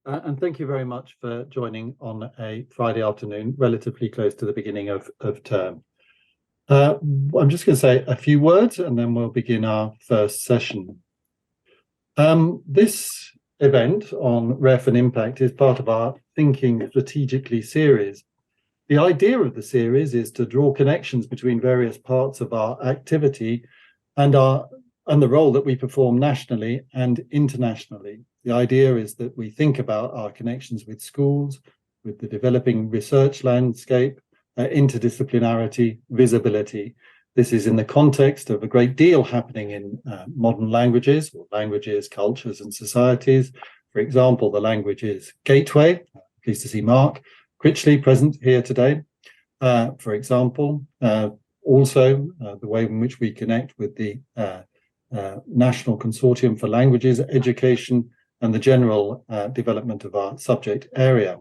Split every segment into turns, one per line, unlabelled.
And thank you very much for joining on a Friday afternoon, relatively close to the beginning of term. I'm just going to say a few words and then we'll begin our first session. This event on REF and impact is part of our Thinking Strategically series. The idea of the series is to draw connections between various parts of our activity and the role that we perform nationally and internationally. The idea is that we think about our connections with schools, with the developing research landscape, interdisciplinarity, visibility. This is in the context of a great deal happening in modern languages, or languages, cultures and societies. For example, the languages gateway, pleased to see Mark Critchley present here today. For example, also the way in which we connect with the National Consortium for Languages Education and the general development of our subject area.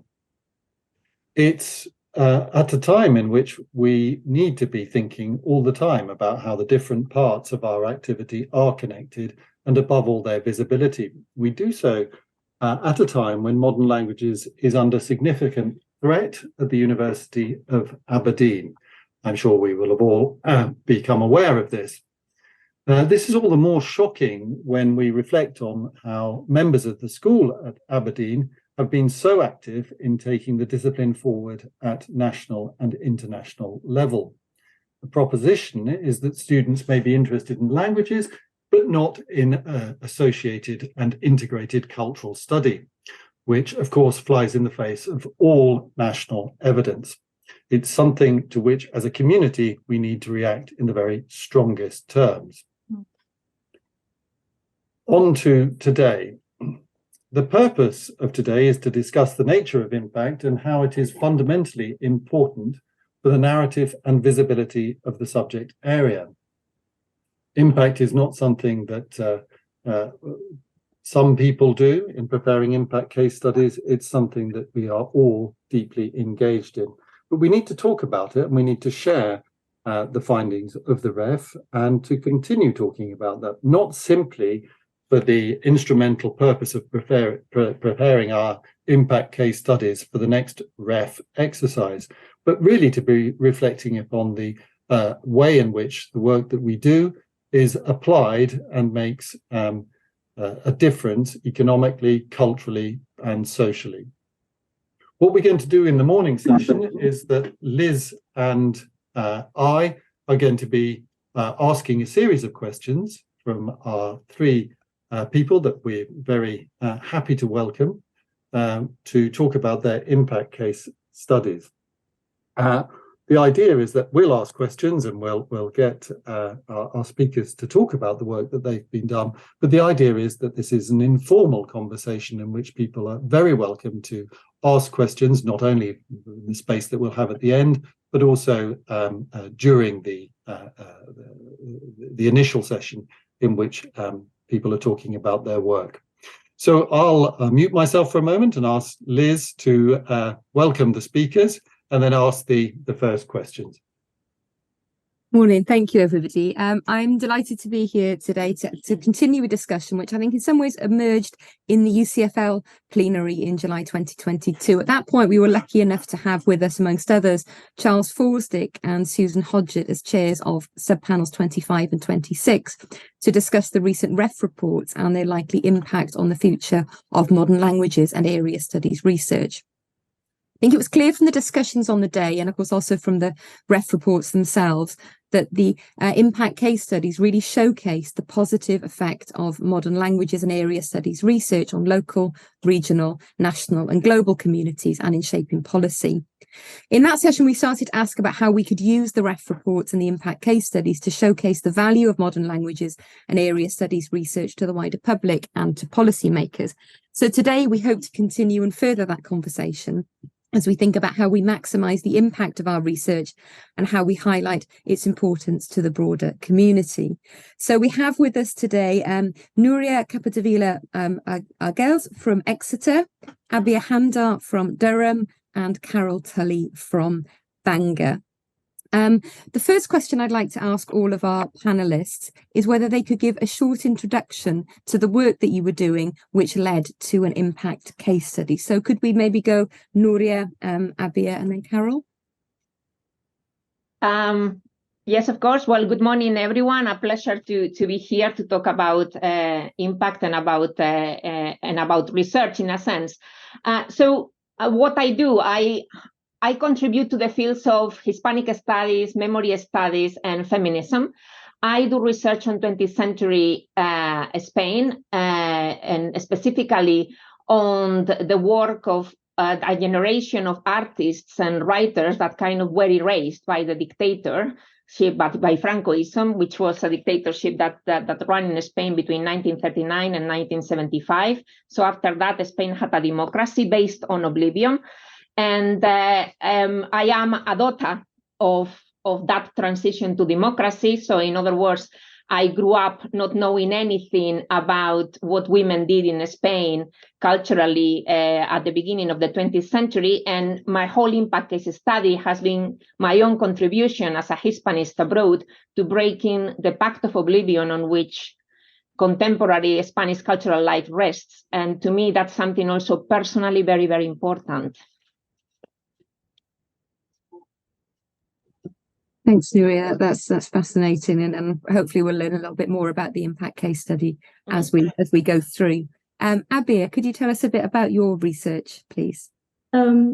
It's at a time in which we need to be thinking all the time about how the different parts of our activity are connected and above all their visibility. We do so at a time when modern languages is under significant threat at the University of Aberdeen. I'm sure we will have all become aware of this. This is all the more shocking when we reflect on how members of the school at Aberdeen have been so active in taking the discipline forward at national and international level. The proposition is that students may be interested in languages, but not in associated and integrated cultural study, which of course flies in the face of all national evidence. It's something to which as a community we need to react in the very strongest terms. On to today. The purpose of today is to discuss the nature of impact and how it is fundamentally important for the narrative and visibility of the subject area. Impact is not something that some people do in preparing impact case studies. It's something that we are all deeply engaged in. But we need to talk about it and we need to share the findings of the REF and to continue talking about that, not simply for the instrumental purpose of preparing our impact case studies for the next REF exercise, but really to be reflecting upon the way in which the work that we do is applied and makes a difference economically, culturally, and socially. What we're going to do in the morning session is that Liz and I are going to be asking a series of questions from our three people that we're very happy to welcome to talk about their impact case studies. The idea is that we'll ask questions and we'll get our speakers to talk about the work that they've been done. But the idea is that this is an informal conversation in which people are very welcome to ask questions, not only in the space that we'll have at the end, but also during the initial session in which people are talking about their work. So I'll mute myself for a moment and ask Liz to welcome the speakers and then ask the first questions.
Morning, thank you everybody. I'm delighted to be here today to continue a discussion which I think in some ways emerged in the UCFL plenary in July 2022. At that point we were lucky enough to have with us amongst others Charles Forsdick and Susan Hodgett as chairs of subpanels 25 and 26 to discuss the recent REF reports and their likely impact on the future of modern languages and area studies research. I think it was clear from the discussions on the day and of course also from the REF reports themselves that the impact case studies really showcased the positive effect of modern languages and area studies research on local, regional, national and global communities and in shaping policy. In that session, we started to ask about how we could use the REF reports and the impact case studies to showcase the value of modern languages and area studies research to the wider public and to policymakers. So today we hope to continue and further that conversation as we think about how we maximise the impact of our research and how we highlight its importance to the broader community. So we have with us today Nuria Capdevila-Arguelles from Exeter, Abir Hamdar from Durham, and Carol Tully from Bangor. The first question I'd like to ask all of our panelists is whether they could give a short introduction to the work that you were doing, which led to an impact case study. So could we maybe go Nuria, Abir, and then Carol?
Yes, of course. Well, good morning, everyone. A pleasure to be here to talk about impact and about research in a sense. What I do, I contribute to the fields of Hispanic studies, memory studies, and feminism. I do research on 20th century Spain, and specifically on the work of a generation of artists and writers that kind of were erased by the dictatorship, by Francoism, which was a dictatorship that ran in Spain between 1939 and 1975. So after that, Spain had a democracy based on oblivion. And I am a daughter of that transition to democracy. So in other words, I grew up not knowing anything about what women did in Spain culturally at the beginning of the 20th century. And my whole impact case study has been my own contribution as a Hispanist abroad to breaking the pact of oblivion on which contemporary Spanish cultural life rests. And to me, that's something also personally very, very important.
Thanks, Nuria. That's fascinating, and hopefully we'll learn a little bit more about the impact case study as we go through. Abir, could you tell us a bit about your research, please?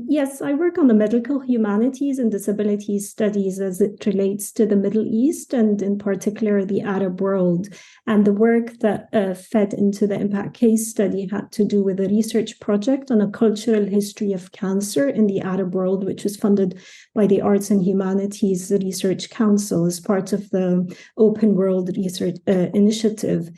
Yes, I work on the medical humanities and disability studies as it relates to the Middle East and in particular the Arab world. And the work that fed into the impact case study had to do with a research project on a cultural history of cancer in the Arab world, which was funded by the Arts and Humanities Research Council as part of the Open World Research Initiative.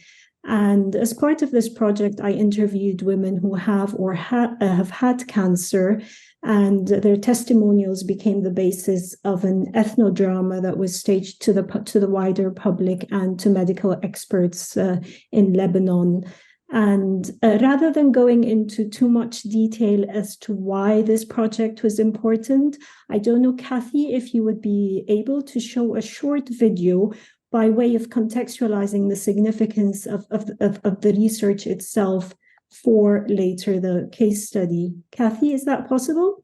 And as part of this project, I interviewed women who have or have had cancer, and their testimonials became the basis of an ethnodrama that was staged to the wider public and to medical experts in Lebanon. And rather than going into too much detail as to why this project was important, I don't know, Kathy, if you would be able to show a short video by way of contextualizing the significance of the research itself for later the case study. Kathy, is that possible?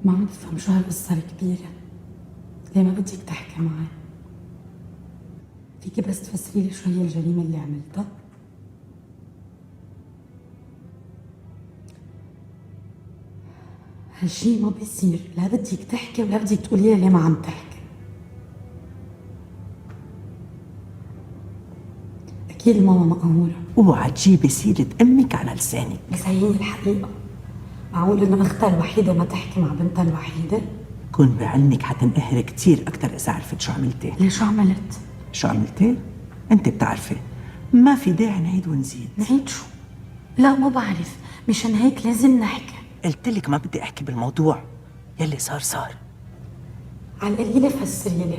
ما عم بفهم شو هالقصة الكبيرة. ليه ما بدك تحكي معي؟ فيكي بس تفسري لي شو هي الجريمة اللي عملتها؟ هالشي ما بيصير، لا بدك تحكي ولا بدك تقولي لي ليه ما عم تحكي. أكيد ماما مقهورة.
اوعى تجيبي سيرة أمك على لسانك.
بس هي الحقيقة. معقول إنه أختها الوحيدة ما تحكي مع بنتها الوحيدة؟
كون بعلمك حتنقهر كتير أكتر إذا عرفت شو عملتي.
ليه شو عملت؟
شو عملتي؟ أنت بتعرفي. ما في داعي نعيد ونزيد.
نعيد شو؟ لا ما بعرف، مشان هيك لازم نحكي.
قلت لك ما بدي احكي بالموضوع، يلي صار.
على القليلة فسري لي،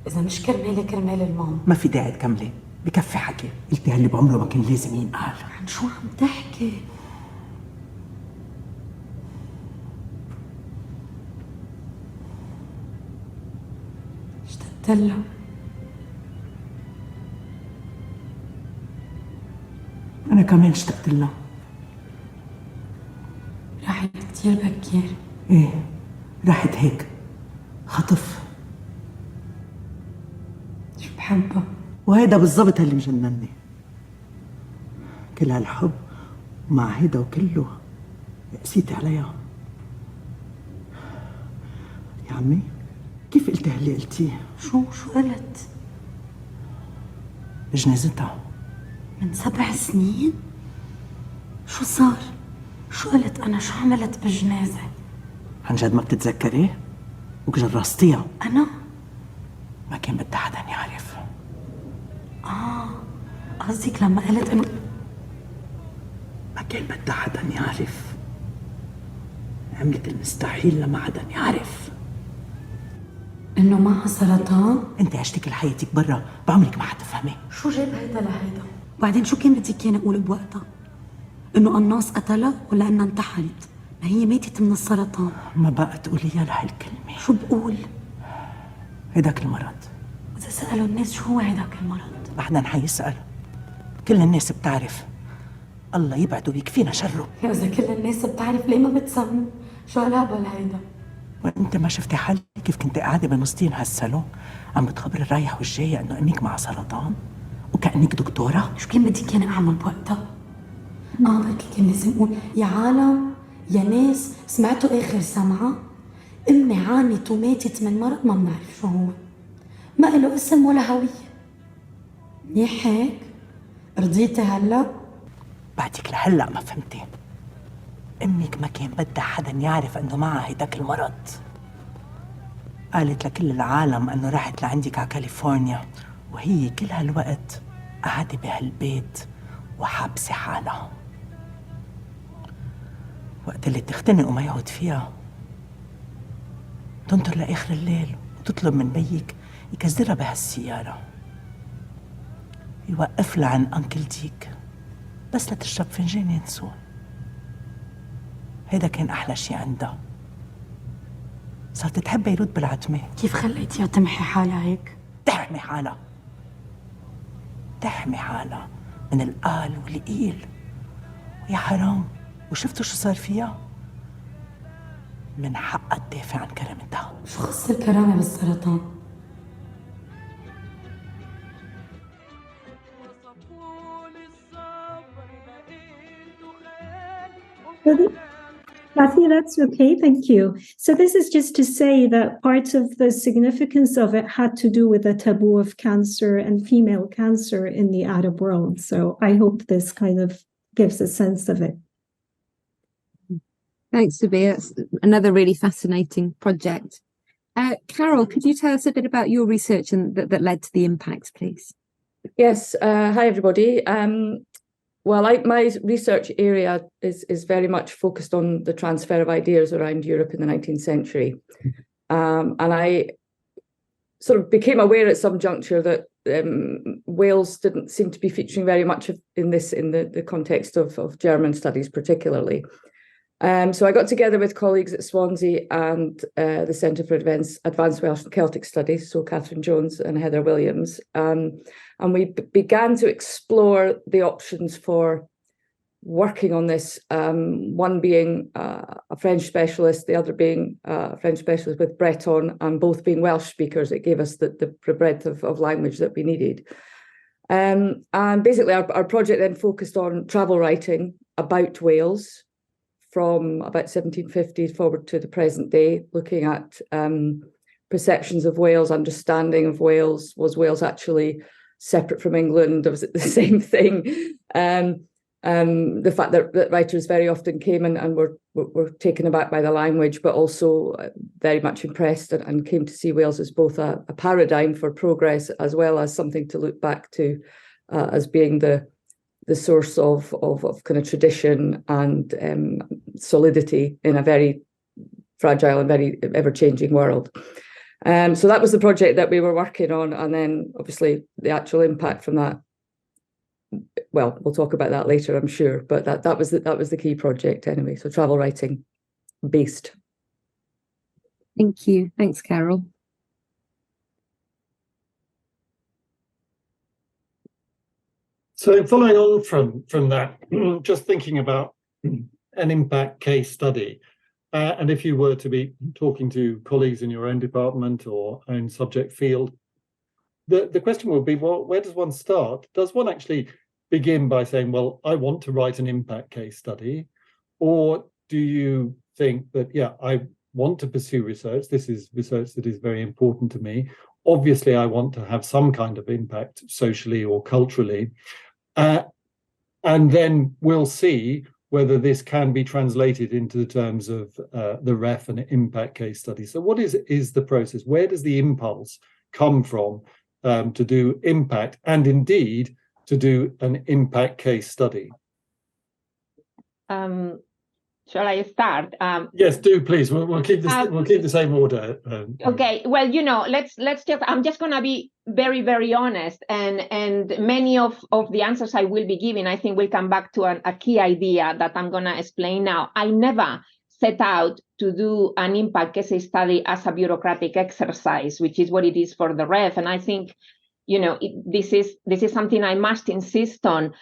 إذا مش كرمالي كرمال الماما.
ما في داعي تكملي، بكفي حكي، قلتي هاللي بعمره ما كان لازم ينقال.
عن شو عم تحكي؟ اشتقت لها.
أنا كمان اشتقت لها.
راحت كتير بكير.
ايه راحت هيك خطف.
شو بحبها،
وهيدا بالضبط اللي مجنني. كل هالحب ومع هيدا وكله قسيتي عليها. يا عمي كيف قلتي هاللي قلتيه؟
شو قلت؟
بجنازتها
من 7 سنين؟ شو صار؟ شو قلت أنا؟ شو عملت بالجنازة؟
عن جد ما بتتذكري؟ وجرستيها؟
أنا؟
ما كان بدها حدا يعرف.
قصدك لما قلت إنه
ما كان بدها حدا يعرف. عملت المستحيل لما حدا يعرف.
إنه معها سرطان؟
انت عشتي كل حياتك برا، بعمرك ما حتفهمي.
شو جاب هيدا لهيدا؟ وبعدين شو كان بدك إياني أقول بوقتها؟ إنه قناص قتلها ولا إنها انتحرت؟ ما هي ماتت من السرطان.
ما بقى تقوليها لهالكلمة.
شو بقول؟
هيداك المرض.
إذا سألوا الناس شو هو هيداك المرض؟
بعدنا حيسأل. كل الناس بتعرف. الله يبعده ويكفينا شره.
يا إذا كل الناس بتعرف ليه ما بتسموا؟ شو هالهبل هيدا؟
وانت ما شفتي حالك كيف كنت قاعدة بنصتين هالصالون عم بتخبر الرايح والجاي انه انك مع سرطان وكأنك دكتورة؟
شو كان بدي كان اعمل بوقتها؟ بركي كان لازم اقول يا عالم يا ناس سمعتوا اخر سمعة؟ امي عانت وماتت من مرض ما بنعرف شو هو، ما له اسم ولا هوية. منيح هيك؟ رضيتي هلا؟
بعدك لهلا ما فهمتي. امك ما كان بدها حدا يعرف انه معها هيداك المرض. قالت لكل العالم انه راحت لعندك على كاليفورنيا وهي كل هالوقت قاعدة بهالبيت وحابسة حالها. وقت اللي تختنق وما يقعد فيها تنطر لآخر الليل وتطلب من بيك يكزرها بهالسيارة يوقف لها عن أنكل ديك بس لتشرب فنجان ينسون. هيدا كان أحلى شي عندها. صارت تحب يرد بالعتمة.
كيف خليتيها تمحي حالها هيك؟
تحمي حالها من القال والقيل. ويا حرام وشفتوا شو صار فيها؟ من حقها تدافع عن كرامتها.
شو خص الكرامة بالسرطان؟
Kathy, that's okay. Thank you. So this is just to say that part of the significance of it had to do with the taboo of cancer and female cancer in the Arab world. So I hope this kind of gives a sense of it.
Thanks, Abir. It's another really fascinating project. Carol, could you tell us a bit about your research and that led to the impacts, please?
Yes. Hi, everybody. Well, my research area is very much focused on the transfer of ideas around Europe in the 19th century. And I sort of became aware at some juncture that Wales didn't seem to be featuring very much in the context of German studies particularly. So I got together with colleagues at Swansea and the Centre for Advanced Welsh and Celtic Studies, so Catherine Jones and Heather Williams, and we began to explore the options for working on this, one being a French specialist, the other being a French specialist with Breton, and both being Welsh speakers. It gave us the breadth of language that we needed. And basically our project then focused on travel writing about Wales from about 1750 forward to the present day, looking at perceptions of Wales, understanding of Wales. Was Wales actually separate from England? Was it the same thing? The fact that writers very often came and were taken aback by the language, but also very much impressed and came to see Wales as both a paradigm for progress as well as something to look back to as being the source of kind of tradition and solidity in a very fragile and very ever-changing world. So that was the project that we were working on, and then obviously the actual impact from that. Well, we'll talk about that later, I'm sure, but that was the key project anyway. So travel writing based.
Thank you. Thanks, Carol.
So following on from that, just thinking about an impact case study, and if you were to be talking to colleagues in your own department or own subject field, the question would be, well, where does one start? Does one actually begin by saying, well, I want to write an impact case study? Or do you think that, yeah, I want to pursue research. This is research that is very important to me. Obviously, I want to have some kind of impact socially or culturally. And then we'll see whether this can be translated into the terms of the ref and impact case study. So what is the process? Where does the impulse come from to do impact and indeed to do an impact case study?
Shall I start?
Yes, do please. We'll keep this. We'll keep the same order.
Okay. Well, let's just. I'm just going to be very, very honest, and many of the answers I will be giving, I think, will come back to a key idea that I'm going to explain now. I never set out to do an impact case study as a bureaucratic exercise, which is what it is for the ref, and I think, this is something I must insist on.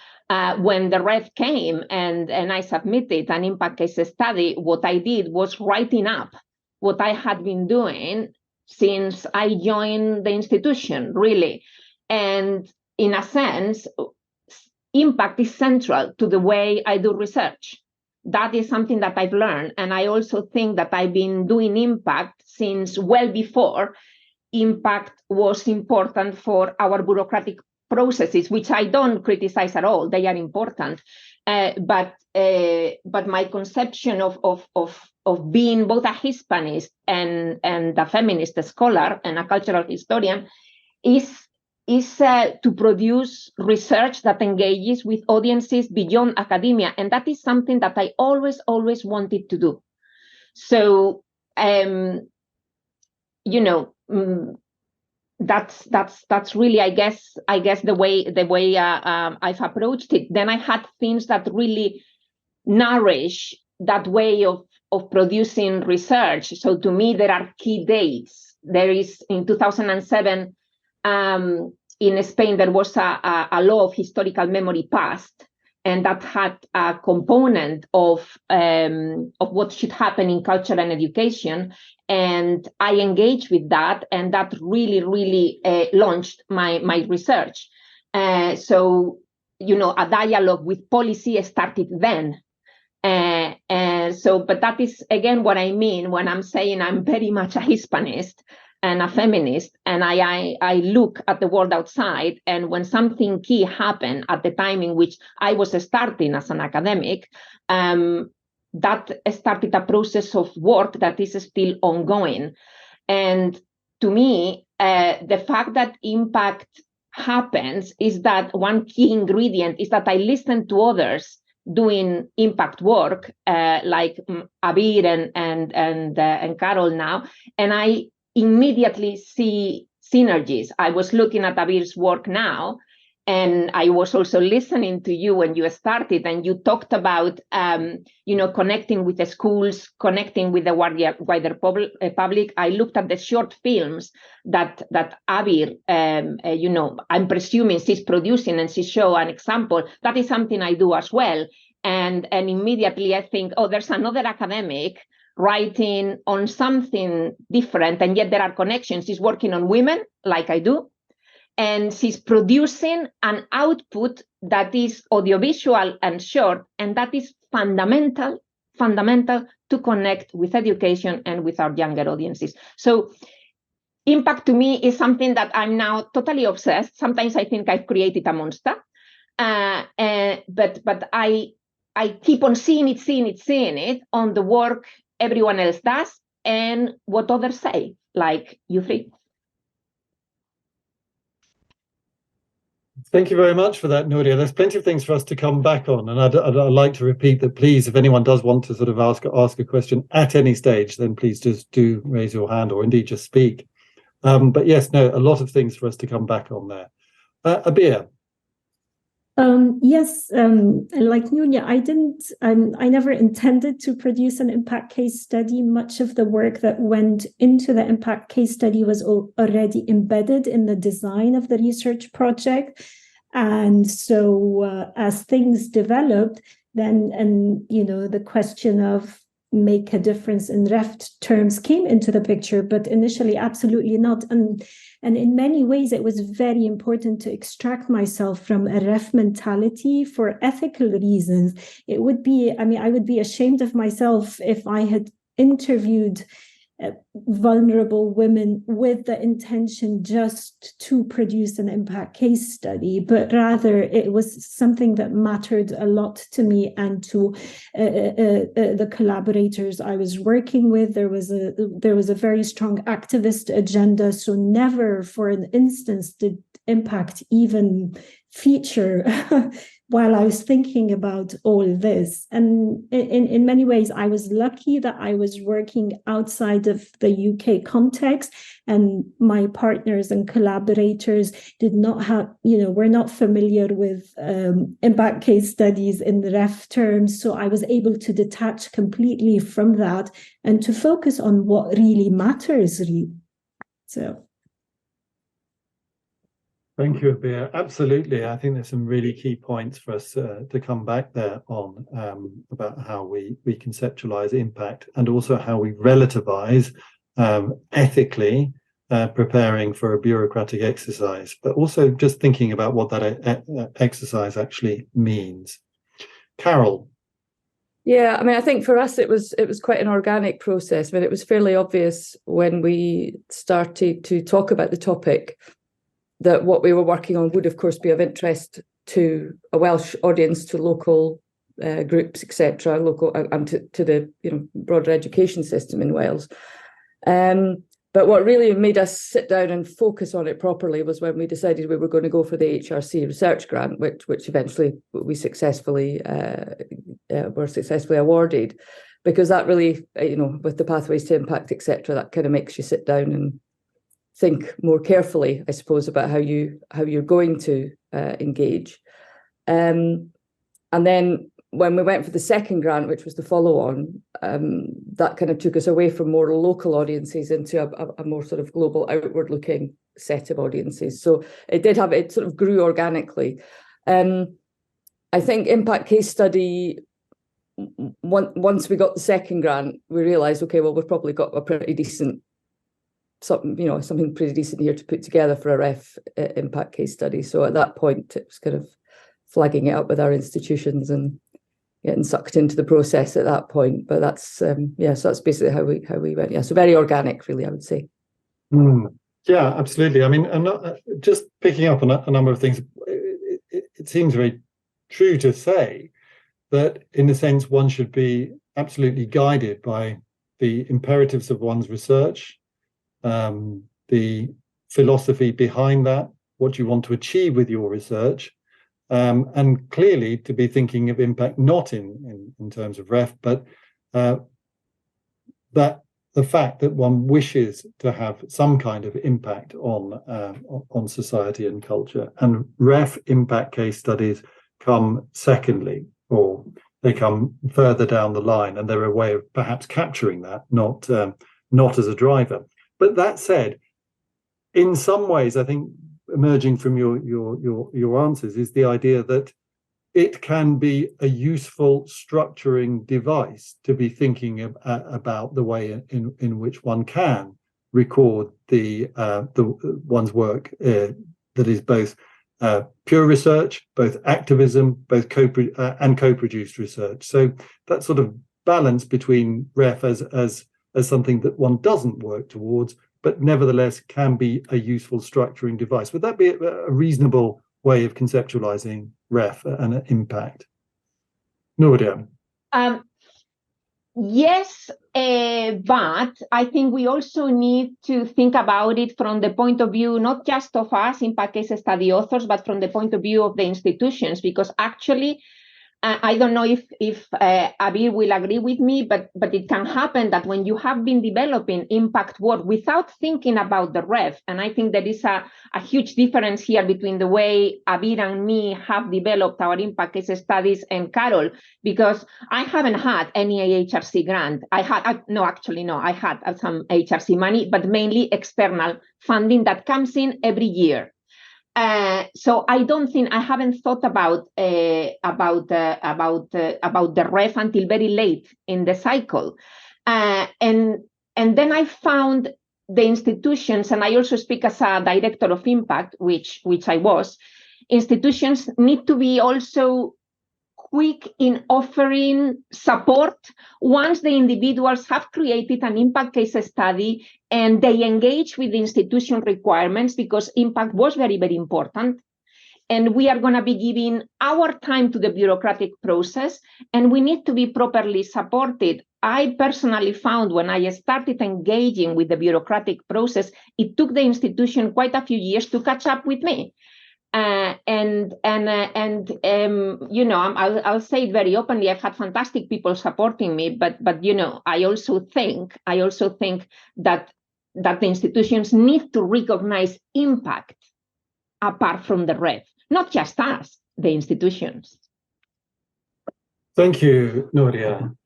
When the ref came and I submitted an impact case study, what I did was writing up what I had been doing since I joined the institution, really. And in a sense, impact is central to the way I do research. That is something that I've learned. And I also think that I've been doing impact since well before impact was important for our bureaucratic processes, which I don't criticize at all. They are important, but my conception of being both a Hispanist and a feminist scholar and a cultural historian is to produce research that engages with audiences beyond academia, and that is something that I always wanted to do. So, that's really, I guess the way I've approached it. Then I had things that really nourish that way of producing research. So to me, there are key dates. There is, in 2007, in Spain, there was a law of historical memory passed, and that had a component of what should happen in culture and education. And I engaged with that, and that really launched my research. So, a dialogue with policy started then. But that is, again, what I mean when I'm saying I'm very much a Hispanist and a feminist, and I look at the world outside, and when something key happened at the time in which I was starting as an academic, that started a process of work that is still ongoing. And to me, the fact that impact happens is that one key ingredient is that I listen to others doing impact work, like Abir and Carol now, and I immediately see synergies. I was looking at Abir's work now, and I was also listening to you when you started, and you talked about, connecting with the schools, connecting with the wider public. I looked at the short films that Abir, I'm presuming she's producing, and she showed an example. That is something I do as well. And immediately I think, there's another academic writing on something different, and yet there are connections. She's working on women, like I do. And she's producing an output that is audiovisual and short, and that is fundamental to connect with education and with our younger audiences. So impact to me is something that I'm now totally obsessed. Sometimes I think I've created a monster, but I keep on seeing it on the work everyone else does and what others say, like you three.
Thank you very much for that, Nuria. There's plenty of things for us to come back on, and I'd like to repeat that, please, if anyone does want to sort of ask a question at any stage, then please just do raise your hand, or indeed just speak. But yes, no, a lot of things for us to come back on there. Abir.
Yes, like Nuria, I never intended to produce an impact case study. Much of the work that went into the impact case study was already embedded in the design of the research project. And so as things developed, then, the question of make a difference in ref terms came into the picture, but initially absolutely not. And in many ways, it was very important to extract myself from a ref mentality for ethical reasons. It would be, I would be ashamed of myself if I had interviewed vulnerable women with the intention just to produce an impact case study, but rather it was something that mattered a lot to me and to the collaborators I was working with. There was a very strong activist agenda, so never for an instance did impact even feature while I was thinking about all this. And in many ways, I was lucky that I was working outside of the UK context, and my partners and collaborators did not have, were not familiar with impact case studies in the ref terms. So I was able to detach completely from that and to focus on what really matters. So.
Thank you, Abir. Absolutely. I think there's some really key points for us to come back there on about how we conceptualize impact, and also how we relativize ethically preparing for a bureaucratic exercise, but also just thinking about what that exercise actually means. Carol.
Yeah, I mean, I think for us it was quite an organic process. I mean, it was fairly obvious when we started to talk about the topic that what we were working on would, of course, be of interest to a Welsh audience, to local groups, etc., local and to the broader education system in Wales. But what really made us sit down and focus on it properly was when we decided we were going to go for the HRC research grant, which eventually we successfully were successfully awarded, because that really, with the pathways to impact, etc., that kind of makes you sit down and think more carefully, I suppose, about how you're going to engage. And then when we went for the second grant, which was the follow-on, that kind of took us away from more local audiences into a more sort of global, outward-looking set of audiences. So it sort of grew organically. I think impact case study, once we got the second grant, we realised, okay, well, we've probably got a pretty decent something pretty decent here to put together for a ref impact case study. So at that point, it was kind of flagging it up with our institutions and getting sucked into the process at that point. But that's so that's basically how we went. Yeah, so very organic, really, I would say.
Yeah, absolutely. I mean, I'm not just picking up on a number of things. It seems very true to say that, in a sense, one should be absolutely guided by the imperatives of one's research, the philosophy behind that, what you want to achieve with your research, and clearly to be thinking of impact not in terms of ref, but that the fact that one wishes to have some kind of impact on society and culture, and ref impact case studies come secondly, or they come further down the line, and they're a way of perhaps capturing that, not as a driver. But that said, in some ways, I think emerging from your answers is the idea that it can be a useful structuring device to be thinking about the way in which one can record the one's work that is both pure research, both activism, both co-produced research. So that sort of balance between ref as something that one doesn't work towards, but nevertheless can be a useful structuring device. Would that be a reasonable way of conceptualizing ref and impact? Nuria.
Yes, but I think we also need to think about it from the point of view, not just of us impact case study authors, but from the point of view of the institutions, because actually, I don't know if Abir will agree with me, but it can happen that when you have been developing impact work without thinking about the ref, and I think there is a huge difference here between the way Abir and me have developed our impact case studies and Carol, because I haven't had any HRC grant. I had some HRC money, but mainly external funding that comes in every year. So I don't think I haven't thought about the ref until very late in the cycle, and then I found the institutions, and I also speak as a director of impact, which I was. Institutions need to be also quick in offering support once the individuals have created an impact case study and they engage with the institution requirements, because impact was very, very important. And we are going to be giving our time to the bureaucratic process, and we need to be properly supported. I personally found when I started engaging with the bureaucratic process, it took the institution quite a few years to catch up with me. I'll say it very openly. I've had fantastic people supporting me, but I also think that the institutions need to recognize impact apart from the ref, not just us, the institutions.
Thank you, Nuria.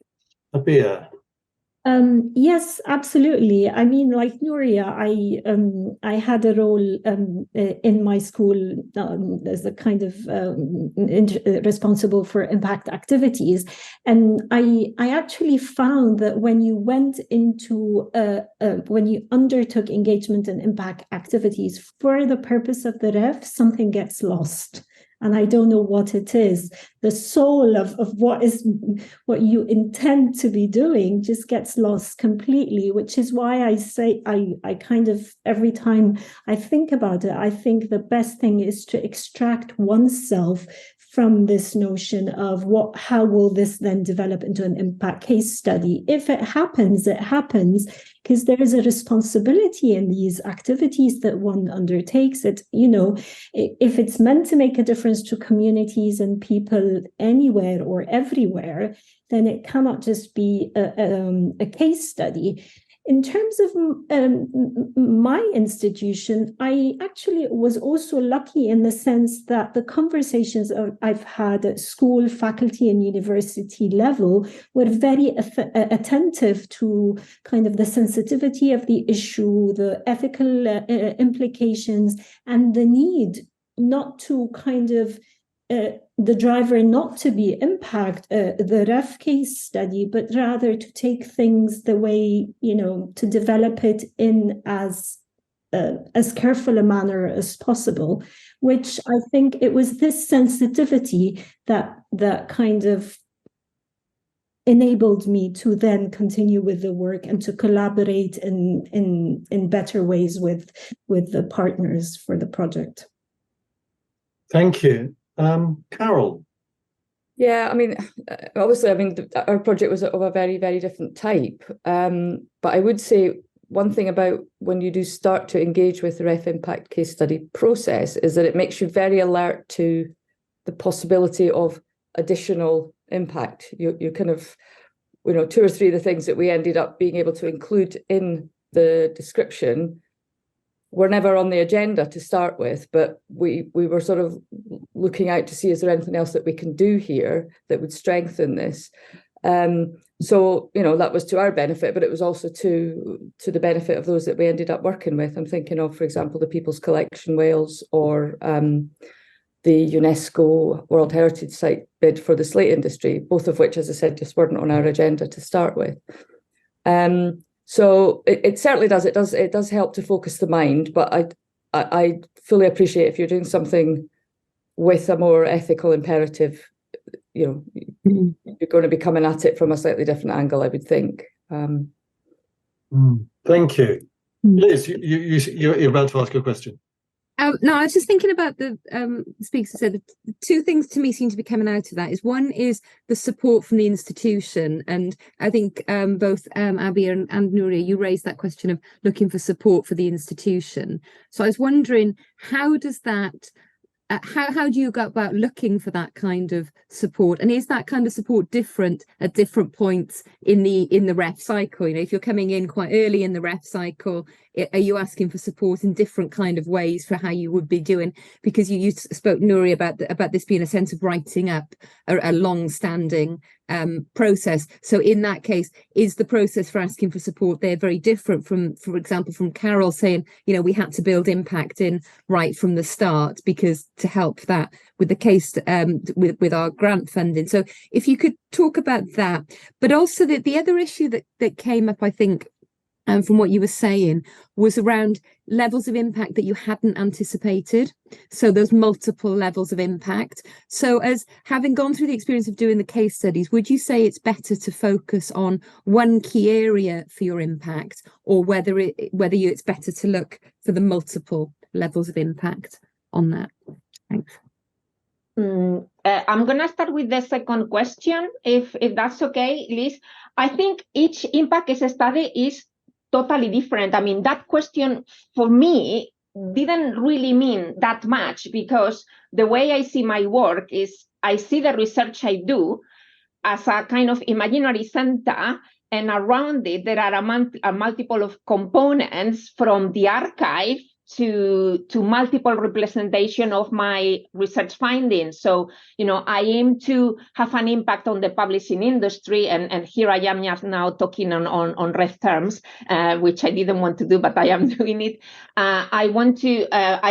Abir.
Yes, absolutely. I mean, like Nuria, I had a role in my school as a kind of responsible for impact activities, and I actually found that when you went into when you undertook engagement and impact activities for the purpose of the ref, something gets lost. And I don't know what it is. The soul of what you intend to be doing just gets lost completely, which is why I say I kind of, every time I think about it, I think the best thing is to extract oneself from this notion of how will this then develop into an impact case study. If it happens, it happens, because there is a responsibility in these activities that one undertakes. It, if it's meant to make a difference to communities and people anywhere or everywhere, then it cannot just be a case study. In terms of my institution, I actually was also lucky in the sense that the conversations I've had at school, faculty, and university level were very attentive to kind of the sensitivity of the issue, the ethical implications, and the need not to kind of the driver not to be impact the ref case study, but rather to take things the way, to develop it in as careful a manner as possible, which I think it was this sensitivity that kind of enabled me to then continue with the work and to collaborate in better ways with the partners for the project.
Thank you. Carol.
Yeah, I mean, obviously, our project was of a very, very different type. But I would say one thing about when you do start to engage with the ref impact case study process is that it makes you very alert to the possibility of additional impact. You kind of, 2 or 3 of the things that we ended up being able to include in the description were never on the agenda to start with, but we were sort of looking out to see, is there anything else that we can do here that would strengthen this? So, that was to our benefit, but it was also to the benefit of those that we ended up working with. I'm thinking of, for example, the People's Collection Wales or the UNESCO World Heritage Site bid for the slate industry, both of which, as I said, just weren't on our agenda to start with. So it certainly does. It does help to focus the mind, but I fully appreciate if you're doing something with a more ethical imperative, you're going to be coming at it from a slightly different angle, I would think.
Thank you. Liz, you're about to ask a question.
No, I was just thinking about the speaker said the 2 things to me seem to be coming out of that is one is the support from the institution, and I think both Abir and Nuria, you raised that question of looking for support for the institution. So I was wondering, how does that how do you go about looking for that kind of support, and is that kind of support different at different points in the ref cycle? If you're coming in quite early in the ref cycle, are you asking for support in different kind of ways for how you would be doing? Because you spoke, Nuria, about this being a sense of writing up a long-standing process. So in that case, is the process for asking for support there very different from, for example, from Carol saying, we had to build impact in right from the start because to help that with the case with our grant funding. So if you could talk about that, but also the other issue that came up, I think, from what you were saying, was around levels of impact that you hadn't anticipated. So those multiple levels of impact. So as having gone through the experience of doing the case studies, would you say it's better to focus on one key area for your impact, or whether it's better to look for the multiple levels of impact on that? Thanks.
I'm going to start with the second question, if that's okay, Liz. I think each impact case study is totally different. I mean, that question for me didn't really mean that much, because the way I see my work is I see the research I do as a kind of imaginary center, and around it there are a multiple of components, from the archive to multiple representation of my research findings. So, I aim to have an impact on the publishing industry, and here I am just now talking on ref terms, which I didn't want to do, but I am doing it. I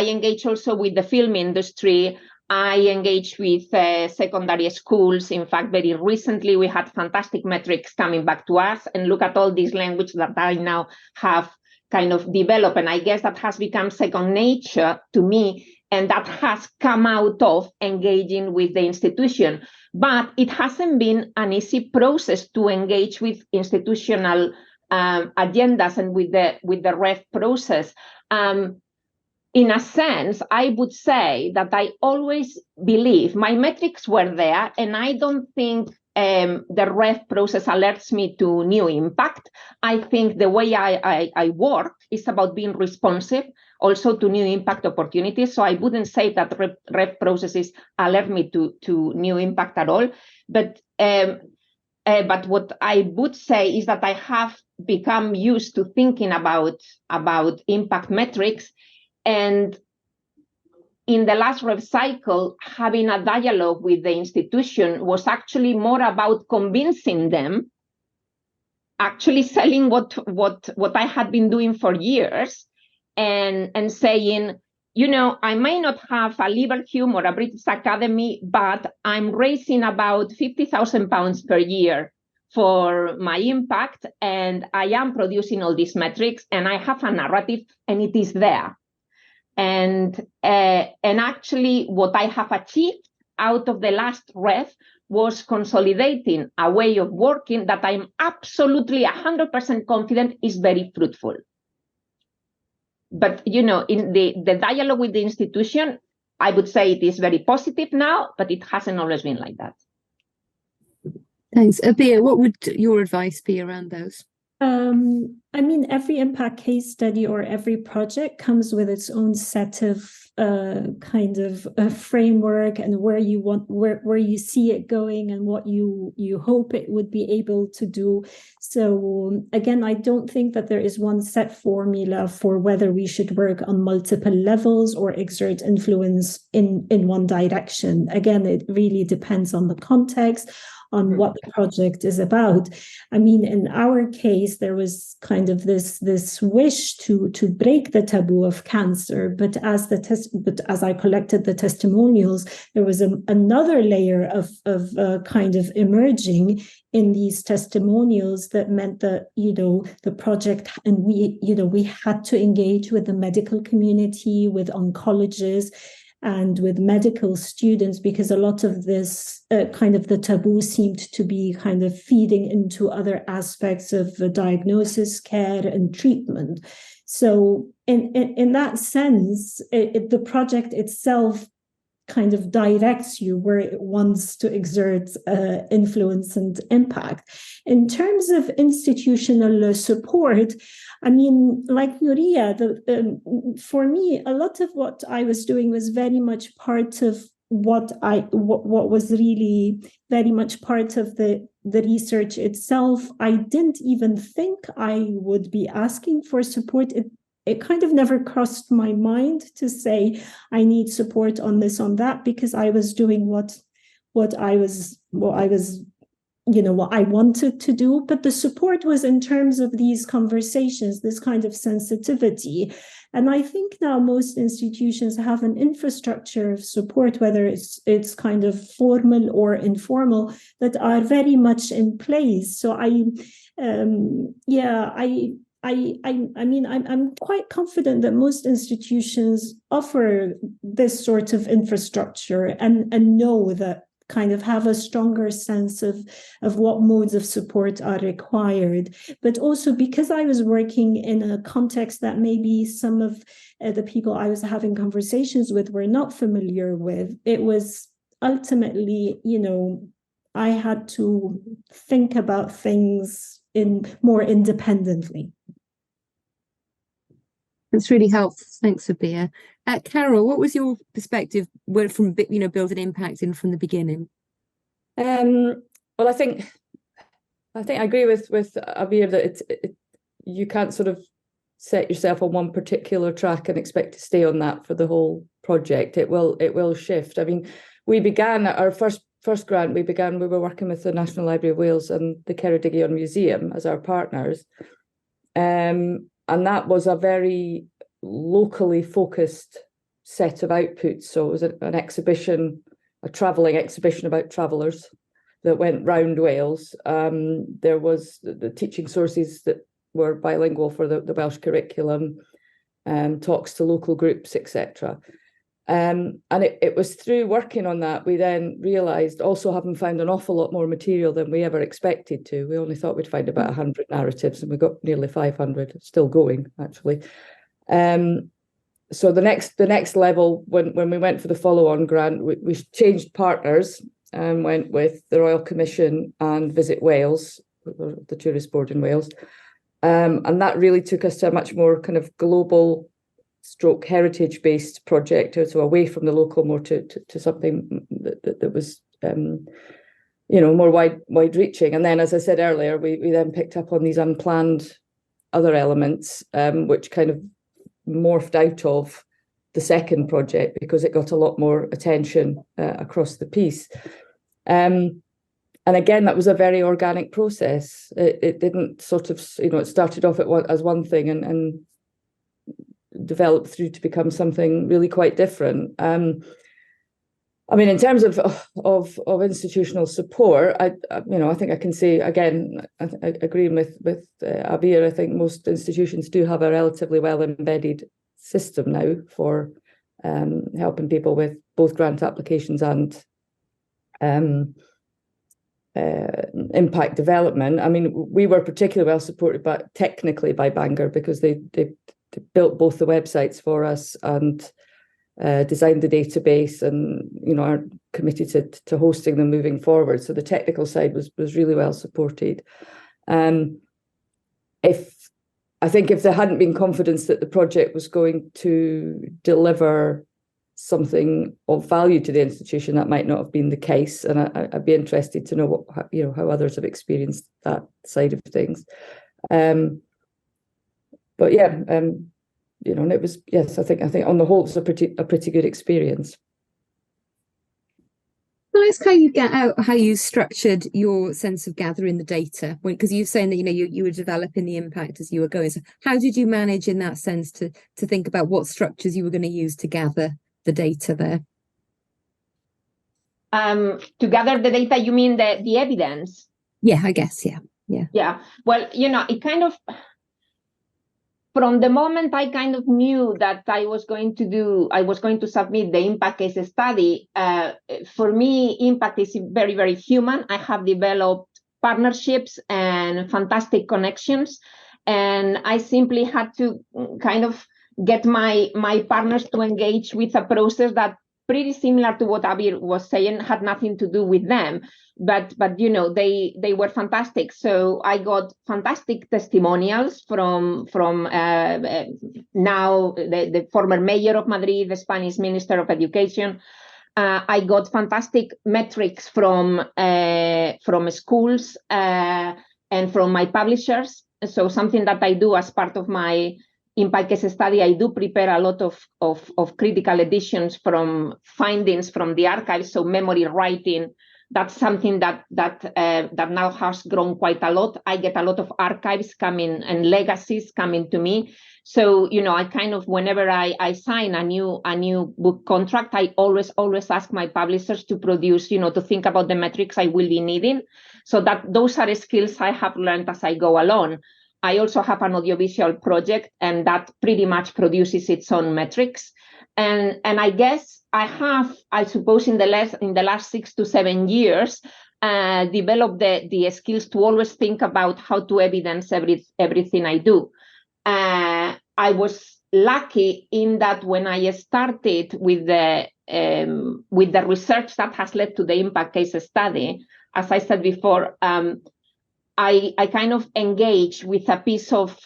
engage also with the film industry. I engage with secondary schools. In fact, very recently we had fantastic metrics coming back to us, and look at all this language that I now have kind of developed, and I guess that has become second nature to me, and that has come out of engaging with the institution. But it hasn't been an easy process to engage with institutional agendas and with the ref process. In a sense, I would say that I always believe my metrics were there, and I don't think the ref process alerts me to new impact. I think the way I work is about being responsive also to new impact opportunities. So I wouldn't say that ref processes alert me to new impact at all. But what I would say is that I have become used to thinking about impact metrics. And in the last ref cycle, having a dialogue with the institution was actually more about convincing them, actually selling what I had been doing for years, and saying, I may not have a Liverpool or a British Academy, but I'm raising about £50,000 per year for my impact, and I am producing all these metrics, and I have a narrative, and it is there. And actually what I have achieved out of the last ref was consolidating a way of working that I'm absolutely 100% confident is very fruitful. But, in the dialogue with the institution, I would say it is very positive now, but it hasn't always been like that.
Thanks. Abir, what would your advice be around those?
Every impact case study or every project comes with its own set of kind of a framework, and where you see it going, and what you hope it would be able to do. So again, I don't think that there is one set formula for whether we should work on multiple levels or exert influence in one direction. Again, it really depends on the context, on what the project is about. In our case, there was kind of this wish to break the taboo of cancer, but as I collected the testimonials, there was another layer of kind of emerging in these testimonials that meant that the project, and we had to engage with the medical community, with oncologists, and with medical students, because a lot of this kind of the taboo seemed to be kind of feeding into other aspects of the diagnosis, care, and treatment. So in that sense, the project itself kind of directs you where it wants to exert influence and impact. In terms of institutional support, like Nuria, for me, a lot of what I was doing was very much part of what was really very much part of the research itself. I didn't even think I would be asking for support. It kind of never crossed my mind to say I need support on this, on that, because I was doing what I wanted to do. But the support was in terms of these conversations, this kind of sensitivity. And I think now most institutions have an infrastructure of support, whether it's kind of formal or informal, that are very much in place. So I'm quite confident that most institutions offer this sort of infrastructure and know that kind of have a stronger sense of what modes of support are required. But also because I was working in a context that maybe some of the people I was having conversations with were not familiar with, it was ultimately, I had to think about things more independently.
That's really helpful. Thanks, Abir. Carol, what was your perspective from building impact in from the beginning?
Well, I think I agree with Abir that you can't sort of set yourself on one particular track and expect to stay on that for the whole project. It will shift. I mean, we began our first grant. We were working with the National Library of Wales and the Ceredigion Museum as our partners, and that was a very locally focused set of outputs. So it was an exhibition, a travelling exhibition about travellers that went round Wales. There was the teaching sources that were bilingual for the Welsh curriculum, talks to local groups, etc. And it was through working on that we then realised, also having found an awful lot more material than we ever expected to. We only thought we'd find about 100 narratives, and we got nearly 500, still going actually. So the next level, when we went for the follow-on grant, we changed partners and went with the Royal Commission and Visit Wales, the tourist board in Wales. And that really took us to a much more kind of global / heritage-based project, so away from the local, more to something that was more wide-reaching. And then, as I said earlier, we then picked up on these unplanned other elements, which kind of morphed out of the second project because it got a lot more attention across the piece. And again, that was a very organic process. It didn't sort of, it started off as one thing and developed through to become something really quite different. I mean, in terms of institutional support, I think I can say again, agreeing with Abir, I think most institutions do have a relatively well embedded system now for helping people with both grant applications and impact development. I mean, we were particularly well supported technically by Bangor because they built both the websites for us and designed the database, and are committed to hosting them moving forward. So the technical side was really well supported. If there hadn't been confidence that the project was going to deliver something of value to the institution, that might not have been the case. And I'd be interested to know how others have experienced that side of things. But yeah, and it was, yes, I think on the whole it was a pretty good experience.
Can I ask how you structured your sense of gathering the data? Because you're saying that you were developing the impact as you were going. So how did you manage in that sense to think about what structures you were going to use to gather the data there?
To gather the data, you mean the evidence?
Yeah, I guess, yeah.
Yeah. Well, it kind of, from the moment I kind of knew that I was going to submit the impact case study, for me, impact is very, very human. I have developed partnerships and fantastic connections, and I simply had to kind of get my partners to engage with a process that pretty similar to what Abir was saying, had nothing to do with them, but they were fantastic. So I got fantastic testimonials from now the former mayor of Madrid, the Spanish Minister of Education. I got fantastic metrics from schools and from my publishers. So something that I do as part of my impact case study, I do prepare a lot of critical editions from findings from the archives. So memory writing, that's something that now has grown quite a lot. I get a lot of archives coming and legacies coming to me. So I kind of, whenever I sign a new book contract, I always ask my publishers to produce, to think about the metrics I will be needing. So that those are skills I have learned as I go along. I also have an audiovisual project, and that pretty much produces its own metrics. And I guess I suppose in the last 6 to 7 years, developed the skills to always think about how to evidence everything I do. I was lucky in that when I started with the research that has led to the impact case study, as I said before, I kind of engaged with a piece of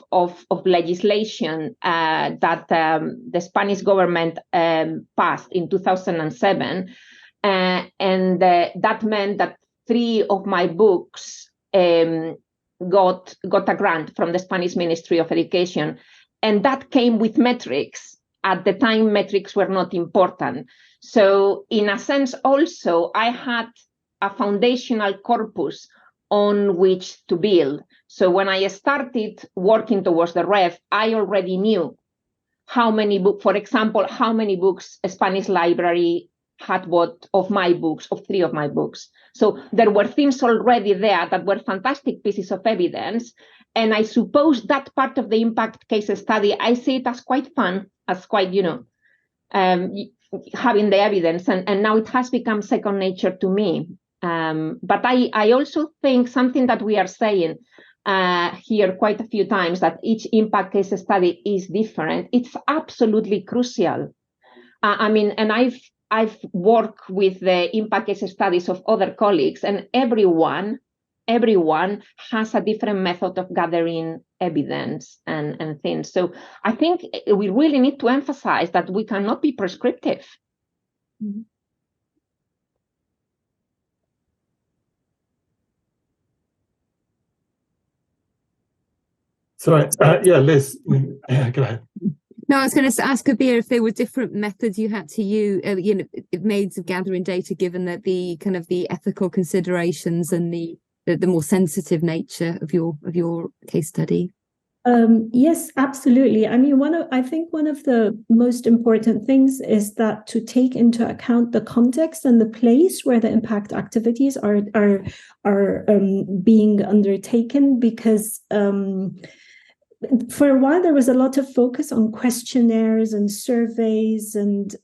legislation that the Spanish government passed in 2007. And that meant that 3 of my books got a grant from the Spanish Ministry of Education. And that came with metrics. At the time, metrics were not important. So in a sense, also, I had a foundational corpus on which to build. So when I started working towards the ref, I already knew how many books, for example, how many books a Spanish library had bought of my books, of 3 of my books. So there were things already there that were fantastic pieces of evidence. And I suppose that part of the impact case study, I see it as quite fun, as quite, having the evidence. And now it has become second nature to me. But I also think something that we are saying here quite a few times, that each impact case study is different. It's absolutely crucial. And I've worked with the impact case studies of other colleagues, and everyone has a different method of gathering evidence and things. So I think we really need to emphasize that we cannot be prescriptive.
Mm-hmm.
Sorry, Liz, go ahead.
No, I was going to ask Abir if there were different methods you had to use, methods of gathering data, given that the kind of the ethical considerations and the more sensitive nature of your case study.
Yes, absolutely. I mean, I think one of the most important things is that to take into account the context and the place where the impact activities are being undertaken, because for a while there was a lot of focus on questionnaires and surveys, and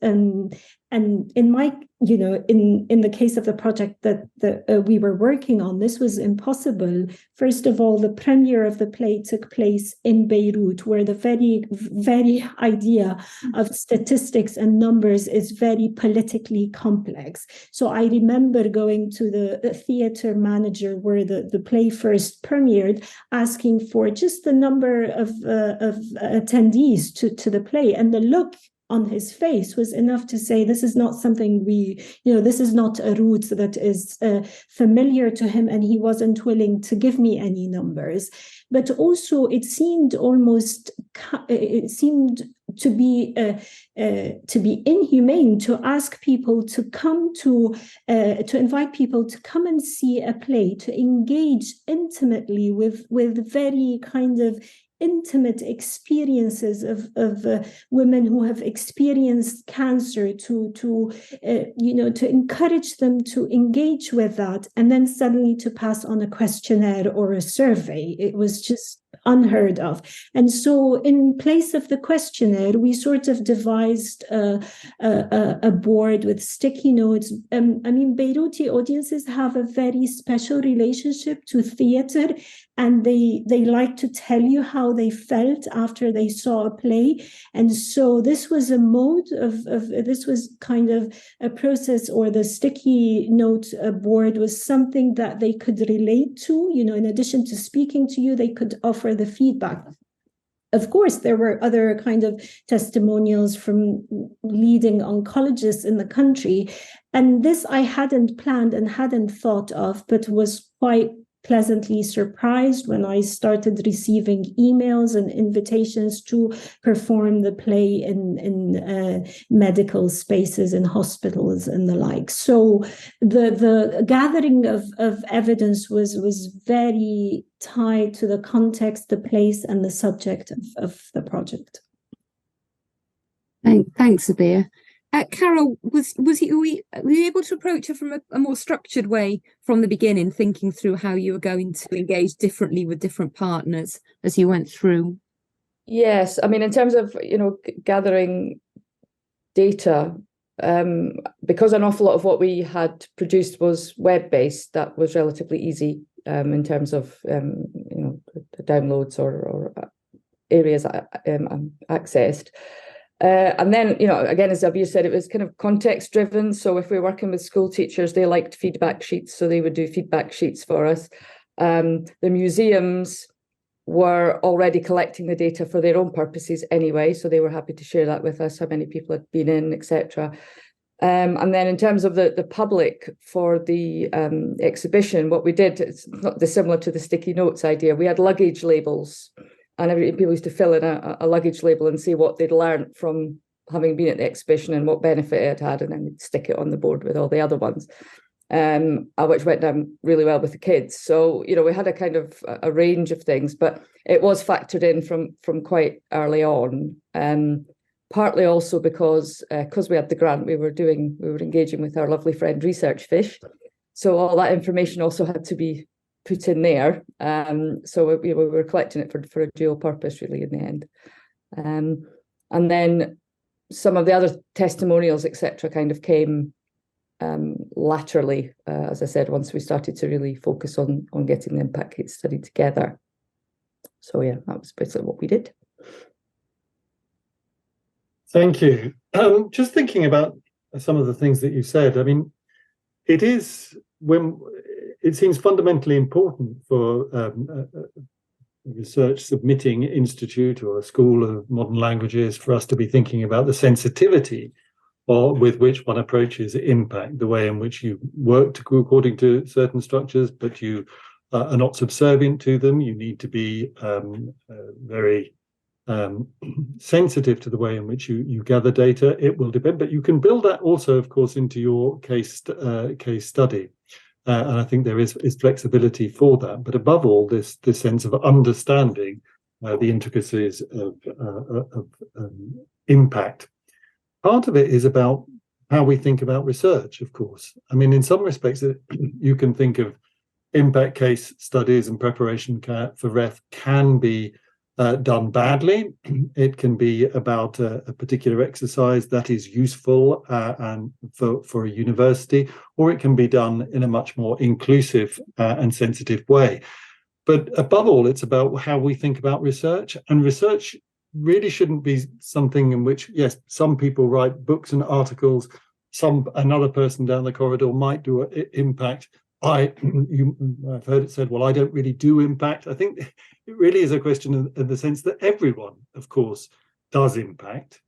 in my in the case of the project that we were working on, this was impossible. First of all, the premiere of the play took place in Beirut, where the very idea of statistics and numbers is very politically complex. So I remember going to the theater manager where the play first premiered, asking for just the number of attendees to the play, and the look on his face was enough to say, this is not something this is not a route that is familiar to him, and he wasn't willing to give me any numbers. But also it seemed to be inhumane to ask people to come to invite people to come and see a play, to engage intimately with very kind of intimate experiences of women who have experienced cancer, to encourage them to engage with that, and then suddenly to pass on a questionnaire or a survey. It was just unheard of. And so in place of the questionnaire, we sort of devised a board with sticky notes. Beiruti audiences have a very special relationship to theater, and they like to tell you how they felt after they saw a play. And so this was a mode this was kind of a process, or the sticky note board was something that they could relate to. In addition to speaking to you, they could offer the feedback. Of course, there were other kind of testimonials from leading oncologists in the country. And this I hadn't planned and hadn't thought of, but was quite pleasantly surprised when I started receiving emails and invitations to perform the play in medical spaces, in hospitals and the like. So the gathering of evidence was very tied to the context, the place, and the subject of the project.
Thanks, Abir. Carol, were you able to approach it from a more structured way from the beginning, thinking through how you were going to engage differently with different partners as you went through?
Yes, in terms of gathering data, because an awful lot of what we had produced was web-based, that was relatively easy in terms of downloads or areas accessed. And then, again, as Abir said, it was kind of context driven. So if we're working with school teachers, they liked feedback sheets, so they would do feedback sheets for us. The museums were already collecting the data for their own purposes anyway, so they were happy to share that with us, how many people had been in, etc. And then in terms of the public for the exhibition, what we did, it's not dissimilar to the sticky notes idea. We had luggage labels, and people used to fill in a luggage label and see what they'd learned from having been at the exhibition and what benefit it had, and then they'd stick it on the board with all the other ones, which went down really well with the kids. So, you know, we had a kind of a range of things, but it was factored in from quite early on. Partly also because we had the grant, we were engaging with our lovely friend Research Fish, so all that information also had to be put in there. So we were collecting it for a dual purpose, really, in the end. And then some of the other testimonials, etc., kind of came laterally, as I said, once we started to really focus on getting the impact case study together. So yeah, that was basically what we did.
Thank you. Just thinking about some of the things that you said, I mean, it seems fundamentally important for a research submitting institute or a school of modern languages for us to be thinking about the sensitivity with which one approaches impact, the way in which you work according to certain structures, but you are not subservient to them. You need to be very sensitive to the way in which you gather data. It will depend, but you can build that also, of course, into your case study, and I think there is flexibility for that. But above all, this sense of understanding the intricacies of impact. Part of it is about how we think about research, of course. I mean, in some respects, you can think of impact case studies and preparation for REF can be done badly. It can be about a particular exercise that is useful and for a university, or it can be done in a much more inclusive and sensitive way. But above all, it's about how we think about research, and research really shouldn't be something in which, yes, some people write books and articles, another person down the corridor might do impact. I've heard it said, well, I don't really do impact. I think it really is a question in the sense that everyone, of course, does impact.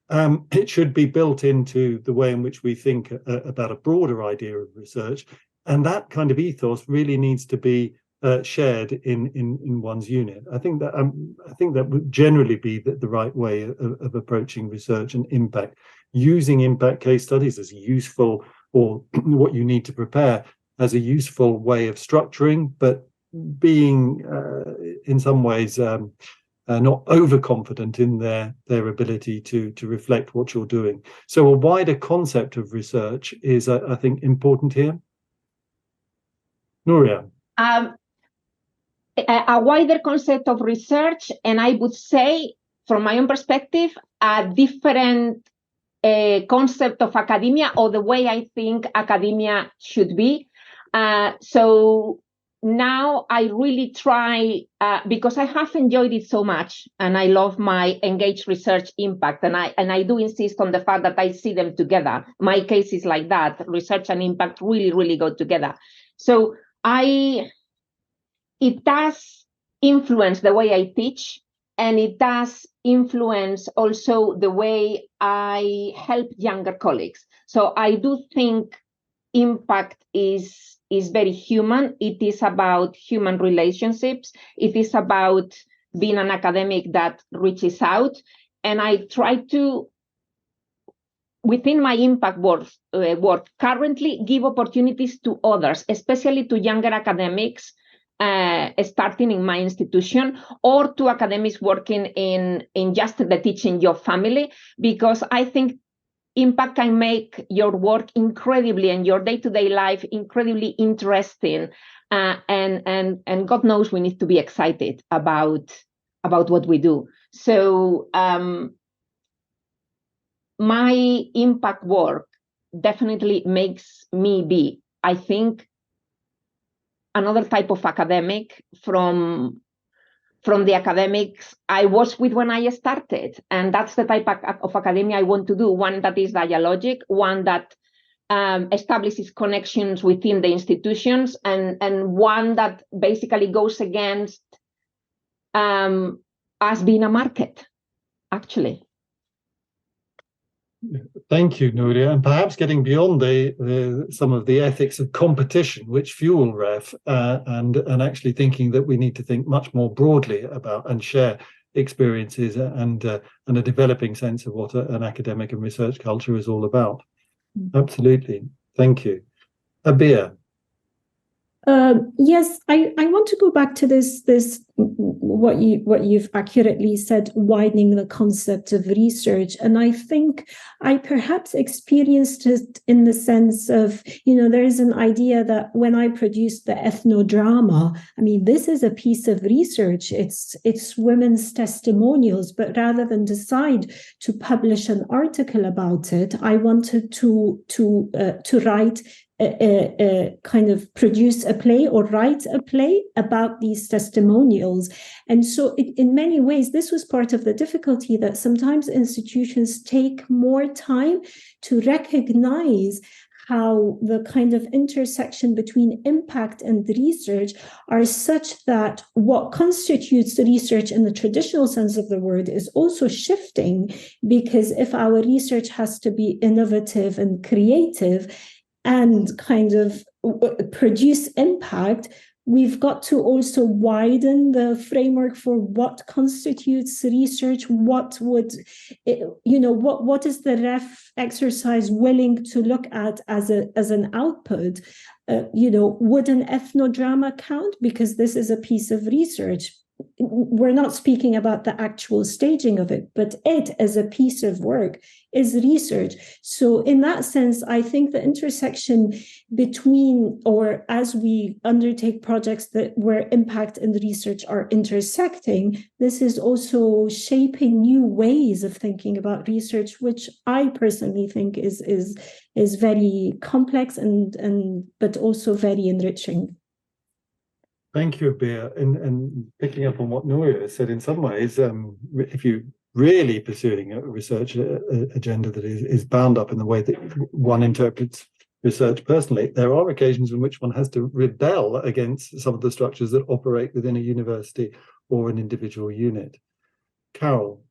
It should be built into the way in which we think about a broader idea of research. And that kind of ethos really needs to be shared in one's unit. I think that would generally be the right way of approaching research and impact, using impact case studies as useful, or what you need to prepare as a useful way of structuring, but being in some ways not overconfident in their ability to reflect what you're doing. So a wider concept of research is, I think, important here. Nuria.
A wider concept of research, and I would say, from my own perspective, a different concept of academia, or the way I think academia should be. So now I really try, because I have enjoyed it so much, and I love my engaged research impact, and I do insist on the fact that I see them together. My case is like that. Research and impact really, really go together. So it does influence the way I teach, and it does influence also the way I help younger colleagues. So I do think impact is very human. It is about human relationships. It is about being an academic that reaches out. And I try to, within my impact work currently, give opportunities to others, especially to younger academics, starting in my institution, or to academics working in just the teaching job family, because I think impact can make your work incredibly, and your day-to-day life incredibly interesting. And God knows we need to be excited about what we do. So my impact work definitely makes me be, I think, another type of academic from the academics I was with when I started. And that's the type of academia I want to do, one that is dialogic, one that establishes connections within the institutions, and one that basically goes against us being a market, actually.
Thank you, Nuria. And perhaps getting beyond some of the ethics of competition which fuel REF, and actually thinking that we need to think much more broadly about and share experiences and a developing sense of what an academic and research culture is all about. Absolutely. Thank you. Abir.
Yes, I want to go back to this what you've accurately said, widening the concept of research. And I think I perhaps experienced it in the sense of, there is an idea that when I produced the ethnodrama, I mean, this is a piece of research. It's women's testimonials, but rather than decide to publish an article about it, I wanted to write kind of produce a play or write a play about these testimonials. And so in many ways, this was part of the difficulty, that sometimes institutions take more time to recognize how the kind of intersection between impact and research are such that what constitutes the research in the traditional sense of the word is also shifting, because if our research has to be innovative and creative and kind of produce impact, we've got to also widen the framework for what constitutes research. What is the REF exercise willing to look at as an output? Would an ethnodrama count? Because this is a piece of research. We're not speaking about the actual staging of it, but it as a piece of work is research. So in that sense, I think the intersection between, or as we undertake projects where impact and research are intersecting, this is also shaping new ways of thinking about research, which I personally think is very complex and but also very enriching.
Thank you, Abir. And picking up on what Nuria said, in some ways, if you're really pursuing a research agenda that is bound up in the way that one interprets research personally, there are occasions in which one has to rebel against some of the structures that operate within a university or an individual unit. Carol.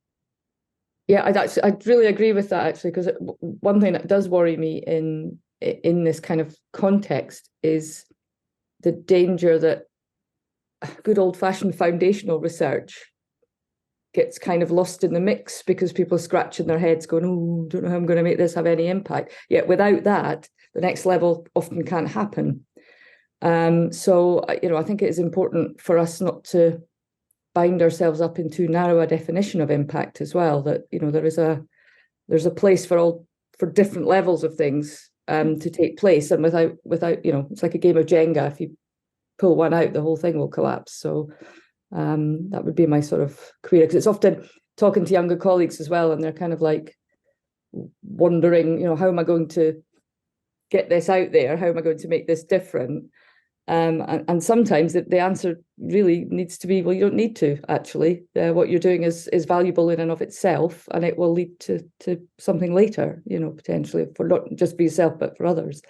Yeah, I'd really agree with that, actually, because one thing that does worry me in this kind of context is the danger that good old-fashioned foundational research gets kind of lost in the mix because people are scratching their heads going, oh, don't know how I'm going to make this have any impact. Yet without that, the next level often can't happen. So, I think it is important for us not to bind ourselves up in too narrow a definition of impact as well, that, there's a place for different levels of things to take place. And without, it's like a game of Jenga. If you pull one out, the whole thing will collapse. So that would be my sort of query, because it's often talking to younger colleagues as well, and they're kind of like wondering, how am I going to get this out there? How am I going to make this different? And sometimes the answer really needs to be, well, you don't need to, actually. What you're doing is valuable in and of itself, and it will lead to something later, potentially, for not just for yourself, but for others.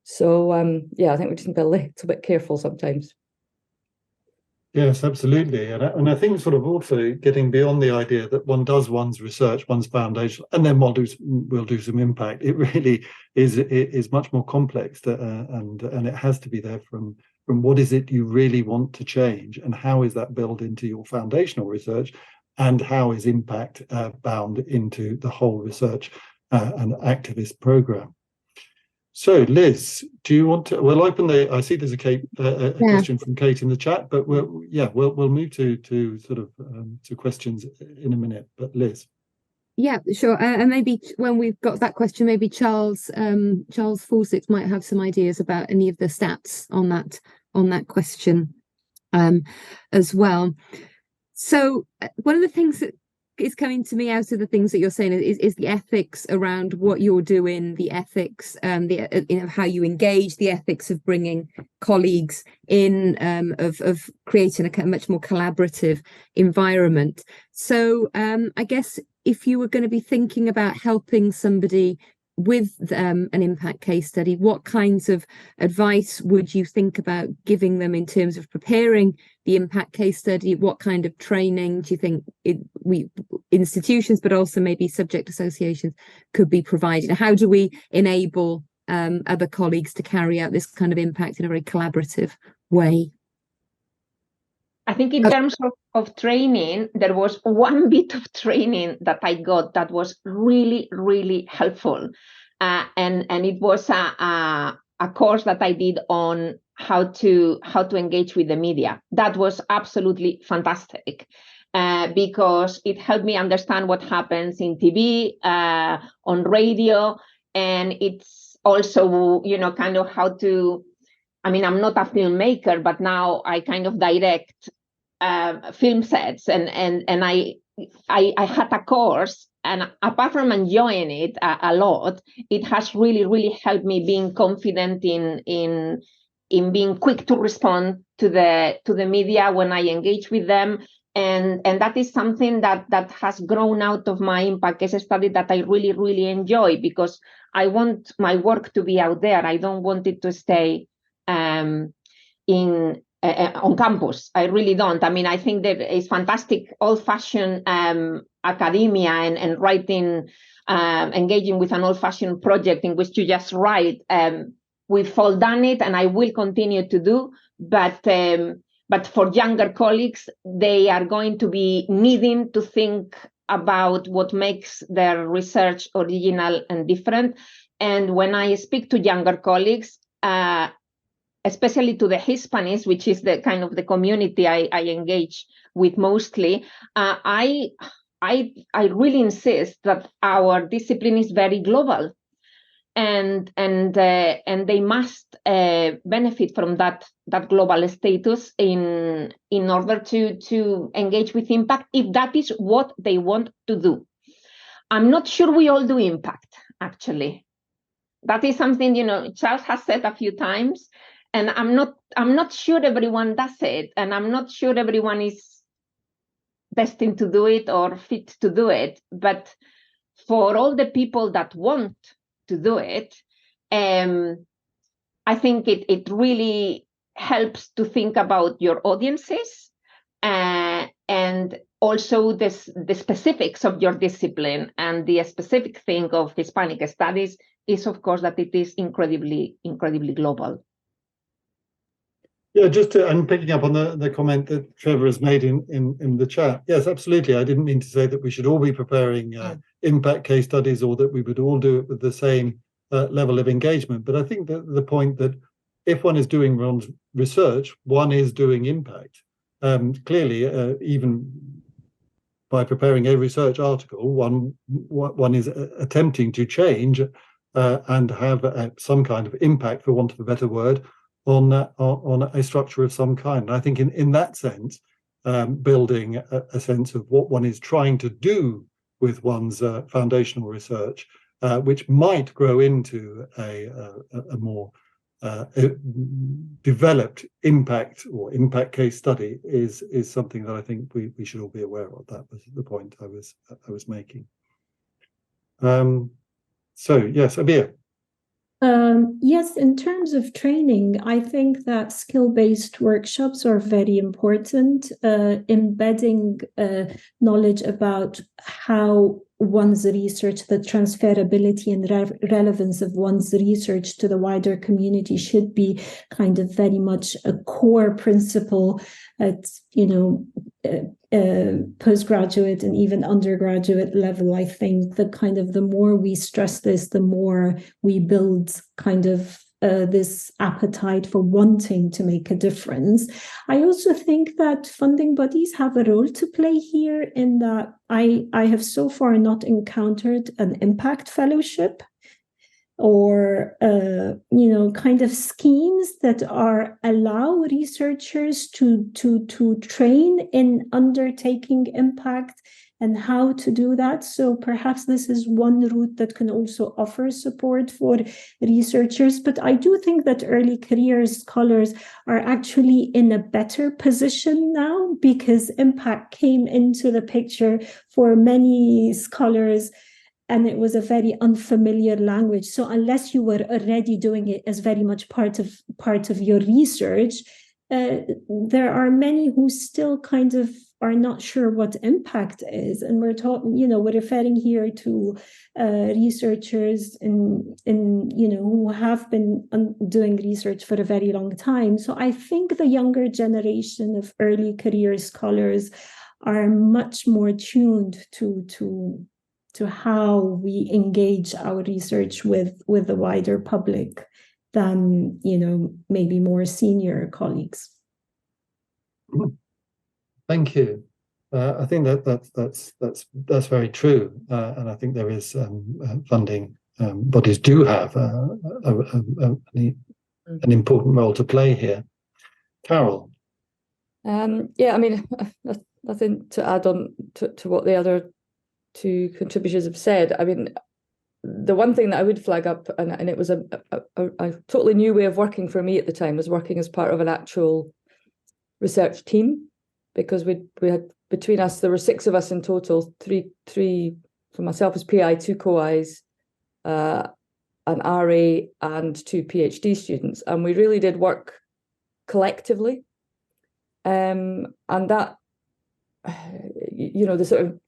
So, I think we just need to be a little bit careful sometimes.
Yes, absolutely. And I think sort of also getting beyond the idea that one does one's research, one's foundation, and then will do some impact. It really is much more complex, and it has to be there from what is it you really want to change, and how is that built into your foundational research, and how is impact bound into the whole research and activist program. So, Liz, do you want to? We'll open I see there's a question from Kate in the chat, but we'll move to sort of to questions in a minute. But Liz.
Yeah, sure. And maybe when we've got that question, maybe Charles Forsdick might have some ideas about any of the stats on that question as well. So one of the things that is coming to me out of the things that you're saying is the ethics around what you're doing, the ethics, how you engage, the ethics of bringing colleagues in, of creating a much more collaborative environment. So I guess if you were going to be thinking about helping somebody with an impact case study, what kinds of advice would you think about giving them in terms of preparing the impact case study? What kind of training do you think institutions, but also maybe subject associations, could be provided? How do we enable other colleagues to carry out this kind of impact in a very collaborative way?
I think in terms of training, there was one bit of training that I got that was really, really helpful. And it was a course that I did on how to engage with the media. That was absolutely fantastic because it helped me understand what happens in TV, on radio, and it's also, kind of how to, I'm not a filmmaker, but now I kind of direct film sets, and I had a course, and apart from enjoying it a lot, it has really, really helped me being confident in being quick to respond to the media when I engage with them, and that is something that has grown out of my impact case study that I really, really enjoy, because I want my work to be out there. I don't want it to stay on campus. I really don't. I think that it's fantastic old-fashioned academia and writing, engaging with an old-fashioned project in which you just write. We've all done it, and I will continue to do. But for younger colleagues, they are going to be needing to think about what makes their research original and different. And when I speak to younger colleagues, especially to the Hispanics, which is the kind of the community I engage with mostly, I really insist that our discipline is very global, and they must benefit from that global status in order to engage with impact, if that is what they want to do. I'm not sure we all do impact, actually. That is something, Charles has said a few times. And I'm not sure everyone does it, and I'm not sure everyone is destined to do it or fit to do it. But for all the people that want to do it, I think it really helps to think about your audiences and also the specifics of your discipline. And the specific thing of Hispanic studies is, of course, that it is incredibly, incredibly global.
Yeah, I'm picking up on the comment that Trevor has made in the chat. Yes, absolutely. I didn't mean to say that we should all be preparing impact case studies, or that we would all do it with the same level of engagement. But I think that the point that if one is doing one's research, one is doing impact. Clearly, even by preparing a research article, one is attempting to change and have some kind of impact, for want of a better word, on a structure of some kind. And I think in that sense, building a sense of what one is trying to do with one's foundational research, which might grow into a more developed impact or impact case study, is something that I think we should all be aware of. That was the point I was making. So yes, Abir.
Yes, in terms of training, I think that skill-based workshops are very important. Embedding knowledge about how one's research, the transferability and relevance of one's research to the wider community should be kind of very much a core principle at, postgraduate and even undergraduate level. I think the more we stress this, the more we build kind of this appetite for wanting to make a difference. I also think that funding bodies have a role to play here, in that I have so far not encountered an impact fellowship or kind of schemes that allow researchers to train in undertaking impact and how to do that. So perhaps this is one route that can also offer support for researchers. But I do think that early career scholars are actually in a better position now, because impact came into the picture for many scholars and it was a very unfamiliar language. So unless you were already doing it as very much part of your research, there are many who still kind of are not sure what impact is. And we're talking, we're referring here to researchers in who have been doing research for a very long time. So I think the younger generation of early career scholars are much more tuned to how we engage our research with the wider public than maybe more senior colleagues.
Thank you. I think that's very true, and I think there is funding bodies do have an important role to play here. Carol.
Yeah, I mean, nothing to add on to what the other two contributors have said. I mean, the one thing that I would flag up, and it was a totally new way of working for me at the time, was working as part of an actual research team, because we had, between us, there were 6 of us in total, three for myself as PI, 2 co-Is, an RA and 2 PhD students, and we really did work collectively, and that, the sort of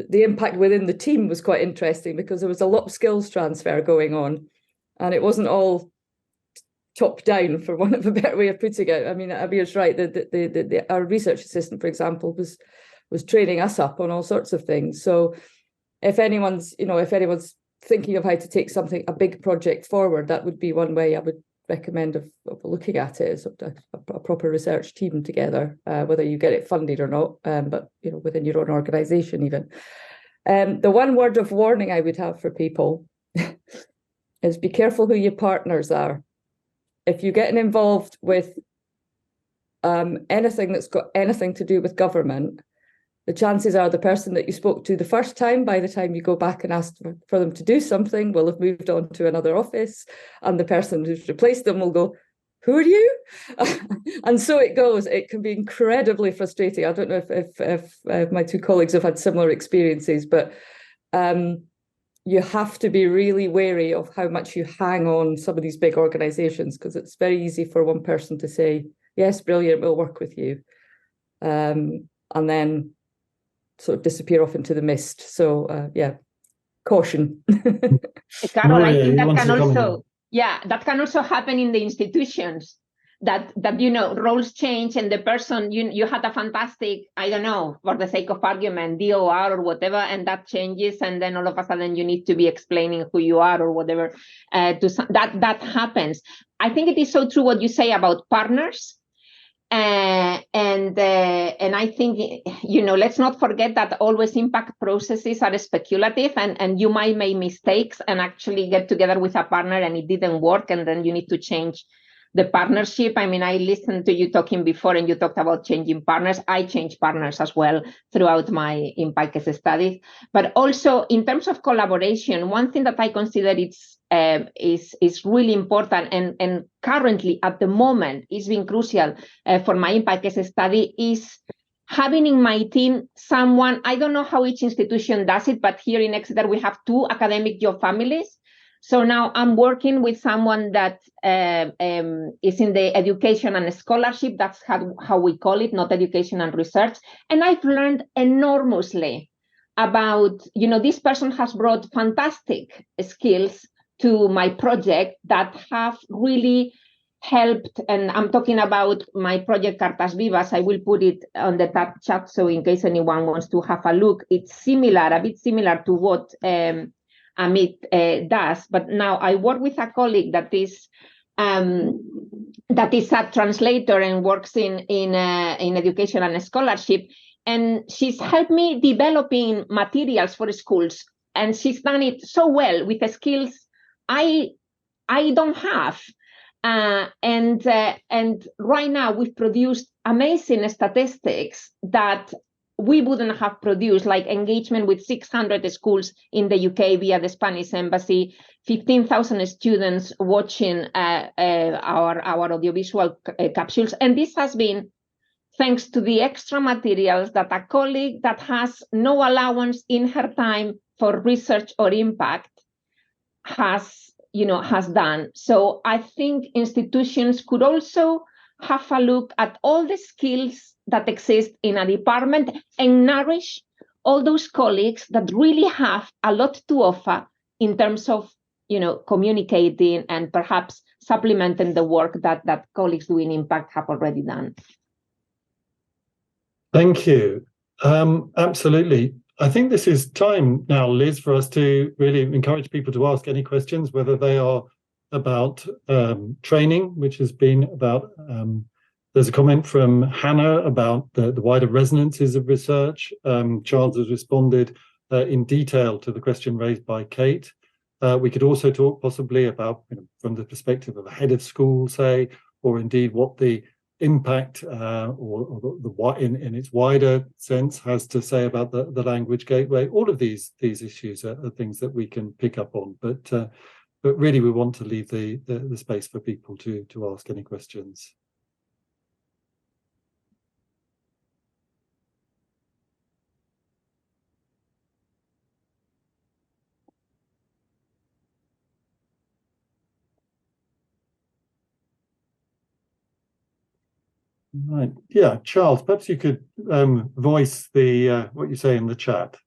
the impact within the team was quite interesting, because there was a lot of skills transfer going on, and it wasn't all top down, for want of a better way of putting it. I mean, Abir's right. Our research assistant, for example, was training us up on all sorts of things. So if anyone's thinking of how to take a big project forward, that would be one way I would recommend of looking at it, as a proper research team together, whether you get it funded or not, but within your own organisation even. The one word of warning I would have for people is be careful who your partners are. If you're getting involved with anything that's got anything to do with government, the chances are the person that you spoke to the first time, by the time you go back and ask for them to do something, will have moved on to another office, and the person who's replaced them will go, "Who are you?" And so it goes. It can be incredibly frustrating. I don't know if my 2 colleagues have had similar experiences, but you have to be really wary of how much you hang on some of these big organisations, because it's very easy for one person to say, "Yes, brilliant, we'll work with you," and then sort of disappear off into the mist. So caution.
Carol, I think
Nuria,
that can also happen in the institutions, that roles change, and the person you had a fantastic, I don't know, for the sake of argument, DOR or whatever, and that changes, and then all of a sudden you need to be explaining who you are or whatever. That happens. I think it is so true what you say about partners. And I think, let's not forget that always impact processes are speculative, and you might make mistakes and actually get together with a partner and it didn't work, and then you need to change the partnership. I mean, I listened to you talking before, and you talked about changing partners. I changed partners as well throughout my impact case studies. But also in terms of collaboration, one thing that I consider is really important, and currently at the moment is being crucial for my impact case study, is having in my team someone, I don't know how each institution does it, but here in Exeter we have 2 academic job families. So now I'm working with someone that is in the education and scholarship. That's how we call it, not education and research. And I've learned enormously about, this person has brought fantastic skills to my project that have really helped. And I'm talking about my project Cartas Vivas. I will put it on the chat, so in case anyone wants to have a look, it's a bit similar to what Amit does, but now I work with a colleague that is a translator and works in education and scholarship, and she's helped me developing materials for schools, and she's done it so well with the skills I don't have, and right now we've produced amazing statistics that we wouldn't have produced, like engagement with 600 schools in the UK via the Spanish embassy, 15,000 students watching our audiovisual capsules. And this has been thanks to the extra materials that a colleague that has no allowance in her time for research or impact has done. So I think institutions could also have a look at all the skills that exist in a department and nourish all those colleagues that really have a lot to offer in terms of communicating and perhaps supplementing the work that colleagues doing impact have already done.
Thank you. Absolutely. I think this is time now, Liz, for us to really encourage people to ask any questions, whether they are about training, which has been about, there's a comment from Hannah about the wider resonances of research. Charles has responded in detail to the question raised by Kate. We could also talk possibly about, from the perspective of a head of school, say, or indeed what the impact or in its wider sense has to say about the language gateway. All of these issues are things that we can pick up on, but really we want to leave the space for people to ask any questions. Right. Yeah, Charles, perhaps you could voice the what you say in the chat.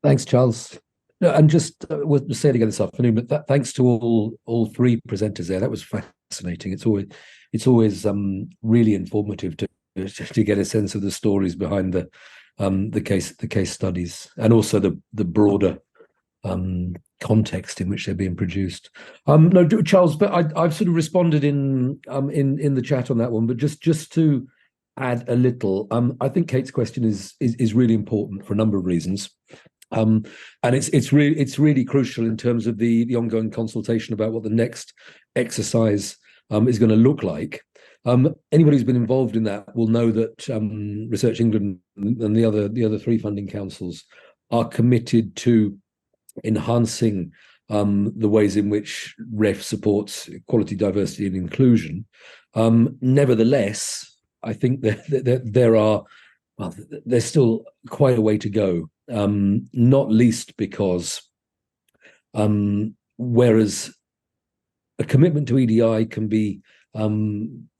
Thanks, Charles. No, and just we'll say it again this afternoon, but thanks to all three presenters there. That was fascinating. It's always really informative to get a sense of the stories behind the case studies, and also the broader context in which they're being produced. No, Charles, but I've sort of responded in the chat on that one, but just to add a little, I think Kate's question is really important for a number of reasons. And it's really crucial in terms of the ongoing consultation about what the next exercise is going to look like. Anybody who's been involved in that will know that Research England and the other three funding councils are committed to enhancing the ways in which REF supports equality, diversity, and inclusion. Nevertheless, I think that there's still quite a way to go. Not least because whereas a commitment to EDI can be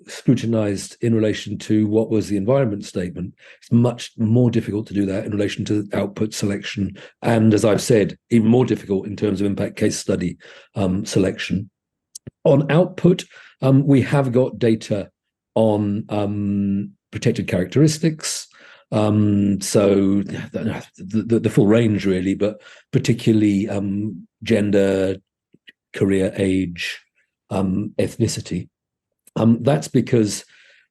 scrutinized in relation to what was the environment statement, it's much more difficult to do that in relation to output selection, and as I've said, even more difficult in terms of impact case study selection. On output, we have got data on protected characteristics, so the full range really, but particularly gender, career, age, ethnicity. That's because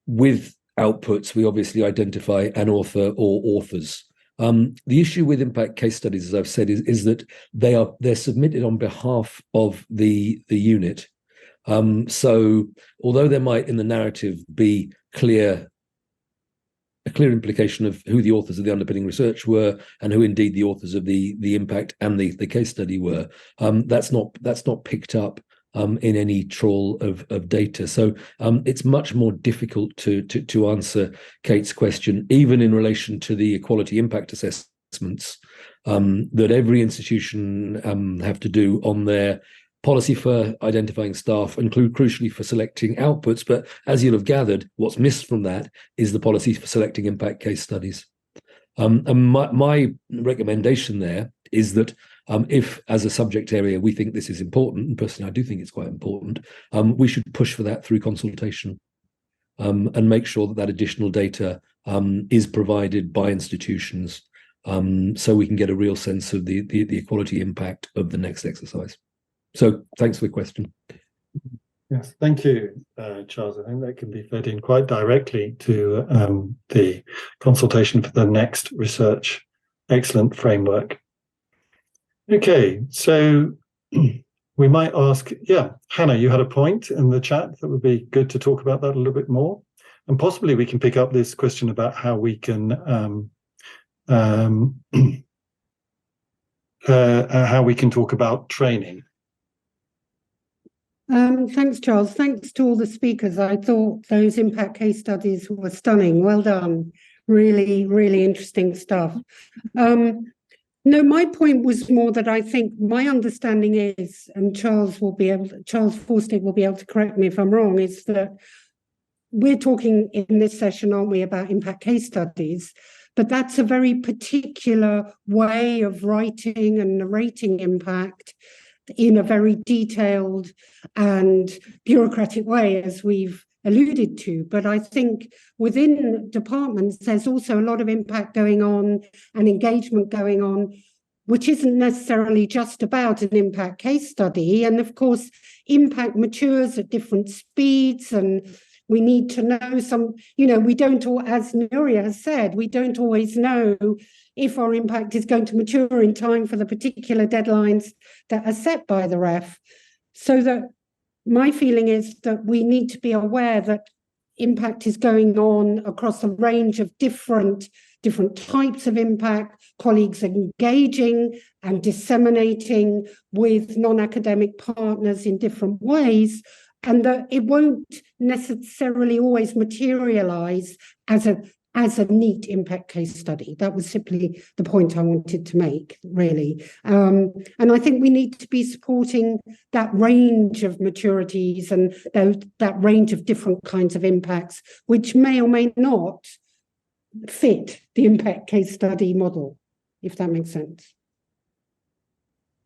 with outputs, we obviously identify an author or authors. The issue with impact case studies, as I've said, is that they're submitted on behalf of the unit. So although there might in the narrative be a clear implication of who the authors of the underpinning research were and who indeed the authors of the impact and the case study were, that's not picked up in any trawl of data. So it's much more difficult to answer Kate's question, even in relation to the equality impact assessments that every institution have to do on their policy for identifying staff, and crucially for selecting outputs. But as you'll have gathered, what's missed from that is the policy for selecting impact case studies. And my recommendation there is that if, as a subject area, we think this is important, and personally I do think it's quite important, we should push for that through consultation and make sure that additional data is provided by institutions so we can get a real sense of the equality impact of the next exercise. So thanks for the question.
Yes, thank you, Charles. I think that can be fed in quite directly to the consultation for the next research excellent framework. Okay, so we might ask, Hannah, you had a point in the chat that would be good to talk about that a little bit more. And possibly we can pick up this question about how we can talk about training.
Thanks, Charles. Thanks to all the speakers. I thought those impact case studies were stunning. Well done. Really, really interesting stuff. No, my point was more that I think my understanding is, and Charles Forsdick will be able to correct me if I'm wrong, is that we're talking in this session, aren't we, about impact case studies, but that's a very particular way of writing and narrating impact in a very detailed and bureaucratic way, as we've alluded to. But I think within departments, there's also a lot of impact going on and engagement going on, which isn't necessarily just about an impact case study. And of course, impact matures at different speeds, and we need to know we don't all, as Nuria has said, we don't always know if our impact is going to mature in time for the particular deadlines that are set by the ref. So that my feeling is that we need to be aware that impact is going on across a range of different types of impact, colleagues engaging and disseminating with non-academic partners in different ways, and that it won't necessarily always materialize as a neat impact case study. That was simply the point I wanted to make, really. And I think we need to be supporting that range of maturities and that range of different kinds of impacts, which may or may not fit the impact case study model, if that makes sense.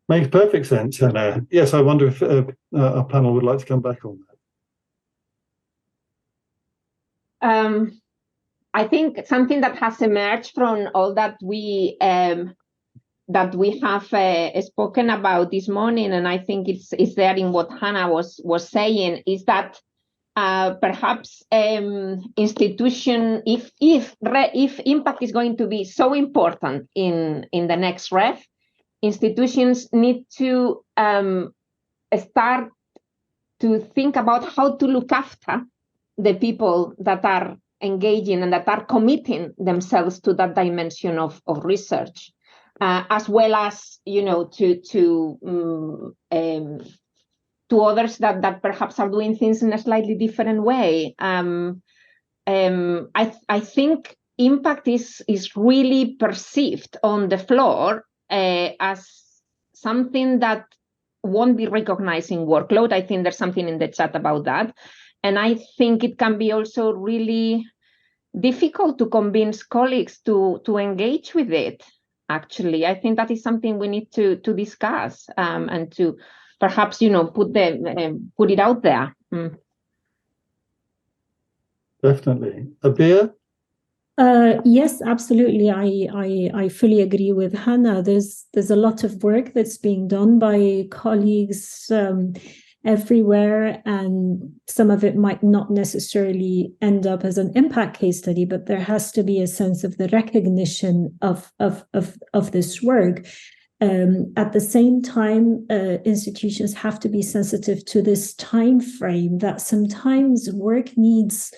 Makes perfect sense. And yes, I wonder if our panel would like to come back on that.
I think something that has emerged from all that we have spoken about this morning, and I think it's there in what Hannah was saying, is that perhaps institution, if impact is going to be so important in the next ref, institutions need to start to think about how to look after the people that are engaging and that are committing themselves to that dimension of research, as well as to others that perhaps are doing things in a slightly different way. I think impact is really perceived on the floor as something that won't be recognized in workload. I think there's something in the chat about that. And I think it can be also really difficult to convince colleagues to engage with it, actually. I think that is something we need to discuss and to perhaps, put it out there.
Definitely. Abir?
Yes, absolutely. I fully agree with Hannah. There's a lot of work that's being done by colleagues everywhere, and some of it might not necessarily end up as an impact case study, but there has to be a sense of the recognition of this work. At the same time, institutions have to be sensitive to this time frame, that sometimes work needs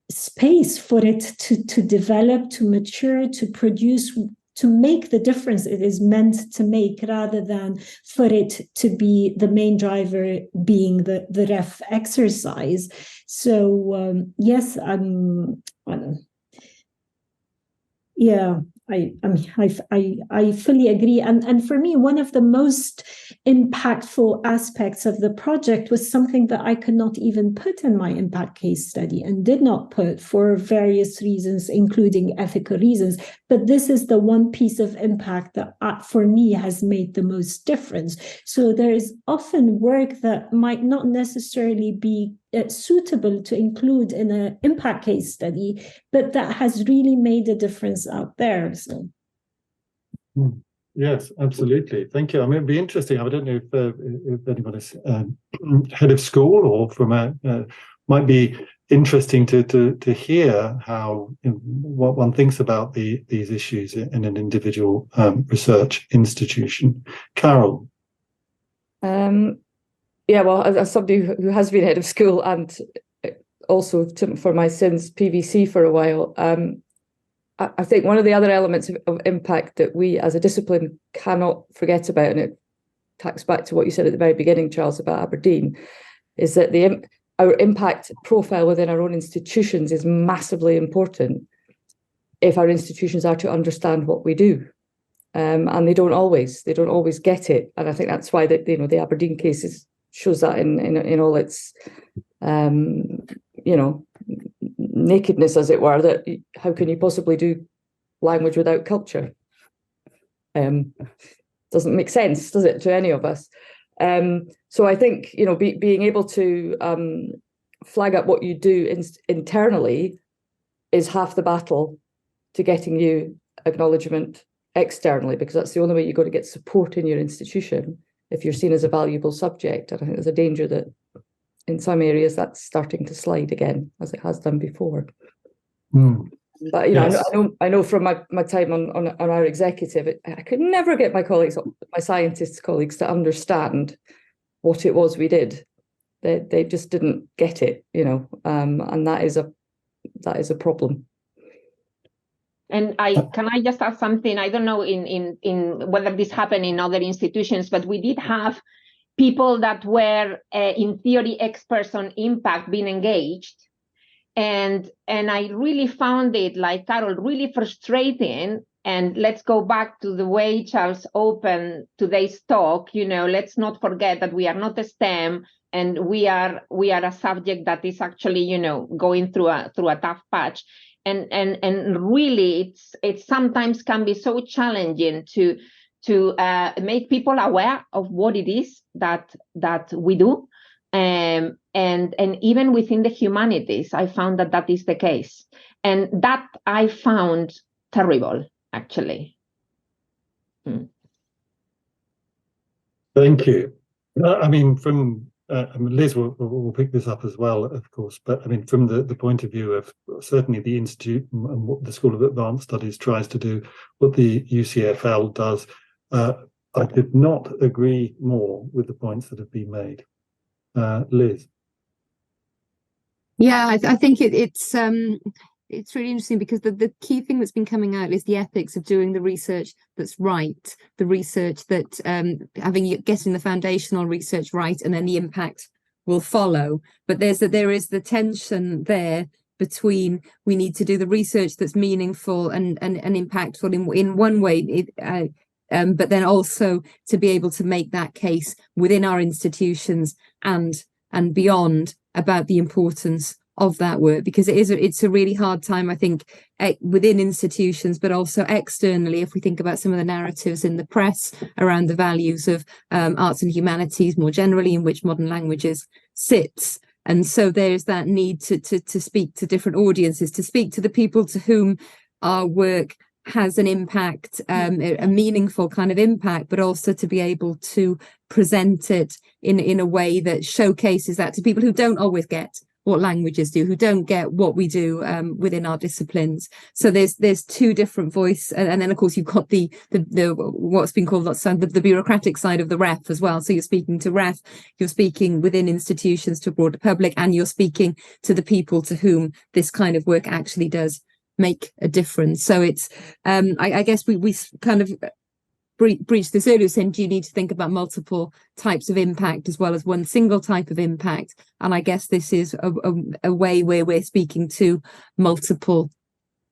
space for it to develop, to mature, to produce, to make the difference it is meant to make, rather than for it to be the main driver being the ref exercise. So yes, I fully agree. And for me, one of the most impactful aspects of the project was something that I could not even put in my impact case study and did not put for various reasons, including ethical reasons. But this is the one piece of impact that for me has made the most difference. So there is often work that might not necessarily be suitable to include in an impact case study, but that has really made a difference out there. So.
Yes, absolutely. Thank you. I mean, it'd be interesting. I don't know if anyone is head of school or from might be interesting to hear how what one thinks about these issues in an individual research institution. Carol.
Yeah, well, as somebody who has been head of school and also for my sins PVC for a while, I think one of the other elements of impact that we as a discipline cannot forget about, and it tacks back to what you said at the very beginning, Charles, about Aberdeen, is that our impact profile within our own institutions is massively important. if our institutions are to understand what we do. And they don't always get it. And I think that's why the Aberdeen case shows that in all its nakedness, as it were, that how can you possibly do language without culture? Doesn't make sense, does it, to any of us? So I think, being able to flag up what you do internally is half the battle to getting you acknowledgement externally, because that's the only way you're going to get support in your institution if you're seen as a valuable subject. And I think there's a danger that in some areas that's starting to slide again, as it has done before. But yes. I know from my time on our executive, I could never get my scientists colleagues to understand what it was we did. They just didn't get it, and that is a problem.
And can I just add something? I don't know in whether this happened in other institutions, but we did have people that were in theory experts on impact being engaged. And I really found it, like Carol, really frustrating. And let's go back to the way Charles opened today's talk. Let's not forget that we are not a STEM, and we are a subject that is actually, going through a tough patch. And really, it sometimes can be so challenging to make people aware of what it is that we do. And even within the humanities, I found that is the case. And that I found terrible, actually.
Thank you. From Liz will pick this up as well, of course, but from the point of view of certainly the Institute and what the School of Advanced Studies tries to do, what the UCFL does, I could not agree more with the points that have been made. Liz?
Yeah, I think it's really interesting, because the key thing that's been coming out is the ethics of doing the research that's right, the research that getting the foundational research right, and then the impact will follow. But there is the tension there between we need to do the research that's meaningful and impactful in one way, but then also to be able to make that case within our institutions and beyond about the importance of that work, because it's a really hard time, I think, within institutions, but also externally, if we think about some of the narratives in the press around the values of arts and humanities more generally, in which modern languages sits. And so there's that need to speak to different audiences, to speak to the people to whom our work has an impact, a meaningful kind of impact, but also to be able to present it in a way that showcases that to people who don't always get what languages do, who don't get what we do within our disciplines. So there's two different voices, and then of course you've got the what's been called the bureaucratic side of the ref as well. So you're speaking to ref, you're speaking within institutions to a broader public, and you're speaking to the people to whom this kind of work actually does make a difference. So it's I guess we kind of breached this earlier, saying, do you need to think about multiple types of impact as well as one single type of impact? And I guess this is a way where we're speaking to multiple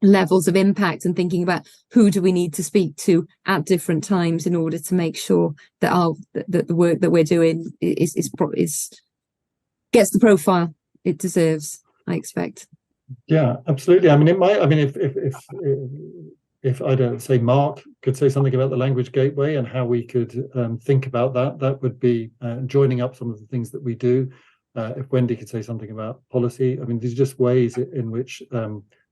levels of impact and thinking about who do we need to speak to at different times in order to make sure that that the work that we're doing is gets the profile it deserves, I expect.
Yeah, absolutely. It might. If I don't say Mark could say something about the language gateway and how we could think about that would be joining up some of the things that we do. If Wendy could say something about policy, these are just ways in which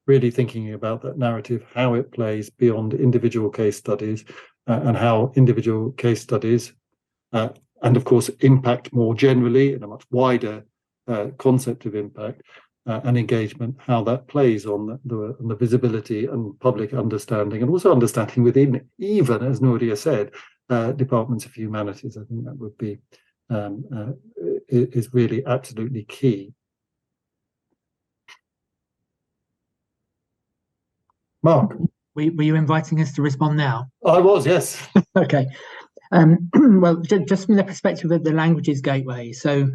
really thinking about that narrative, how it plays beyond individual case studies, and how individual case studies, and of course impact more generally in a much wider concept of impact, and engagement, how that plays on the visibility and public understanding, and also understanding within, even as Nuria said, departments of humanities. I think that would be is really absolutely key. Mark,
were you inviting us to respond now?
I was, yes.
Okay. Well, just from the perspective of the Languages Gateway, so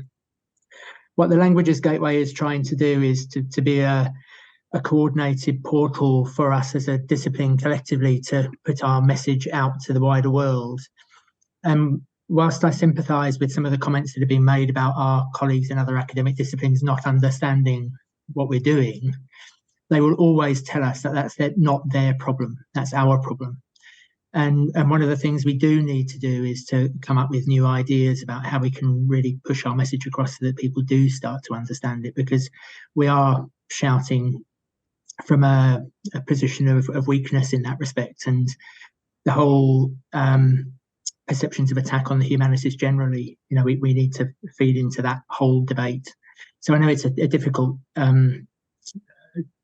what the Languages Gateway is trying to do is to be a a coordinated portal for us as a discipline collectively to put our message out to the wider world. Whilst I sympathise with some of the comments that have been made about our colleagues in other academic disciplines not understanding what we're doing, they will always tell us that that's not their problem, that's our problem. And one of the things we do need to do is to come up with new ideas about how we can really push our message across so that people do start to understand it, because we are shouting from a position of weakness in that respect. And the whole perceptions of attack on the humanities generally, we need to feed into that whole debate. So I know it's a difficult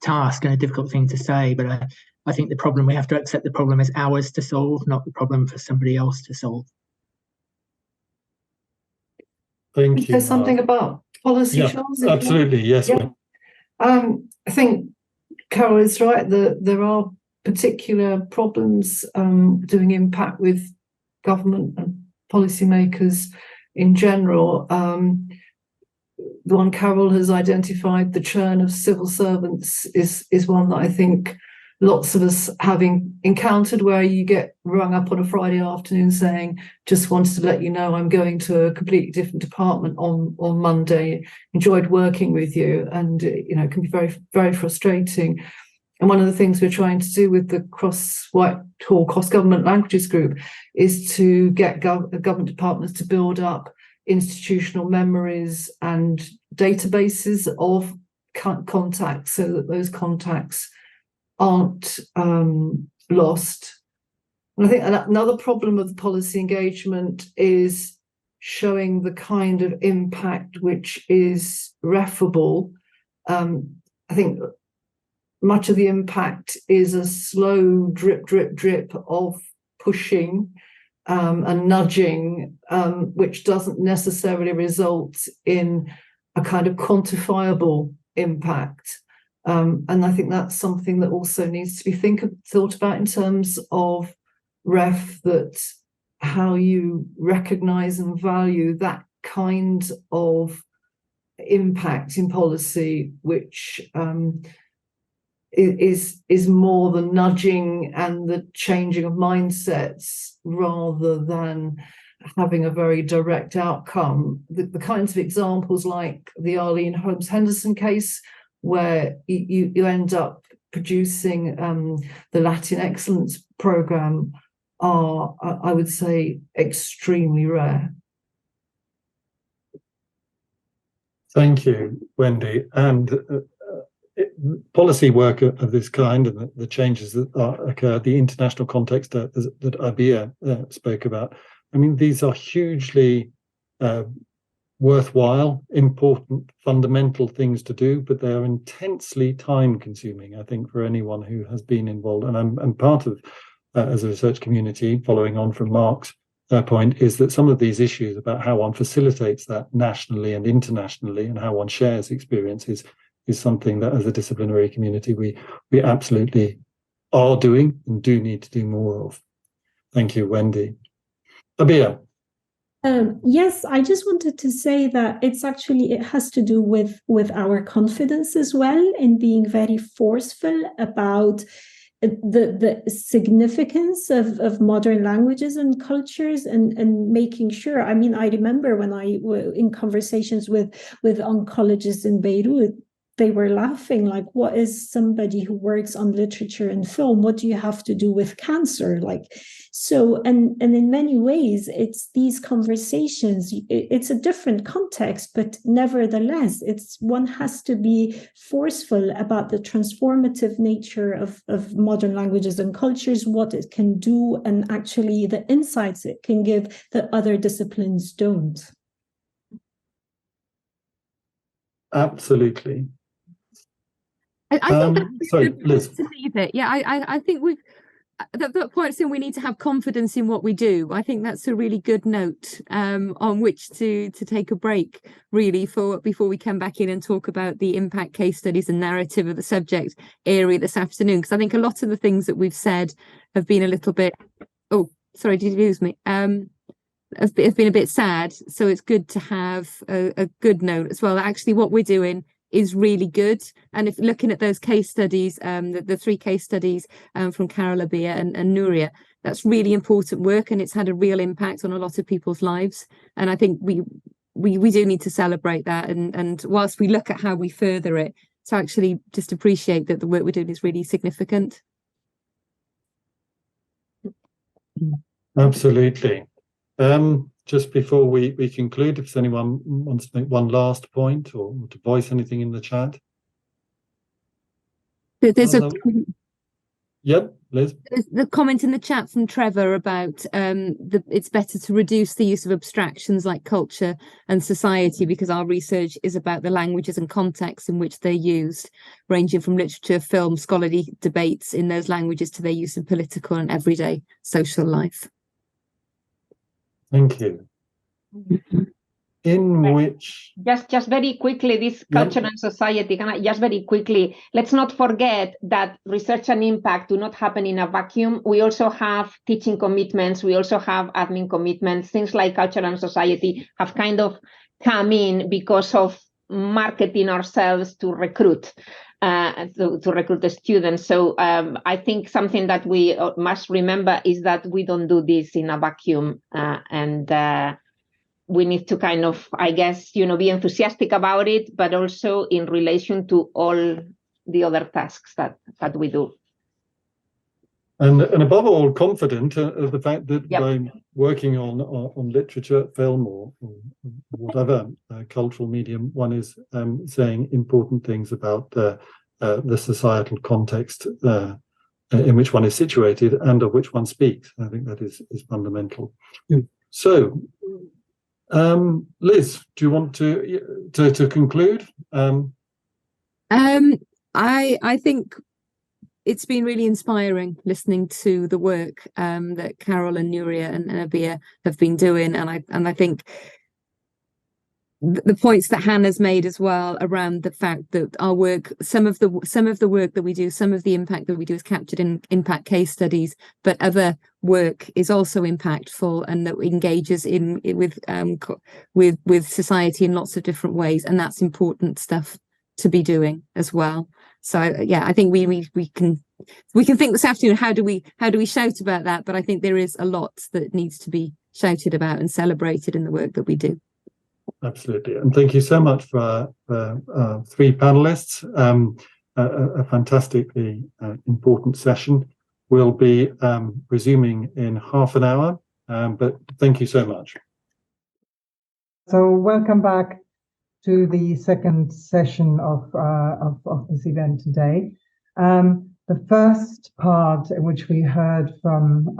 task and a difficult thing to say, but I think the problem, we have to accept the problem as ours to solve, not the problem for somebody else to solve.
Thank you.
Say something about policy,
Yeah,
Charles?
absolutely, yes.
Yeah. I think Carol is right that there are particular problems doing impact with government and policymakers in general. The one Carol has identified, the churn of civil servants, is one that I think lots of us have encountered, where you get rung up on a Friday afternoon saying, just wanted to let you know I'm going to a completely different department on Monday, enjoyed working with you, and it can be very, very frustrating. And one of the things we're trying to do with the Cross-Whitehall Cross-Government Languages Group is to get government departments to build up institutional memories and databases of contacts, so that those contacts aren't lost. And I think another problem of the policy engagement is showing the kind of impact which is referable. I think much of the impact is a slow drip, drip, drip of pushing and nudging, which doesn't necessarily result in a kind of quantifiable impact. And I think that's something that also needs to be thought about in terms of REF, that how you recognise and value that kind of impact in policy, which is more the nudging and the changing of mindsets rather than having a very direct outcome. The kinds of examples like the Arlene Holmes Henderson case, where you end up producing the Latin Excellence Programme, are, I would say, extremely rare.
Thank you, Wendy. And policy work of this kind and the changes that occur, the international context that Abir spoke about, I mean, these are hugely worthwhile, important, fundamental things to do, but they are intensely time-consuming, I think, for anyone who has been involved. And I'm part of, as a research community, following on from Mark's point, is that some of these issues about how one facilitates that nationally and internationally and how one shares experiences is something that, as a disciplinary community, we absolutely are doing and do need to do more of. Thank you, Wendy. Abir.
Yes, I just wanted to say that it has to do with our confidence as well, in being very forceful about the significance of modern languages and cultures, and making sure. I mean, I remember when I was in conversations with oncologists in Beirut, they were laughing, like, what is somebody who works on literature and film? What do you have to do with cancer? So in many ways, it's these conversations, it's a different context, but nevertheless, one has to be forceful about the transformative nature of modern languages and cultures, what it can do, and actually the insights it can give that other disciplines don't.
Absolutely.
I think that's
sorry,
a good
Liz.
to leave it. Yeah, I think we've that point saying we need to have confidence in what we do. I think that's a really good note on which to take a break, really, before we come back in and talk about the impact case studies and narrative of the subject area this afternoon. Because I think a lot of the things that we've said have been a little bit, oh, sorry, did you lose me? Have been a bit sad. So it's good to have a good note as well. Actually, what we're doing is really good. And if looking at those case studies, the 3 case studies from Carol, Abir and Nuria, that's really important work, and it's had a real impact on a lot of people's lives. And I think we do need to celebrate that. And whilst we look at how we further it, to actually just appreciate that the work we're doing is really significant.
Absolutely. Just before we conclude, if anyone wants to make one last point or to voice anything in the chat.
There's
Yep, Liz.
There's the comment in the chat from Trevor about it's better to reduce the use of abstractions like culture and society, because our research is about the languages and contexts in which they're used, ranging from literature, film, scholarly debates in those languages to their use in political and everyday social life.
Thank you. In which
just very quickly, this culture and society, can I just very quickly, let's not forget that research and impact do not happen in a vacuum. We also have teaching commitments, we also have admin commitments. Things like culture and society have kind of come in because of marketing ourselves to recruit to recruit the students. So I think something that we must remember is that we don't do this in a vacuum, and we need to kind of, I guess, be enthusiastic about it, but also in relation to all the other tasks that we do.
And above all, confident of the fact that by working on literature, film, or whatever cultural medium, one is saying important things about the societal context in which one is situated and of which one speaks. I think that is fundamental. So, Liz, do you want to conclude?
I think it's been really inspiring listening to the work that Carol and Nuria and Abir have been doing, and I think the points that Hannah's made as well around the fact that our work, some of the work that we do, some of the impact that we do is captured in impact case studies, but other work is also impactful and that engages with society in lots of different ways, and that's important stuff to be doing as well. So I think we can think this afternoon, how do we shout about that? But I think there is a lot that needs to be shouted about and celebrated in the work that we do.
Absolutely, and thank you so much for 3 panelists. A fantastically important session. We'll be resuming in half an hour, but thank you so much.
So welcome back to the second session of this event today. The first part, in which we heard from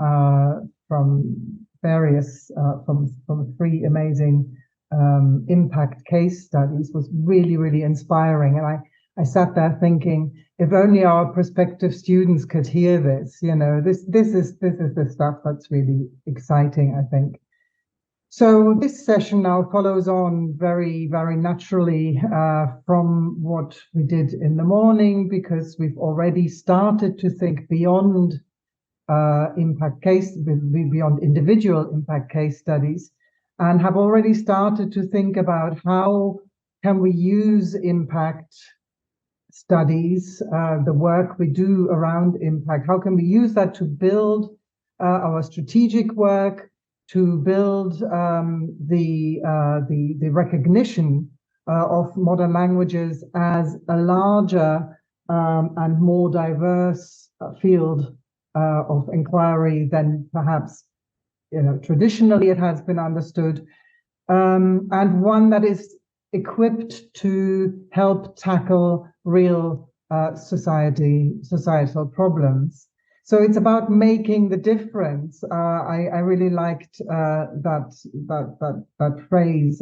various from 3 amazing impact case studies, was really inspiring, and I sat there thinking, if only our prospective students could hear this. This is the stuff that's really exciting, I think. So this session now follows on very naturally from what we did in the morning, because we've already started to think beyond beyond individual impact case studies, and have already started to think about how can we use impact studies, the work we do around impact, how can we use that to build our strategic work, to build the recognition of modern languages as a larger and more diverse field of inquiry than perhaps traditionally it has been understood, and one that is equipped to help tackle real societal problems. So it's about making the difference. I really liked that phrase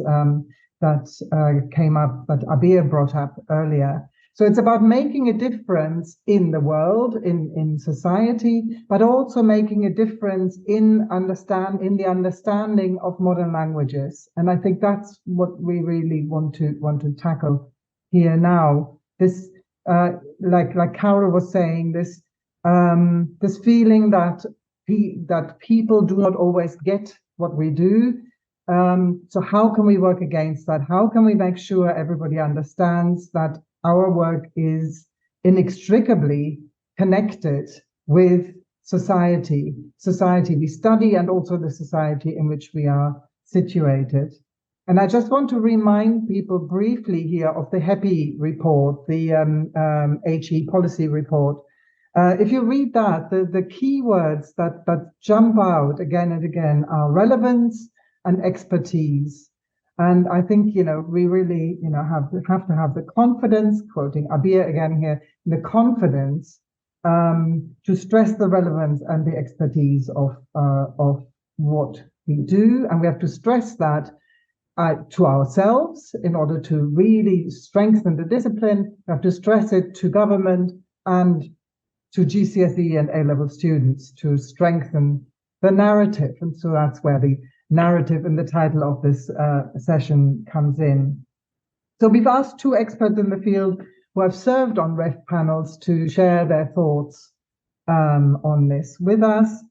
that came up, that Abir brought up earlier. So it's about making a difference in the world, in society, but also making a difference in the understanding of modern languages. And I think that's what we really want to tackle here now. This, like Carol was saying, this feeling that people do not always get what we do, So how can we work against that? How can we make sure everybody understands that our work is inextricably connected with society we study, and also the society in which we are situated? And I just want to remind people briefly here of the HEPI report, the HE policy report. If you read that, the key words that jump out again and again are relevance and expertise. And I think, we really, have to have the confidence, quoting Abir again here, the confidence to stress the relevance and the expertise of what we do. And we have to stress that to ourselves in order to really strengthen the discipline. We have to stress it to government and to GCSE and A-level students to strengthen the narrative. And so that's where the narrative in the title of this session comes in. So we've asked two experts in the field who have served on REF panels to share their thoughts on this with us,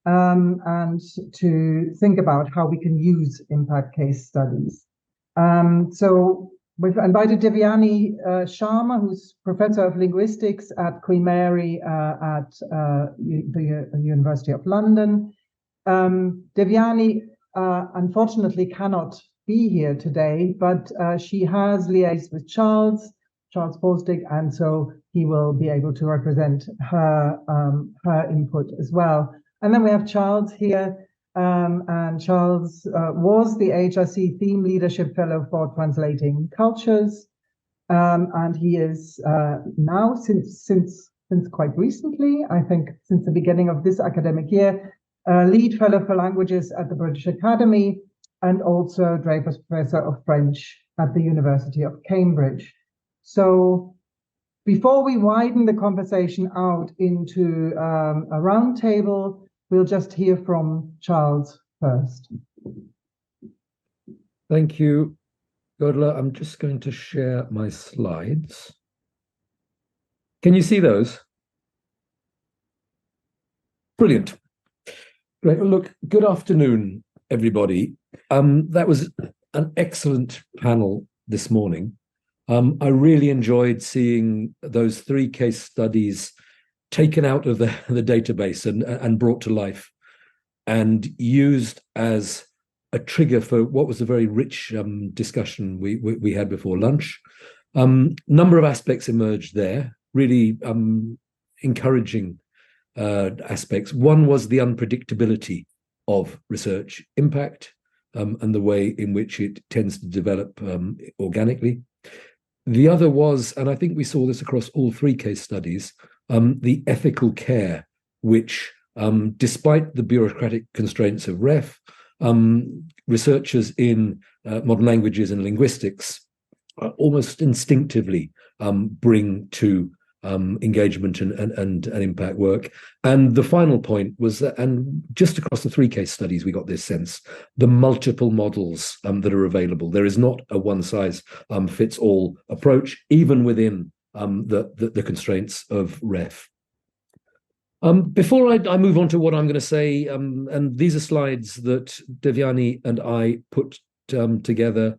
and to think about how we can use impact case studies. So we've invited Devyani Sharma, who's Professor of Linguistics at Queen Mary at the University of London. Devyani unfortunately cannot be here today, but she has liaised with Charles Forsdick, and so he will be able to represent her input as well. And then we have Charles here, and Charles was the HRC Theme Leadership Fellow for Translating Cultures, and he is now, since quite recently, I think since the beginning of this academic year, Lead Fellow for Languages at the British Academy, and also Draper's Professor of French at the University of Cambridge. So before we widen the conversation out into a roundtable, we'll just hear from Charles first.
Thank you, Godela. I'm just going to share my slides. Can you see those? Brilliant. Great. Well, look, good afternoon, everybody. That was an excellent panel this morning. I really enjoyed seeing those 3 case studies taken out of the database and brought to life and used as a trigger for what was a very rich discussion we had before lunch. Number of aspects emerged there, really encouraging aspects. One was the unpredictability of research impact and the way in which it tends to develop organically. The other was, and I think we saw this across all 3 case studies, the ethical care, which, despite the bureaucratic constraints of REF, researchers in modern languages and linguistics almost instinctively bring to engagement and impact work. And the final point was that, and just across the 3 case studies, we got this sense, the multiple models that are available. There is not a one-size-fits-all approach, even within the constraints of REF. Before I move on to what I'm going to say, and these are slides that Devyani and I put together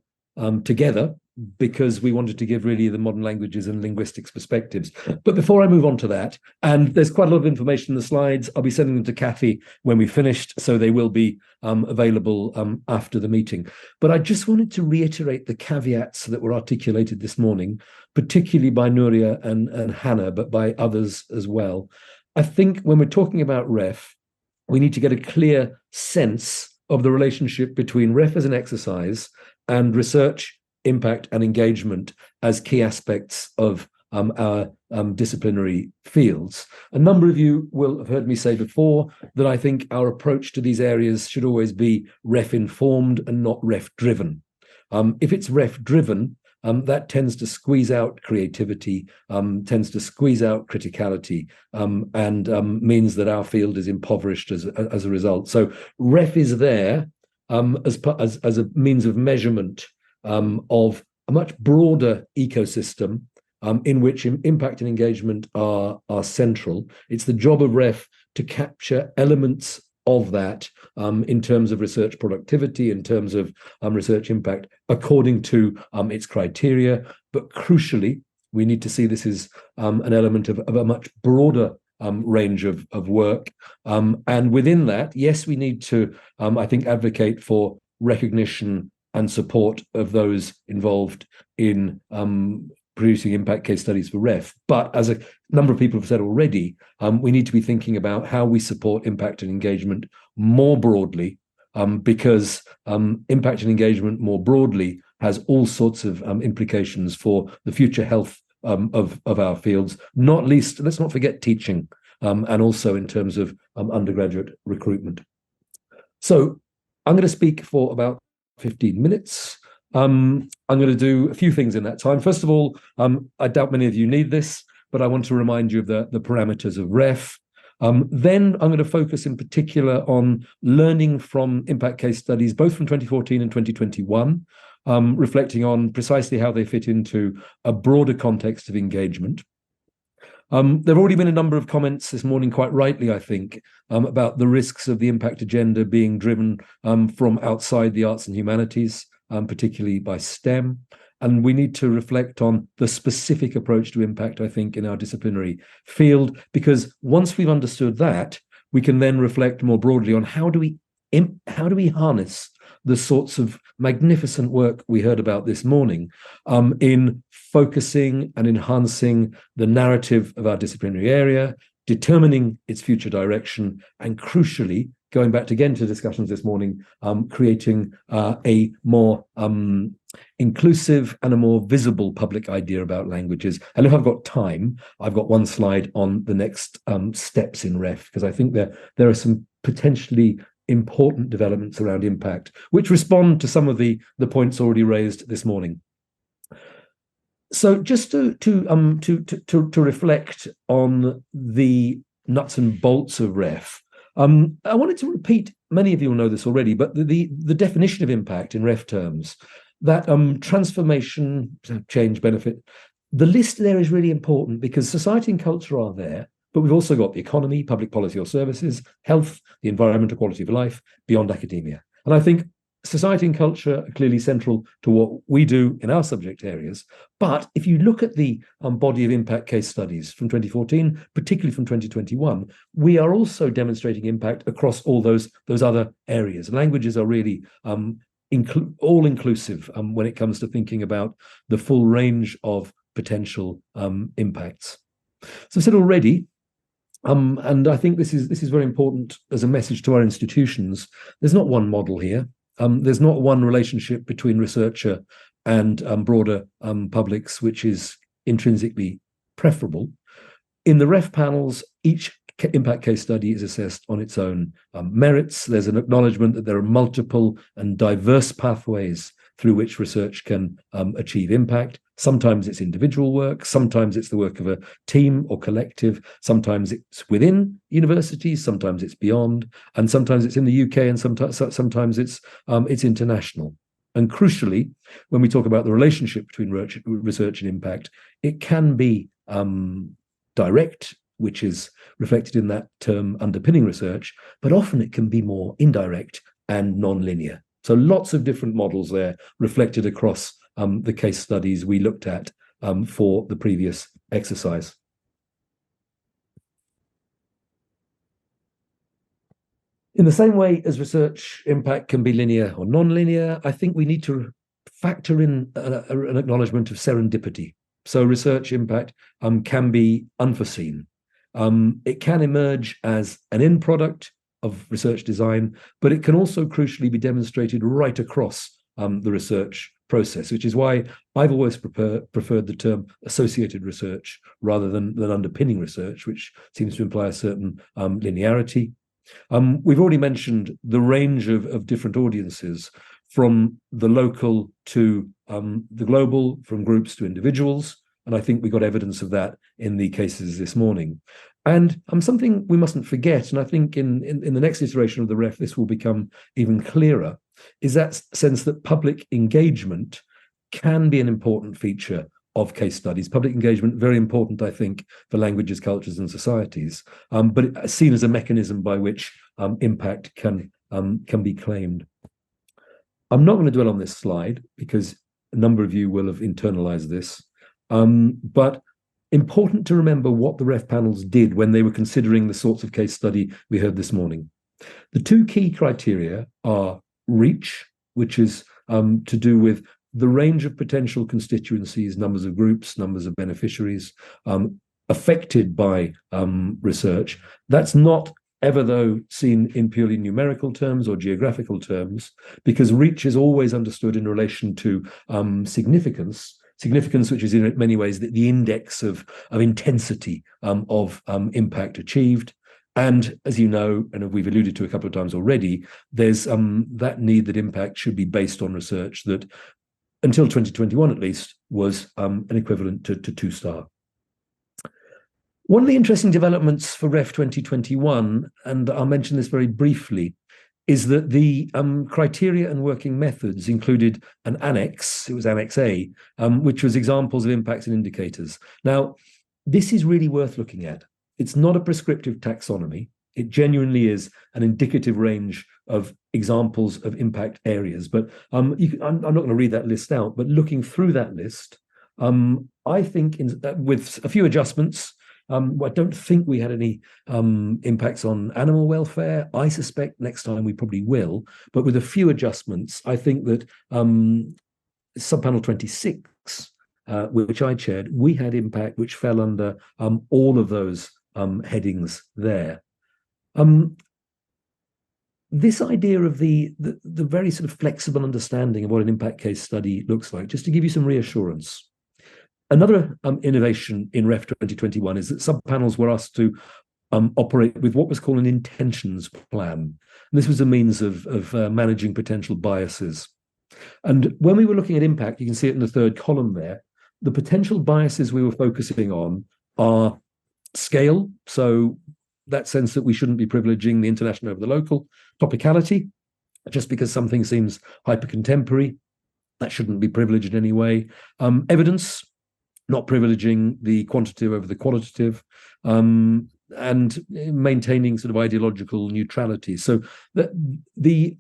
because we wanted to give really the modern languages and linguistics perspectives. But before I move on to that, and there's quite a lot of information in the slides, I'll be sending them to Kathy when we've finished, so they will be available after the meeting. But I just wanted to reiterate the caveats that were articulated this morning, particularly by Nuria and Hannah, but by others as well. I think when we're talking about REF, we need to get a clear sense of the relationship between REF as an exercise and research, impact and engagement as key aspects of our disciplinary fields. A number of you will have heard me say before that I think our approach to these areas should always be REF-informed and not REF-driven. If it's REF-driven, that tends to squeeze out creativity, tends to squeeze out criticality, and means that our field is impoverished as a result. So REF is there as a means of measurement of a much broader ecosystem in which impact and engagement are central. It's the job of REF to capture elements of that in terms of research productivity, in terms of research impact, according to its criteria. But crucially, we need to see this as an element of a much broader range of work. And within that, yes, we need to, I think, advocate for recognition and support of those involved in producing impact case studies for REF. But as a number of people have said already, we need to be thinking about how we support impact and engagement more broadly, because impact and engagement more broadly has all sorts of implications for the future health of our fields, not least, let's not forget teaching, and also in terms of undergraduate recruitment. So I'm going to speak for about 15 minutes. I'm going to do a few things in that time. First of all, I doubt many of you need this, but I want to remind you of the parameters of REF. Then I'm going to focus in particular on learning from impact case studies, both from 2014 and 2021, reflecting on precisely how they fit into a broader context of engagement. There have already been a number of comments this morning, quite rightly, I think, about the risks of the impact agenda being driven from outside the arts and humanities, particularly by STEM. And we need to reflect on the specific approach to impact, I think, in our disciplinary field, because once we've understood that, we can then reflect more broadly on how do we harness the sorts of magnificent work we heard about this morning in focusing and enhancing the narrative of our disciplinary area, determining its future direction, and crucially, going back again to discussions this morning, creating a more inclusive and a more visible public idea about languages. And if I've got time, I've got one slide on the next steps in REF, because I think there are some potentially important developments around impact, which respond to some of the points already raised this morning. So just to reflect on the nuts and bolts of REF, I wanted to repeat, many of you will know this already, but the definition of impact in REF terms, that transformation, change, benefit, the list there is really important because society and culture are there, but we've also got the economy, public policy or services, health, the environment, or quality of life, beyond academia. And I think society and culture are clearly central to what we do in our subject areas. But if you look at the body of impact case studies from 2014, particularly from 2021, we are also demonstrating impact across all those other areas. Languages are really all-inclusive when it comes to thinking about the full range of potential impacts. So I've said already, and I think this is very important as a message to our institutions, there's not one model here. There's not one relationship between researcher and broader publics, which is intrinsically preferable. In the REF panels, each impact case study is assessed on its own merits. There's an acknowledgement that there are multiple and diverse pathways through which research can achieve impact. Sometimes it's individual work, sometimes it's the work of a team or collective, sometimes it's within universities, sometimes it's beyond, and sometimes it's in the UK, and sometimes it's international. And crucially, when we talk about the relationship between research and impact, it can be direct, which is reflected in that term underpinning research, but often it can be more indirect and non-linear. So lots of different models there reflected across the case studies we looked at for the previous exercise. In the same way as research impact can be linear or non-linear, I think we need to factor in an acknowledgement of serendipity. So research impact can be unforeseen. It can emerge as an end product of research design, but it can also crucially be demonstrated right across the research process, which is why I've always preferred the term associated research rather than underpinning research, which seems to imply a certain linearity. We've already mentioned the range of different audiences, from the local to the global, from groups to individuals, and I think we got evidence of that in the cases this morning. And something we mustn't forget, and I think in the next iteration of the REF, this will become even clearer, is that sense that public engagement can be an important feature of case studies. Public engagement, very important, I think, for languages, cultures, and societies, but it's seen as a mechanism by which impact can be claimed. I'm not going to dwell on this slide because a number of you will have internalized this, but important to remember what the REF panels did when they were considering the sorts of case study we heard this morning. The two key criteria are reach, which is to do with the range of potential constituencies, numbers of groups, numbers of beneficiaries affected by research. That's not ever, though, seen in purely numerical terms or geographical terms, because reach is always understood in relation to significance, which is in many ways the index of intensity of impact achieved. And as you know, and we've alluded to a couple of times already, there's that need that impact should be based on research that, until 2021 at least, was an equivalent to 2-star. One of the interesting developments for REF 2021, and I'll mention this very briefly, is that the criteria and working methods included an annex, it was Annex A, which was examples of impacts and indicators. Now, this is really worth looking at. It's not a prescriptive taxonomy. It genuinely is an indicative range of examples of impact areas. But I'm not going to read that list out, but looking through that list, I think with a few adjustments, I don't think we had any impacts on animal welfare. I suspect next time we probably will, but with a few adjustments, I think that subpanel 26, which I chaired, we had impact which fell under all of those headings there. This idea of the very sort of flexible understanding of what an impact case study looks like, just to give you some reassurance. Another innovation in REF 2021 is that subpanels were asked to operate with what was called an intentions plan. And this was a means of managing potential biases. And when we were looking at impact, you can see it in the third column there, the potential biases we were focusing on are scale, so that sense that we shouldn't be privileging the international over the local. Topicality, just because something seems hyper-contemporary, that shouldn't be privileged in any way. Evidence, not privileging the quantitative over the qualitative, and maintaining sort of ideological neutrality. So the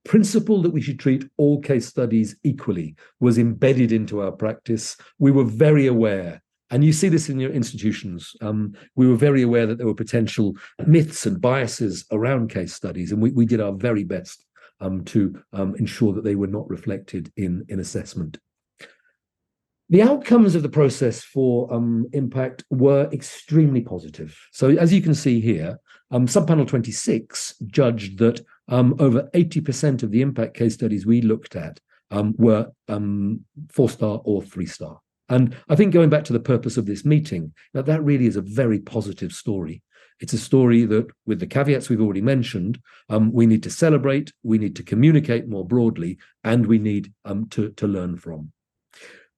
principle that we should treat all case studies equally was embedded into our practice. We were very aware, and you see this in your institutions, we were very aware that there were potential myths and biases around case studies, and we did our very best to ensure that they were not reflected in assessment. The outcomes of the process for impact were extremely positive. So as you can see here, subpanel 26 judged that over 80% of the impact case studies we looked at were 4-star or 3-star. And I think going back to the purpose of this meeting, that really is a very positive story. It's a story that, with the caveats we've already mentioned, we need to celebrate, we need to communicate more broadly, and we need to learn from.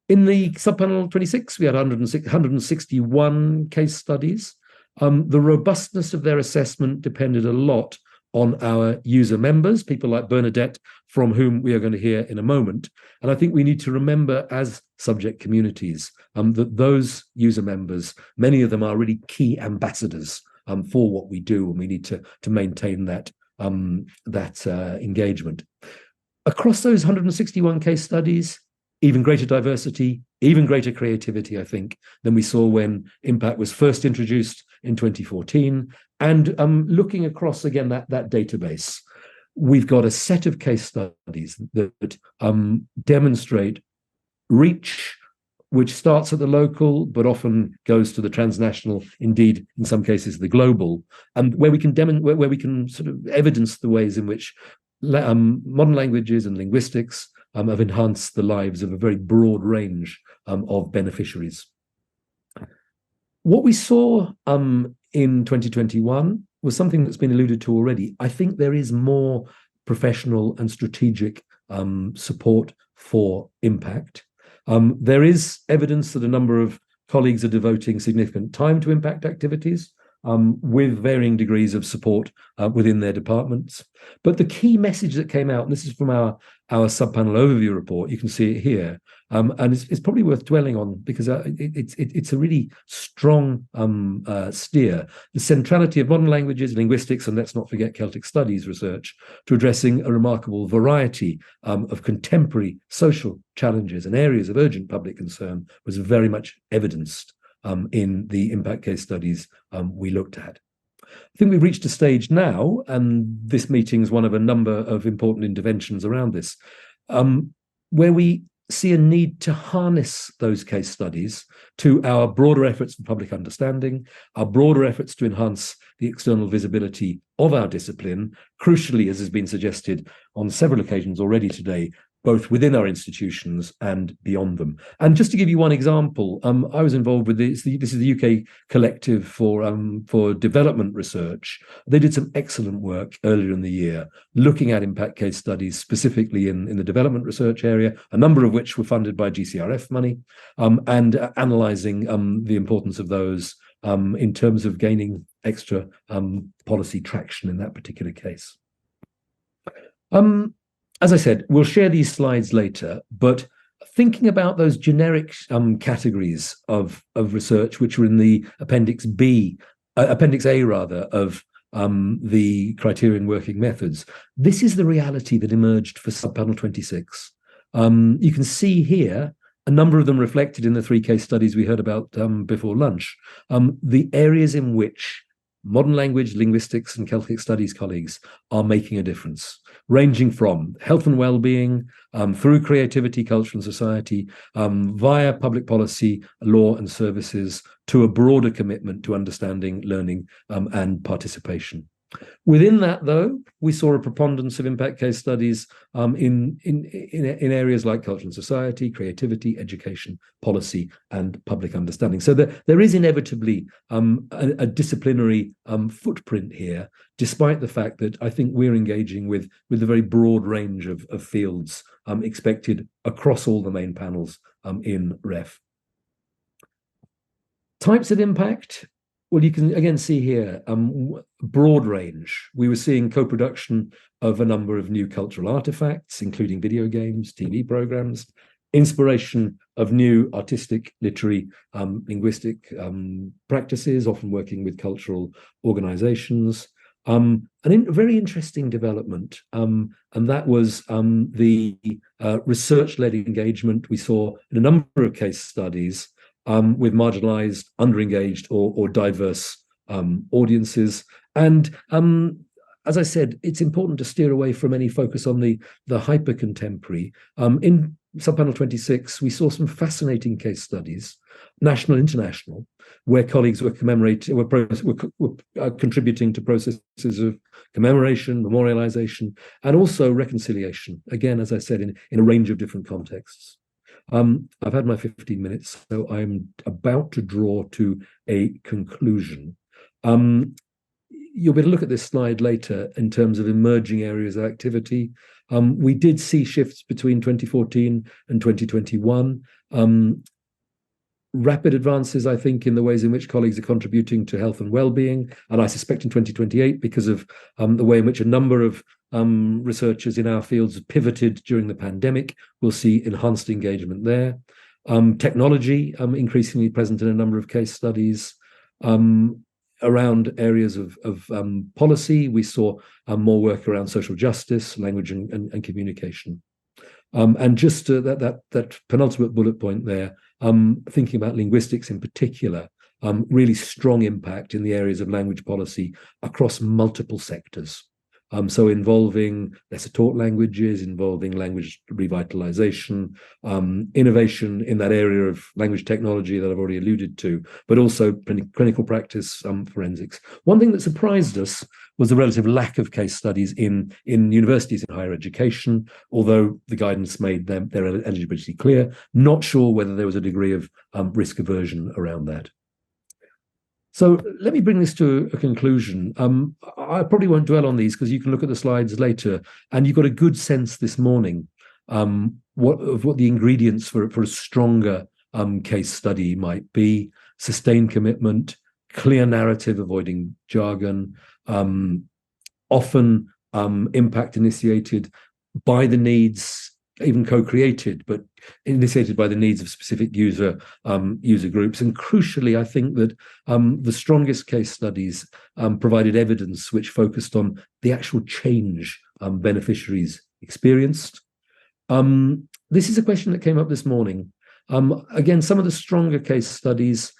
In the subpanel 26, we had 161 case studies. The robustness of their assessment depended a lot on our user members, people like Bernardette, from whom we are going to hear in a moment. And I think we need to remember, as subject communities, that those user members, many of them are really key ambassadors for what we do, and we need to maintain that engagement. Across those 161 case studies, even greater diversity, even greater creativity, I think, than we saw when impact was first introduced in 2014. And looking across again that database, we've got a set of case studies that demonstrate reach, which starts at the local, but often goes to the transnational, indeed, in some cases, the global, and where we can sort of evidence the ways in which modern languages and linguistics have enhanced the lives of a very broad range of beneficiaries. What we saw in 2021 was something that's been alluded to already. I think there is more professional and strategic support for impact. There is evidence that a number of colleagues are devoting significant time to impact activities. with varying degrees of support within their departments. But the key message that came out, and this is from our sub-panel overview report, you can see it here, and it's probably worth dwelling on because it's a really strong steer. The centrality of modern languages, linguistics, and let's not forget Celtic studies research to addressing a remarkable variety of contemporary social challenges and areas of urgent public concern was very much evidenced in the impact case studies we looked at. I think we've reached a stage now, and this meeting is one of a number of important interventions around this, where we see a need to harness those case studies to our broader efforts for public understanding, our broader efforts to enhance the external visibility of our discipline, crucially, as has been suggested on several occasions already today, both within our institutions and beyond them. And just to give you one example, I was involved with this. This is the UK Collective for Development Research. They did some excellent work earlier in the year, looking at impact case studies specifically in the development research area, a number of which were funded by GCRF money, and analysing the importance of those in terms of gaining extra policy traction in that particular case. As I said, we'll share these slides later, but thinking about those generic categories of research, which were in the Appendix A rather, of the criterion working methods, this is the reality that emerged for subpanel 26. You can see here a number of them reflected in the 3 case studies we heard about before lunch, the areas in which modern language, linguistics, and Celtic studies colleagues are making a difference, ranging from health and well-being, through creativity, culture and society, via public policy, law and services, to a broader commitment to understanding, learning, and participation. Within that, though, we saw a preponderance of impact case studies in areas like culture and society, creativity, education, policy, and public understanding. So there is inevitably a disciplinary footprint here, despite the fact that I think we're engaging with a very broad range of fields expected across all the main panels in REF. Types of impact. Well, you can again see here, broad range. We were seeing co-production of a number of new cultural artifacts, including video games, TV programs, inspiration of new artistic, literary, linguistic practices, often working with cultural organizations. A very interesting development, and that was the research-led engagement we saw in a number of case studies with marginalized, underengaged, or diverse audiences. And as I said, it's important to steer away from any focus on the hyper-contemporary. In subpanel 26, we saw some fascinating case studies, national, international, where colleagues were contributing to processes of commemoration, memorialization, and also reconciliation. Again, as I said, in a range of different contexts. I've had my 15 minutes, so I'm about to draw to a conclusion. You'll be able to look at this slide later in terms of emerging areas of activity. We did see shifts between 2014 and 2021. Rapid advances, I think, in the ways in which colleagues are contributing to health and well-being, and I suspect in 2028, because of the way in which a number of researchers in our fields pivoted during the pandemic, we'll see enhanced engagement there. Technology, increasingly present in a number of case studies. Around areas of policy, we saw more work around social justice, language and communication. And just that penultimate bullet point there, thinking about linguistics in particular, really strong impact in the areas of language policy across multiple sectors. So involving lesser taught languages, involving language revitalization, innovation in that area of language technology that I've already alluded to, but also clinical practice, forensics. One thing that surprised us was the relative lack of case studies in universities in higher education, although the guidance made their eligibility clear. Not sure whether there was a degree of risk aversion around that. So let me bring this to a conclusion. I probably won't dwell on these because you can look at the slides later, and you've got a good sense this morning what the ingredients for a stronger case study might be: sustained commitment, clear narrative, avoiding jargon, often impact initiated by the needs, even co-created, but initiated by the needs of specific user groups. And crucially, I think that the strongest case studies provided evidence which focused on the actual change beneficiaries experienced. This is a question that came up this morning. Again, some of the stronger case studies,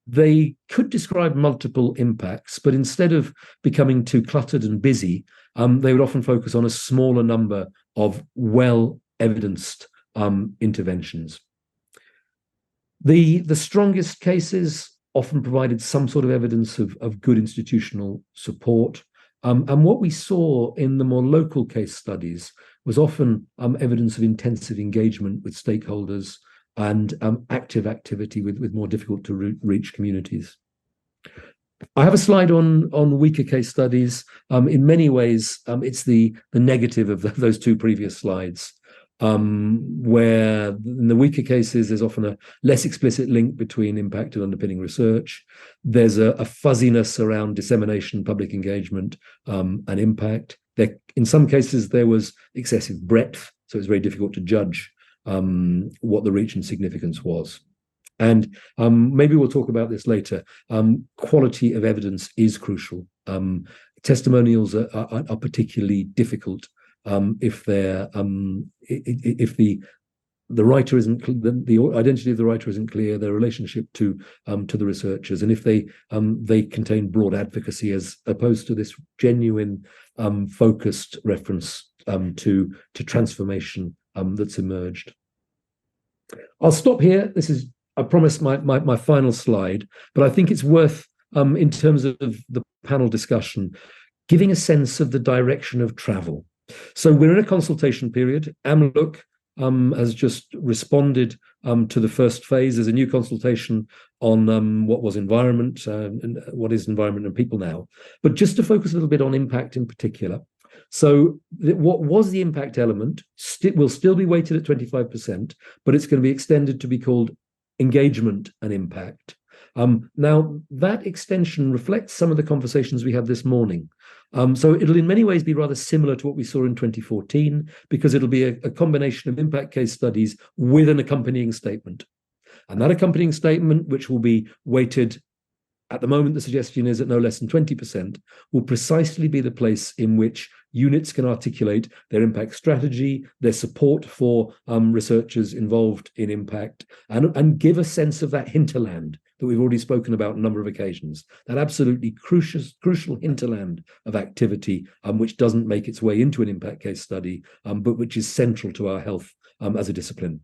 they could describe multiple impacts, but instead of becoming too cluttered and busy, they would often focus on a smaller number of well-evidenced interventions. The strongest cases often provided some sort of evidence of good institutional support. And what we saw in the more local case studies was often evidence of intensive engagement with stakeholders and active activity with more difficult to reach communities. I have a slide on weaker case studies. In many ways, it's the negative of those two previous slides, where in the weaker cases, there's often a less explicit link between impact and underpinning research. There's a fuzziness around dissemination, public engagement, and impact. In some cases, there was excessive breadth, so it's very difficult to judge what the reach and significance was. And maybe we'll talk about this later. Quality of evidence is crucial. Testimonials are particularly difficult if they're if the writer isn't the identity of the writer isn't clear, their relationship to the researchers, and if they contain broad advocacy as opposed to this genuine focused reference to transformation that's emerged. I'll stop here. This is, I promise, my final slide, but I think it's worth, in terms of the panel discussion, giving a sense of the direction of travel. So we're in a consultation period. AMLUK has just responded to the first phase. There's a new consultation on what was environment and what is environment and people now. But just to focus a little bit on impact in particular. So what was the impact element will still be weighted at 25%, but it's going to be extended to be called engagement and impact. Now, that extension reflects some of the conversations we had this morning. So it'll in many ways be rather similar to what we saw in 2014, because it'll be a combination of impact case studies with an accompanying statement. And that accompanying statement, which will be weighted, at the moment the suggestion is at no less than 20%, will precisely be the place in which units can articulate their impact strategy, their support for researchers involved in impact, and give a sense of that hinterland that we've already spoken about on a number of occasions, that absolutely crucial hinterland of activity which doesn't make its way into an impact case study, but which is central to our health as a discipline.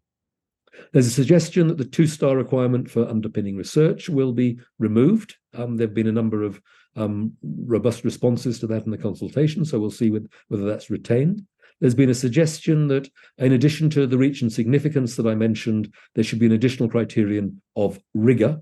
There's a suggestion that the 2-star requirement for underpinning research will be removed. There have been a number of robust responses to that in the consultation, so we'll see whether that's retained. There's been a suggestion that in addition to the reach and significance that I mentioned, there should be an additional criterion of rigor.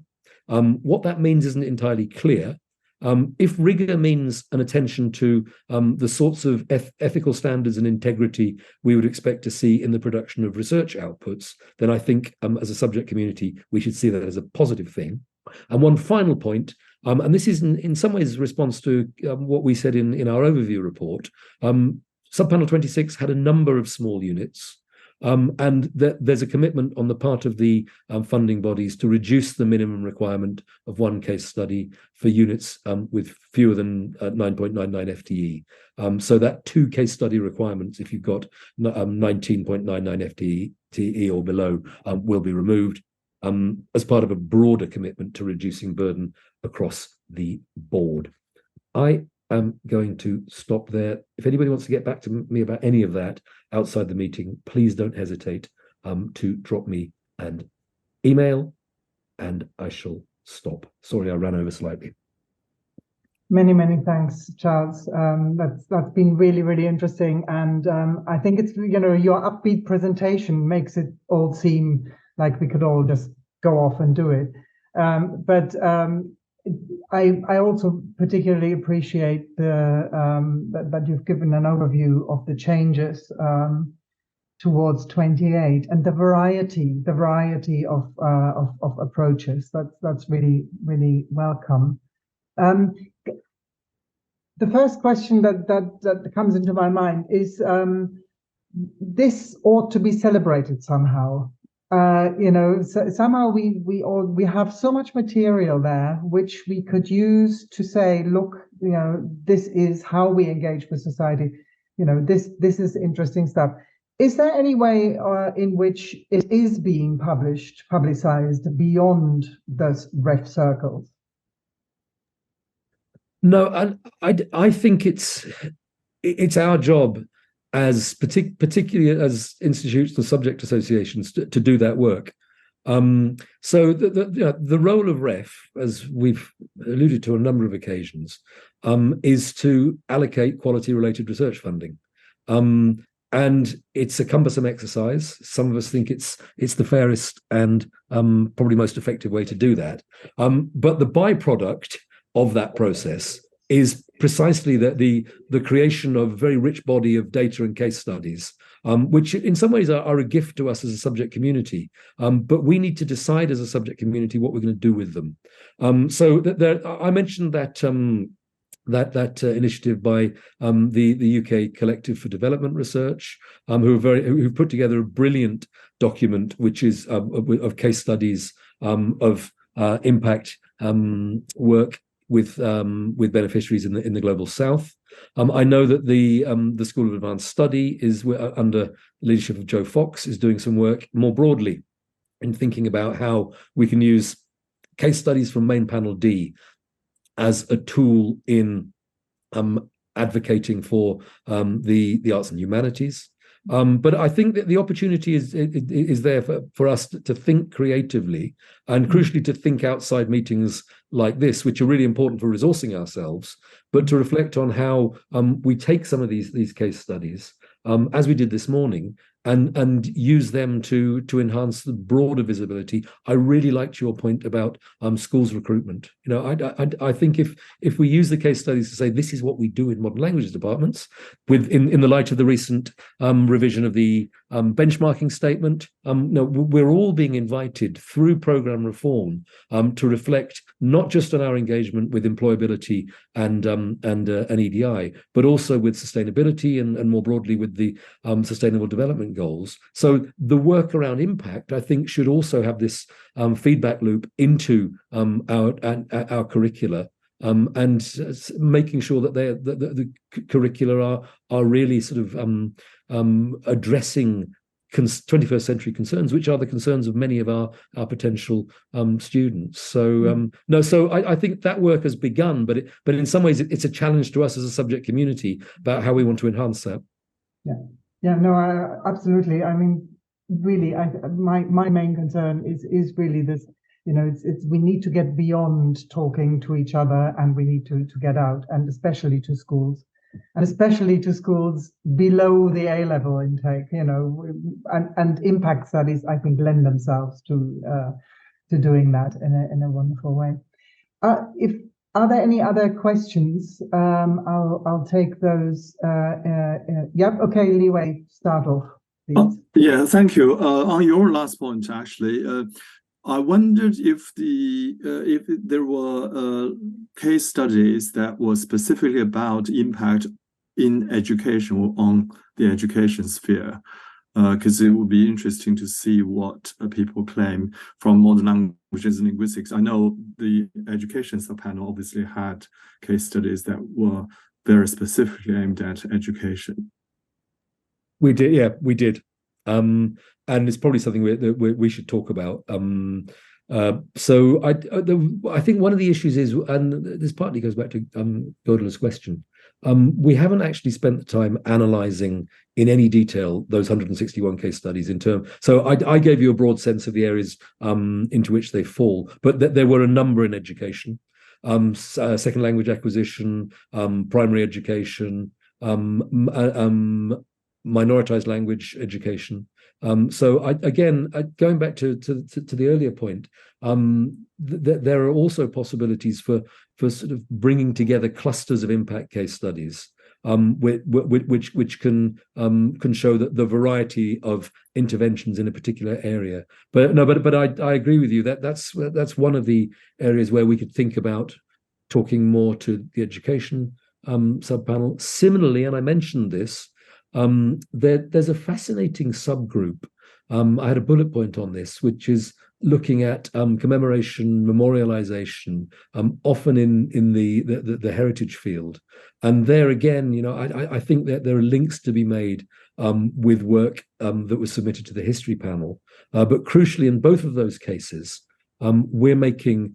What that means isn't entirely clear. If rigor means an attention to the sorts of ethical standards and integrity we would expect to see in the production of research outputs, then I think as a subject community, we should see that as a positive thing. And one final point, and this is in some ways a response to what we said in our overview report, Subpanel 26 had a number of small units, and there's a commitment on the part of the funding bodies to reduce the minimum requirement of one case study for units with fewer than 9.99 FTE. So that 2 case study requirements, if you've got 19.99 FTE or below, will be removed as part of a broader commitment to reducing burden across the board. I am going to stop there. If anybody wants to get back to me about any of that outside the meeting, please don't hesitate to drop me an email, and I shall stop. Sorry, I ran over slightly.
Many thanks, Charles. That's been really, really interesting, and I think it's, your upbeat presentation makes it all seem like we could all just go off and do it. But I also particularly appreciate that you've given an overview of the changes towards 28, and the variety of approaches. That's really, really welcome. The first question that comes into my mind is this ought to be celebrated somehow. Somehow we have so much material there which we could use to say, look, this is how we engage with society. This is interesting stuff. Is there any way in which it is being publicized beyond those ref circles?
No, I think it's our job, as particularly as institutional subject associations, to do that work. So the role of ref, as we've alluded to on a number of occasions, is to allocate quality-related research funding. And it's a cumbersome exercise. Some of us think it's the fairest and probably most effective way to do that. But the byproduct of that process is precisely the creation of a very rich body of data and case studies, which in some ways are a gift to us as a subject community. But we need to decide as a subject community what we're going to do with them. I mentioned that initiative by the UK Collective for Development Research, who've put together a brilliant document, which is of case studies of impact work with beneficiaries in the global south. I know that the School of Advanced Study is under the leadership of Joe Fox is doing some work more broadly in thinking about how we can use case studies from main panel D as a tool in advocating for the arts and humanities. But I think that the opportunity is there for us to think creatively and crucially to think outside meetings like this, which are really important for resourcing ourselves, but to reflect on how we take some of these case studies, as we did this morning, and use them to enhance the broader visibility. I really liked your point about schools recruitment. I think if we use the case studies to say this is what we do in modern languages departments, in the light of the recent revision of the benchmarking statement, we're all being invited through programme reform to reflect not just on our engagement with employability and EDI, but also with sustainability and more broadly with the sustainable development goals. So the work around impact, I think, should also have this feedback loop into our curricula, and making sure that the curricula are really sort of addressing 21st century concerns, which are the concerns of many of our potential students. So I think that work has begun, but in some ways it's a challenge to us as a subject community about how we want to enhance that.
Yeah, no, absolutely. I mean, really, my main concern is really this. It's we need to get beyond talking to each other, and we need to get out, and especially to schools. And especially to schools below the A-level intake, and impact studies, I think, lend themselves to doing that in a wonderful way. Are there any other questions? I'll take those. Yep. Okay, Liwei, start off, please.
Yeah, thank you. On your last point, actually, I wondered if there were case studies that were specifically about impact in education or on the education sphere, because it would be interesting to see what people claim from modern languages and linguistics. I know the education subpanel obviously had case studies that were very specifically aimed at education.
We did, yeah, we did. And it's probably something we should talk about. So I think one of the issues is, and this partly goes back to Godela's question, we haven't actually spent the time analysing in any detail those 161 case studies in terms. So I gave you a broad sense of the areas into which they fall, but there were a number in education, second language acquisition, primary education, minoritized language education. So going back to the earlier point, there are also possibilities for sort of bringing together clusters of impact case studies, which can show that the variety of interventions in a particular area. But I agree with you that that's one of the areas where we could think about talking more to the education subpanel. Similarly, and I mentioned this, there's a fascinating subgroup. I had a bullet point on this, which is looking at commemoration, memorialization, often in the heritage field. And there again, I think that there are links to be made with work that was submitted to the history panel. But crucially, in both of those cases, we're making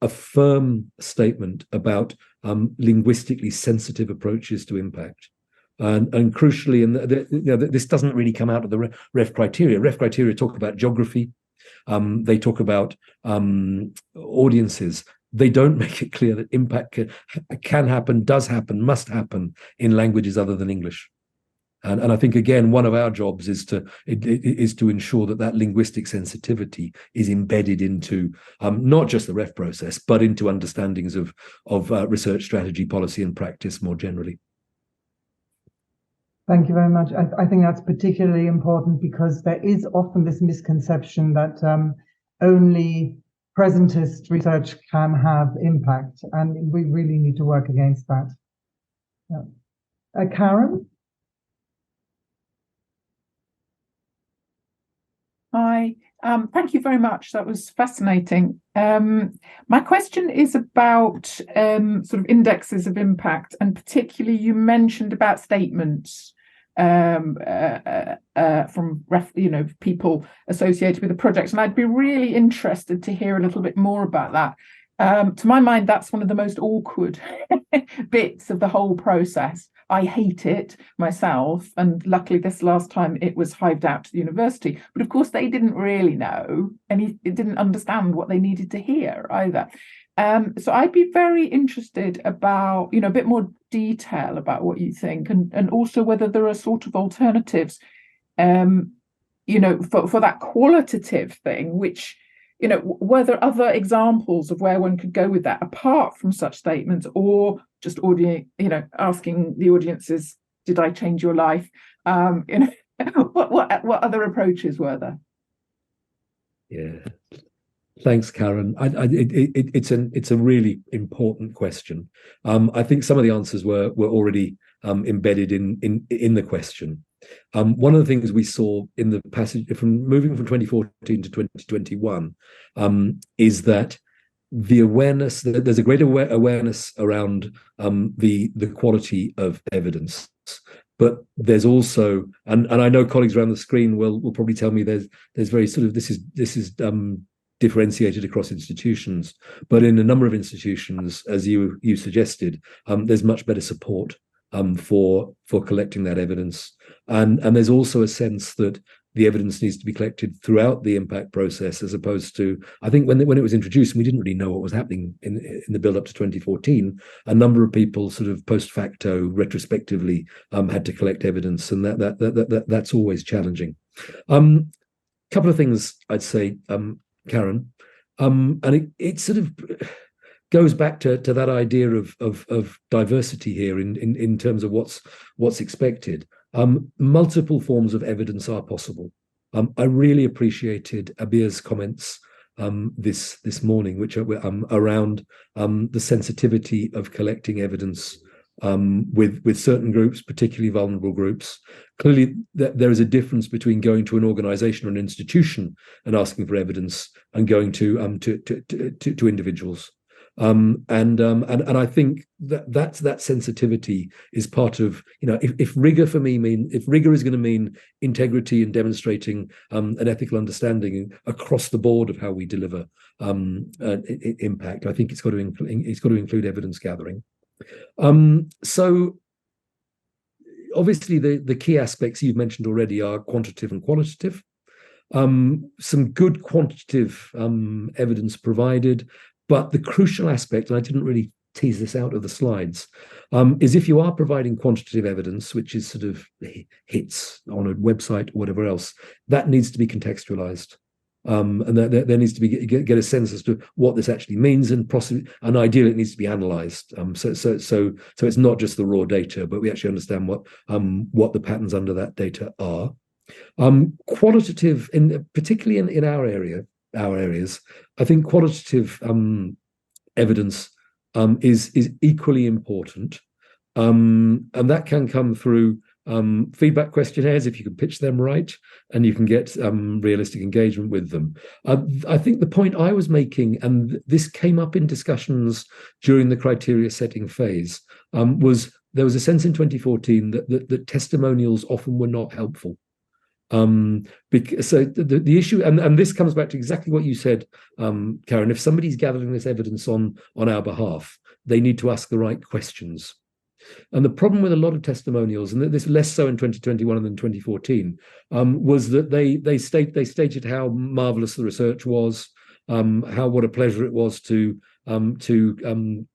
a firm statement about linguistically sensitive approaches to impact. And crucially, this doesn't really come out of the REF criteria. REF criteria talk about geography. They talk about audiences. They don't make it clear that impact can happen, does happen, must happen in languages other than English. And I think, again, one of our jobs is to ensure that linguistic sensitivity is embedded into not just the REF process, but into understandings of research strategy, policy, and practice more generally.
Thank you very much. I think that's particularly important because there is often this misconception that only presentist research can have impact, and we really need to work against that. Yeah. Karen?
Hi, thank you very much. That was fascinating. My question is about sort of indexes of impact, and particularly you mentioned about statements from people associated with the project, and I'd be really interested to hear a little bit more about that. To my mind, that's one of the most awkward bits of the whole process. I hate it myself, and luckily this last time it was hived out to the university. But of course they didn't really know, and it didn't understand what they needed to hear either. So I'd be very interested about, a bit more detail about what you think, and also whether there are sort of alternatives, for that qualitative thing, which, were there other examples of where one could go with that apart from such statements, or just asking the audiences, did I change your life? What other approaches were there?
Yeah. Thanks, Karen. It's a really important question. I think some of the answers were already embedded in the question. One of the things we saw in the passage from moving from 2014 to 2021 is that the awareness, there's a greater awareness around the quality of evidence. But there's also, and I know colleagues around the screen will probably tell me there's very sort of this is differentiated across institutions, but in a number of institutions, as you suggested, there's much better support for collecting that evidence, and there's also a sense that the evidence needs to be collected throughout the impact process, as opposed to, I think when it was introduced, and we didn't really know what was happening in the build up to 2014. A number of people sort of post facto, retrospectively, had to collect evidence, and that's always challenging. Couple of things I'd say, Karen, and it sort of goes back to that idea of diversity here in terms of what's expected. Multiple forms of evidence are possible. I really appreciated Abir's comments this morning, which are around the sensitivity of collecting evidence with certain groups, particularly vulnerable groups. Clearly, there is a difference between going to an organisation or an institution and asking for evidence and going to individuals. And I think that sensitivity is part of, if rigor is going to mean integrity and demonstrating an ethical understanding across the board of how we deliver impact, I think it's got to include evidence gathering. So obviously the key aspects you've mentioned already are quantitative and qualitative. Some good quantitative evidence provided. But the crucial aspect, and I didn't really tease this out of the slides, is if you are providing quantitative evidence, which is sort of hits on a website or whatever else, that needs to be contextualized. And there needs to be get a sense as to what this actually means, and ideally it needs to be analysed. So it's not just the raw data, but we actually understand what the patterns under that data are. Qualitative, particularly in our areas, I think qualitative evidence is equally important, and that can come through feedback questionnaires if you can pitch them right, and you can get realistic engagement with them. I think the point I was making, and this came up in discussions during the criteria setting phase, was there was a sense in 2014 that testimonials often were not helpful. Because so the issue, and this comes back to exactly what you said, Karen. If somebody's gathering this evidence on our behalf, they need to ask the right questions. And the problem with a lot of testimonials, and this less so in 2021 than 2014, was that they stated how marvelous the research was, what a pleasure it was to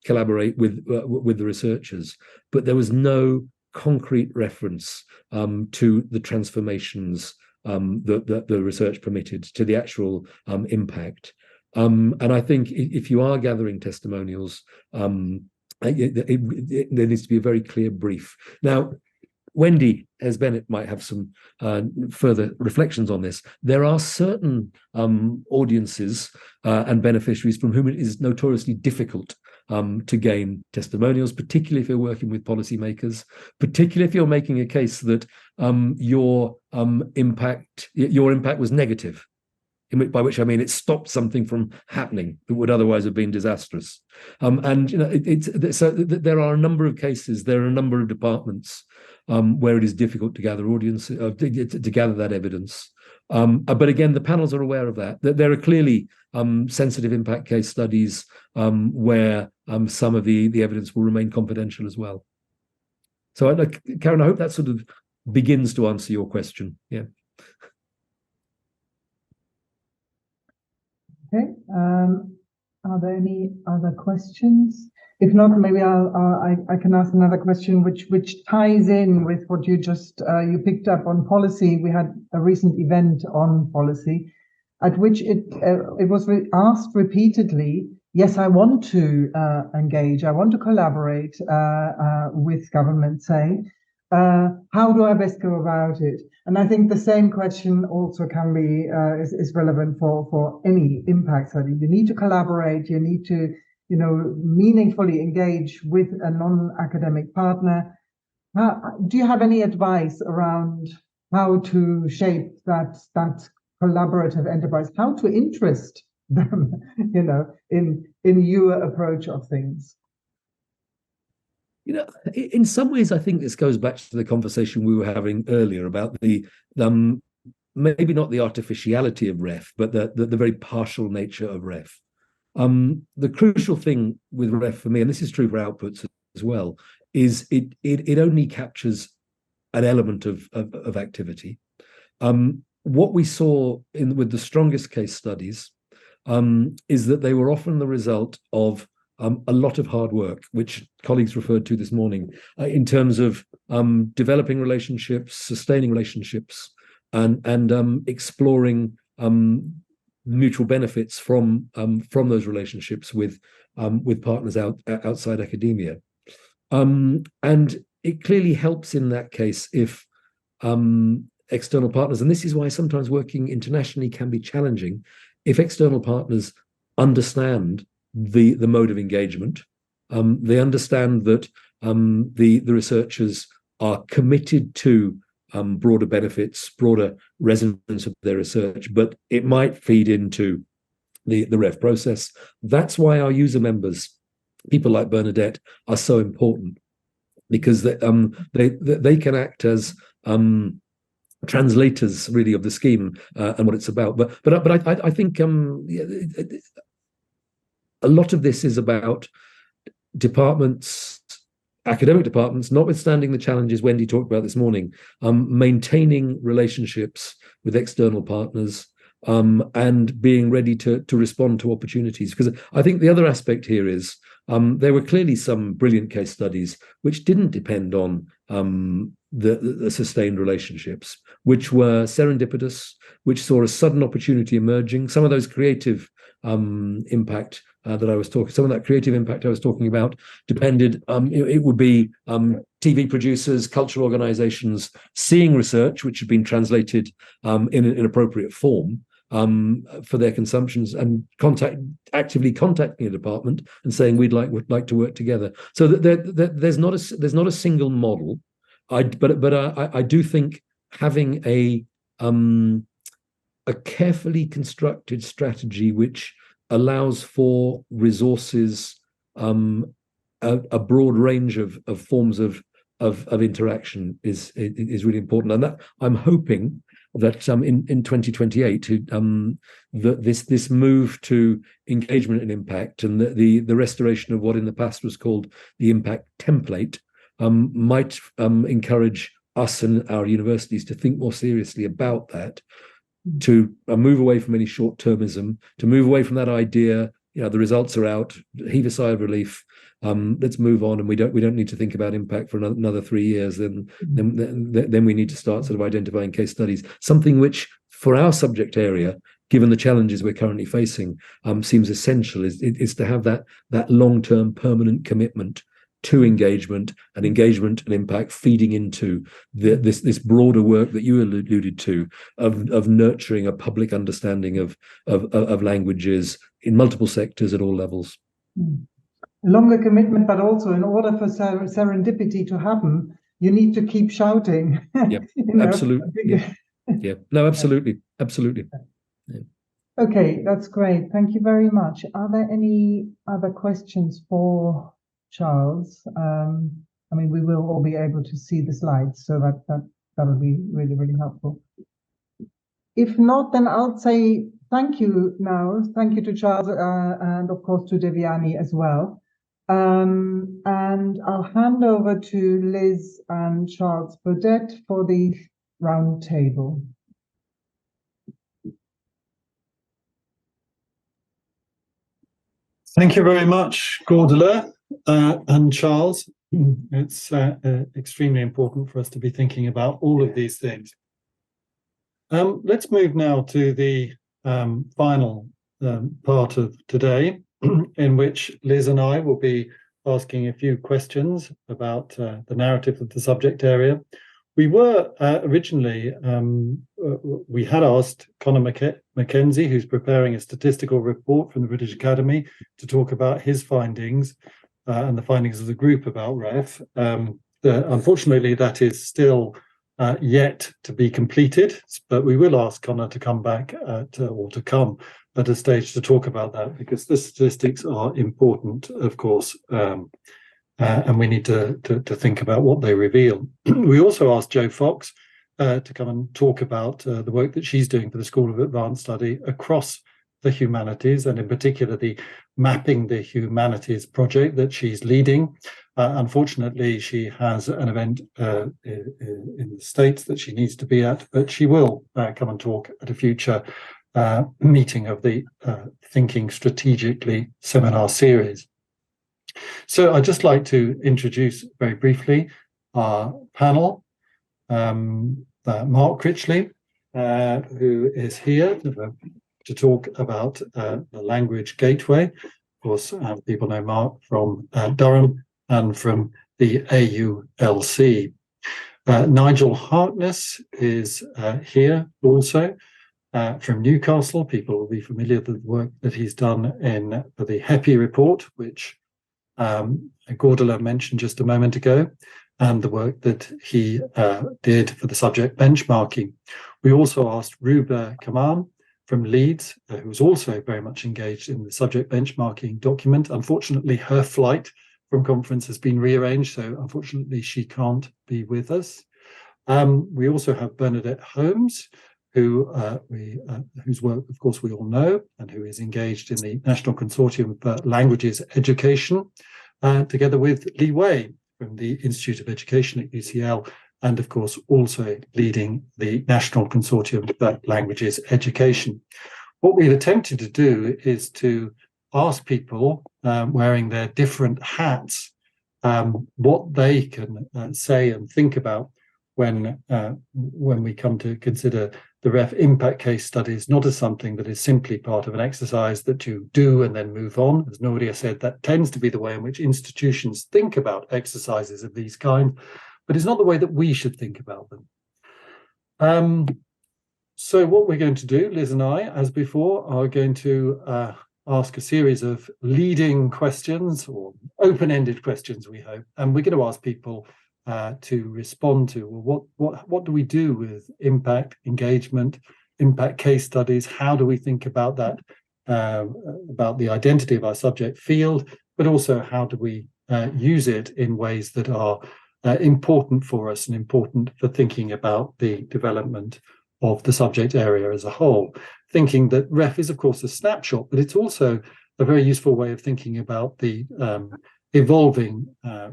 collaborate with the researchers, but there was no concrete reference to the transformations that the research permitted, to the actual impact. And I think if you are gathering testimonials, there needs to be a very clear brief. Now, Wendy, as Bennett, might have some further reflections on this. There are certain audiences and beneficiaries from whom it is notoriously difficult to gain testimonials, particularly if you're working with policymakers, particularly if you're making a case that your impact was negative, by which I mean it stopped something from happening that would otherwise have been disastrous. And so there are a number of cases, there are a number of departments where it is difficult to gather audience, to gather that evidence. But again, the panels are aware of that. There are clearly sensitive impact case studies where some of the evidence will remain confidential as well. So, Karen, I hope that sort of begins to answer your question. Yeah.
Okay. Are there any other questions? If not, maybe I can ask another question, which ties in with what you just you picked up on policy. We had a recent event on policy, at which it was asked repeatedly. Yes, I want to engage. I want to collaborate with government. Say, how do I best go about it? And I think the same question also can be is relevant for any impact study. You need to collaborate. You need to meaningfully engage with a non-academic partner. Do you have any advice around how to shape that collaborative enterprise? How to interest them, in your approach of things?
In some ways, I think this goes back to the conversation we were having earlier about the maybe not the artificiality of REF, but the very partial nature of REF. The crucial thing with REF for me, and this is true for outputs as well, is it only captures an element of activity. What we saw with the strongest case studies is that they were often the result of a lot of hard work, which colleagues referred to this morning, in terms of developing relationships, sustaining relationships, and exploring mutual benefits from those relationships with partners outside academia. And it clearly helps in that case if external partners, and this is why sometimes working internationally can be challenging, if external partners understand the mode of engagement, they understand that the researchers are committed to broader benefits, broader resonance of their research, but it might feed into the REF process. That's why our user members, people like Bernardette, are so important, because they can act as translators, really, of the scheme and what it's about. But I think a lot of this is about departments, academic departments, notwithstanding the challenges Wendy talked about this morning, maintaining relationships with external partners and being ready to respond to opportunities. Because I think the other aspect here is there were clearly some brilliant case studies which didn't depend on the sustained relationships, which were serendipitous, which saw a sudden opportunity emerging. Some of those creative impact some of that creative impact I was talking about depended, it would be TV producers, cultural organizations seeing research which had been translated in an appropriate form for their consumptions, and actively contacting a department and saying would like to work together. So that there's not a single model. But I do think having a carefully constructed strategy which allows for resources, a broad range of forms of interaction is really important, and that I'm hoping that in 2028 that this move to engagement and impact, and the restoration of what in the past was called the impact template, might encourage us and our universities to think more seriously about that, to move away from any short-termism, to move away from that idea, the results are out, heave a sigh of relief, let's move on, and we don't need to think about impact for another 3 years. Then we need to start sort of identifying case studies, something which for our subject area, given the challenges we're currently facing, seems essential is to have that long-term permanent commitment to engagement and impact feeding into this broader work that you alluded to of nurturing a public understanding of languages in multiple sectors at all levels.
Longer commitment, but also in order for serendipity to happen, you need to keep shouting.
Yep, absolutely. Yeah, no, absolutely. Yeah.
Okay, that's great. Thank you very much. Are there any other questions for Charles? We will all be able to see the slides, so that'll be really, really helpful. If not, then I'll say thank you now. Thank you to Charles and of course to Devyani as well. And I'll hand over to Liz and Charles Burdett for the roundtable.
Thank you very much, Godela and Charles. It's extremely important for us to be thinking about all of these things. Let's move now to the final part of today, in which Liz and I will be asking a few questions about the narrative of the subject area. We were originally, we had asked Conor Mackenzie, who's preparing a statistical report from the British Academy, to talk about his findings and the findings of the group about REF. Unfortunately, that is still yet to be completed, but we will ask Conor to come back to come at a stage to talk about that, because the statistics are important, of course, and we need to think about what they reveal. We also asked Jo Fox to come and talk about the work that she's doing for the School of Advanced Study across the humanities, and in particular the Mapping the Humanities project that she's leading. Unfortunately, she has an event in the States that she needs to be at, but she will come and talk at a future meeting of the Thinking Strategically seminar series. So I'd just like to introduce very briefly our panel. Mark Critchley, who is here to talk about the language gateway. Of course, people know Mark from Durham and from the AULC. Nigel Harkness is here also from Newcastle. People will be familiar with the work that he's done for the HEPI report, which Godela mentioned just a moment ago, and the work that he did for the subject benchmarking. We also asked Ruba Khamam from Leeds, who was also very much engaged in the subject benchmarking document. Unfortunately, her flight from conference has been rearranged, so unfortunately she can't be with us. We also have Bernardette Holmes, whose work, of course, we all know, and who is engaged in the National Consortium for Languages Education, together with Lee Wei from the Institute of Education at UCL, and of course also leading the National Consortium for Languages Education. What we've attempted to do is to ask people wearing their different hats what they can say and think about when we come to consider the REF impact case studies, not as something that is simply part of an exercise that you do and then move on. As Nuria said, that tends to be the way in which institutions think about exercises of these kinds, but it's not the way that we should think about them. So what we're going to do, Liz and I, as before, are going to ask a series of leading questions or open-ended questions, we hope, and we're going to ask people to respond to, well, what do we do with impact engagement, impact case studies? How do we think about that, about the identity of our subject field, but also how do we use it in ways that are important for us and important for thinking about the development of the subject area as a whole, thinking that REF is, of course, a snapshot, but it's also a very useful way of thinking about the evolving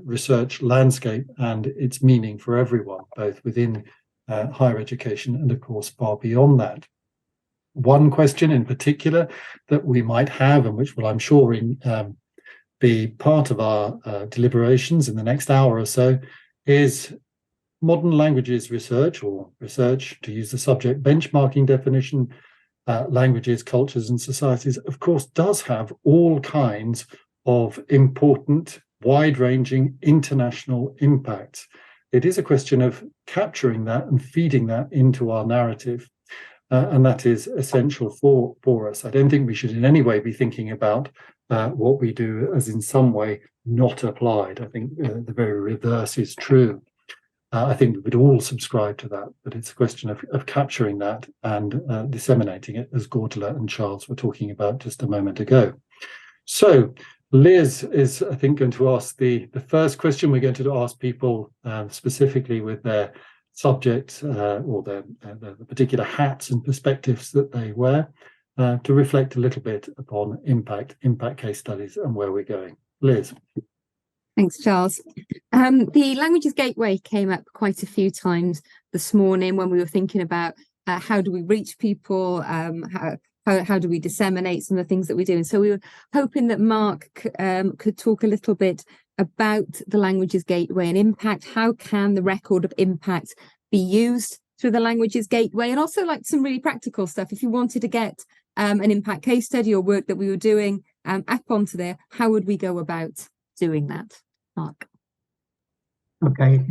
research landscape and its meaning for everyone, both within higher education and, of course, far beyond that. One question in particular that we might have, and which will, I'm sure, be part of our deliberations in the next hour or so, is modern languages research, or research, to use the subject benchmarking definition, languages, cultures and societies, of course, does have all kinds of important, wide-ranging international impacts. It is a question of capturing that and feeding that into our narrative, and that is essential for us. I don't think we should in any way be thinking about what we do as in some way not applied. I think the very reverse is true. I think we would all subscribe to that, but it's a question of capturing that and disseminating it, as Godela and Charles were talking about just a moment ago. So Liz is, I think, going to ask the first question. We're going to ask people specifically with their subject or the particular hats and perspectives that they wear to reflect a little bit upon impact case studies and where we're going. Liz.
Thanks, Charles. The Languages Gateway came up quite a few times this morning when we were thinking about how do we reach people, how do we disseminate some of the things that we do. And so we were hoping that Mark could talk a little bit about the Languages Gateway and impact. How can the record of impact be used through the Languages Gateway? And also like some really practical stuff. If you wanted to get an impact case study or work that we were doing up onto there, how would we go about doing that? Mark.
Okay,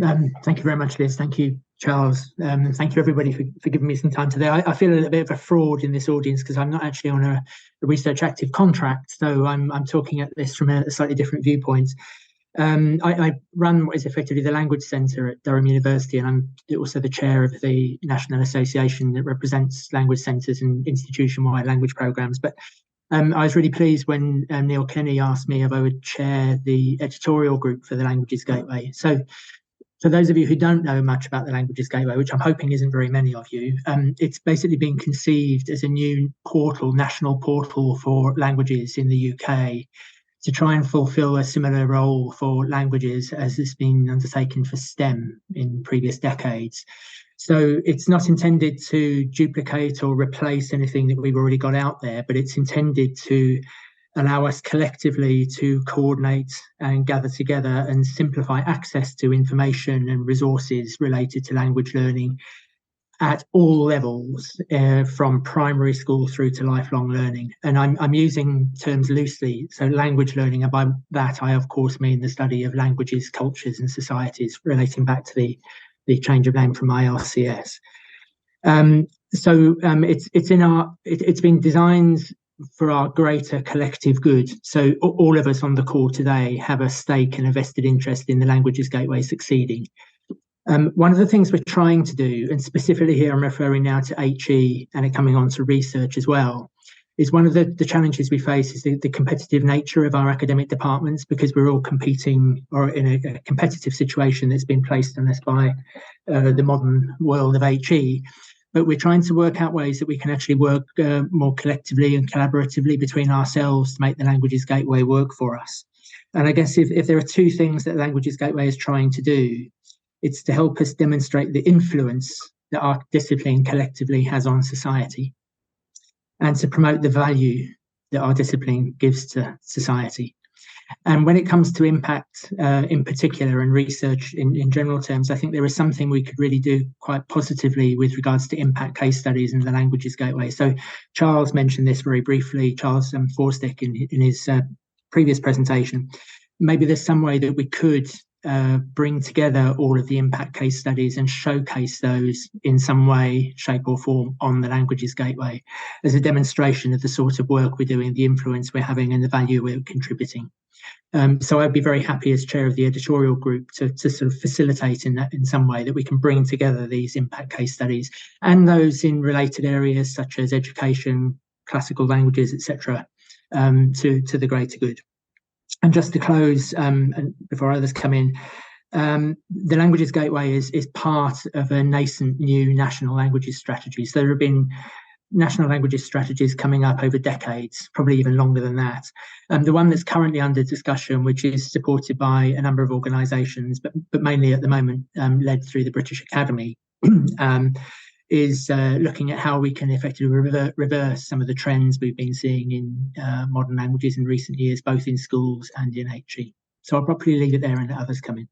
thank you very much, Liz. Thank you, Charles. Thank you, everybody, for giving me some time today. I feel a little bit of a fraud in this audience because I'm not actually on a research active contract, so I'm talking at this from a slightly different viewpoint. I run what is effectively the Language Centre at Durham University, and I'm also the chair of the national association that represents language centres and institution-wide language programmes. But I was really pleased when Neil Kenny asked me if I would chair the editorial group for the Languages Gateway. So for those of you who don't know much about the Languages Gateway, which I'm hoping isn't very many of you, it's basically been conceived as a new portal, national portal for languages in the UK to try and fulfil a similar role for languages as has been undertaken for STEM in previous decades. So it's not intended to duplicate or replace anything that we've already got out there, but it's intended to allow us collectively to coordinate and gather together and simplify access to information and resources related to language learning at all levels, from primary school through to lifelong learning. And I'm using terms loosely, so language learning, and by that I of course mean the study of languages, cultures and societies, relating back to the change of name from ILCS. It's been designed for our greater collective good. So all of us on the call today have a stake and a vested interest in the Languages Gateway succeeding. One of the things we're trying to do, and specifically here I'm referring now to HE and it coming on to research as well, is one of the challenges we face is the competitive nature of our academic departments, because we're all competing or in a competitive situation that's been placed on us by the modern world of HE. But we're trying to work out ways that we can actually work more collectively and collaboratively between ourselves to make the Languages Gateway work for us. And I guess if there are two things that Languages Gateway is trying to do, it's to help us demonstrate the influence that our discipline collectively has on society, and to promote the value that our discipline gives to society. And when it comes to impact in particular and research in general terms, I think there is something we could really do quite positively with regards to impact case studies and the Languages Gateway. So Charles mentioned this very briefly, Charles Forsdick in his previous presentation. Maybe there's some way that we could bring together all of the impact case studies and showcase those in some way, shape or form on the Languages Gateway as a demonstration of the sort of work we're doing, the influence we're having and the value we're contributing. So I'd be very happy as chair of the editorial group to sort of facilitate in that in some way that we can bring together these impact case studies and those in related areas such as education, classical languages, etc., to the greater good. And just to close, and before others come in, the Languages Gateway is part of a nascent new national languages strategy. So there have been national languages strategies coming up over decades, probably even longer than that. The one that's currently under discussion, which is supported by a number of organisations, but mainly at the moment led through the British Academy, is looking at how we can effectively reverse some of the trends we've been seeing in modern languages in recent years, both in schools and in HE. So I'll probably leave it there and let others come in.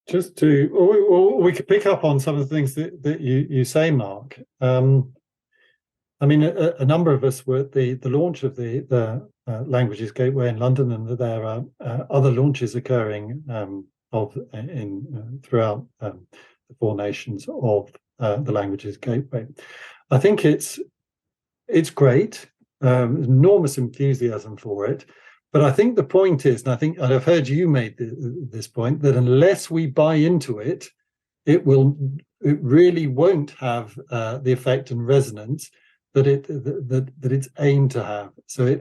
Just to, or we could pick up on some of the things that you say, Mark. I mean, a number of us were at the launch of the Languages Gateway in London, and there are other launches occurring throughout the 4 nations of the Languages Gateway. I think it's great, enormous enthusiasm for it. But I think the point is, and I've heard you made this point, that unless we buy into it, it really won't have the effect and resonance that it's aimed to have. So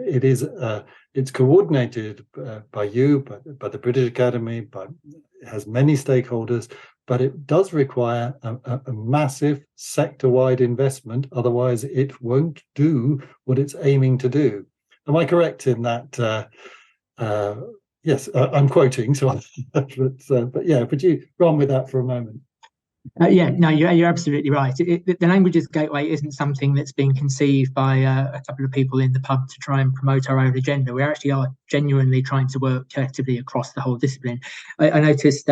it's coordinated by you, by the British Academy, it has many stakeholders, but it does require a massive sector-wide investment. Otherwise, it won't do what it's aiming to do. Am I correct in that? Yes, I'm quoting. So, but yeah, could you run with that for a moment?
Yeah, no, you're absolutely right. The Languages Gateway isn't something that's been conceived by a couple of people in the pub to try and promote our own agenda. We actually are genuinely trying to work collectively across the whole discipline. I noticed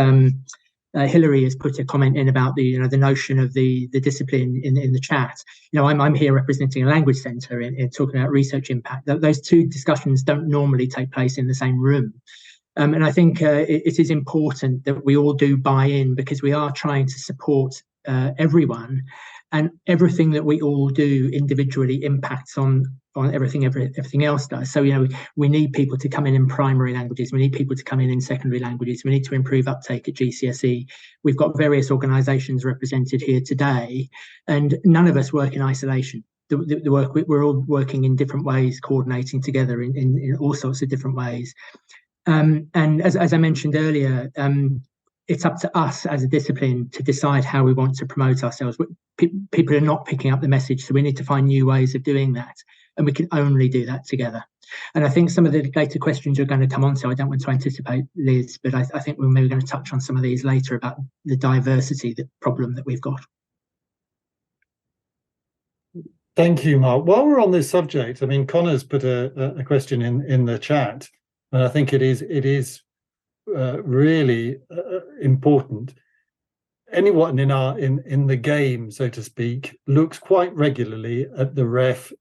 Hilary has put a comment in about the notion of the discipline in the chat. I'm here representing a language centre in talking about research impact. Those two discussions don't normally take place in the same room. And I think it is important that we all do buy in, because we are trying to support everyone, and everything that we all do individually impacts on everything else does. So, we need people to come in primary languages. We need people to come in secondary languages. We need to improve uptake at GCSE. We've got various organisations represented here today, and none of us work in isolation. The work, we're all working in different ways, coordinating together in all sorts of different ways. And as I mentioned earlier, it's up to us as a discipline to decide how we want to promote ourselves. People are not picking up the message, so we need to find new ways of doing that. And we can only do that together. And I think some of the later questions you're going to come on to, I don't want to anticipate, Liz, but I think we're maybe going to touch on some of these later about the diversity, the problem that we've got.
Thank you, Mark. While we're on this subject, I mean, Connor's put a question in the chat, and I think it is really important. Anyone in the game, so to speak, looks quite regularly at the ref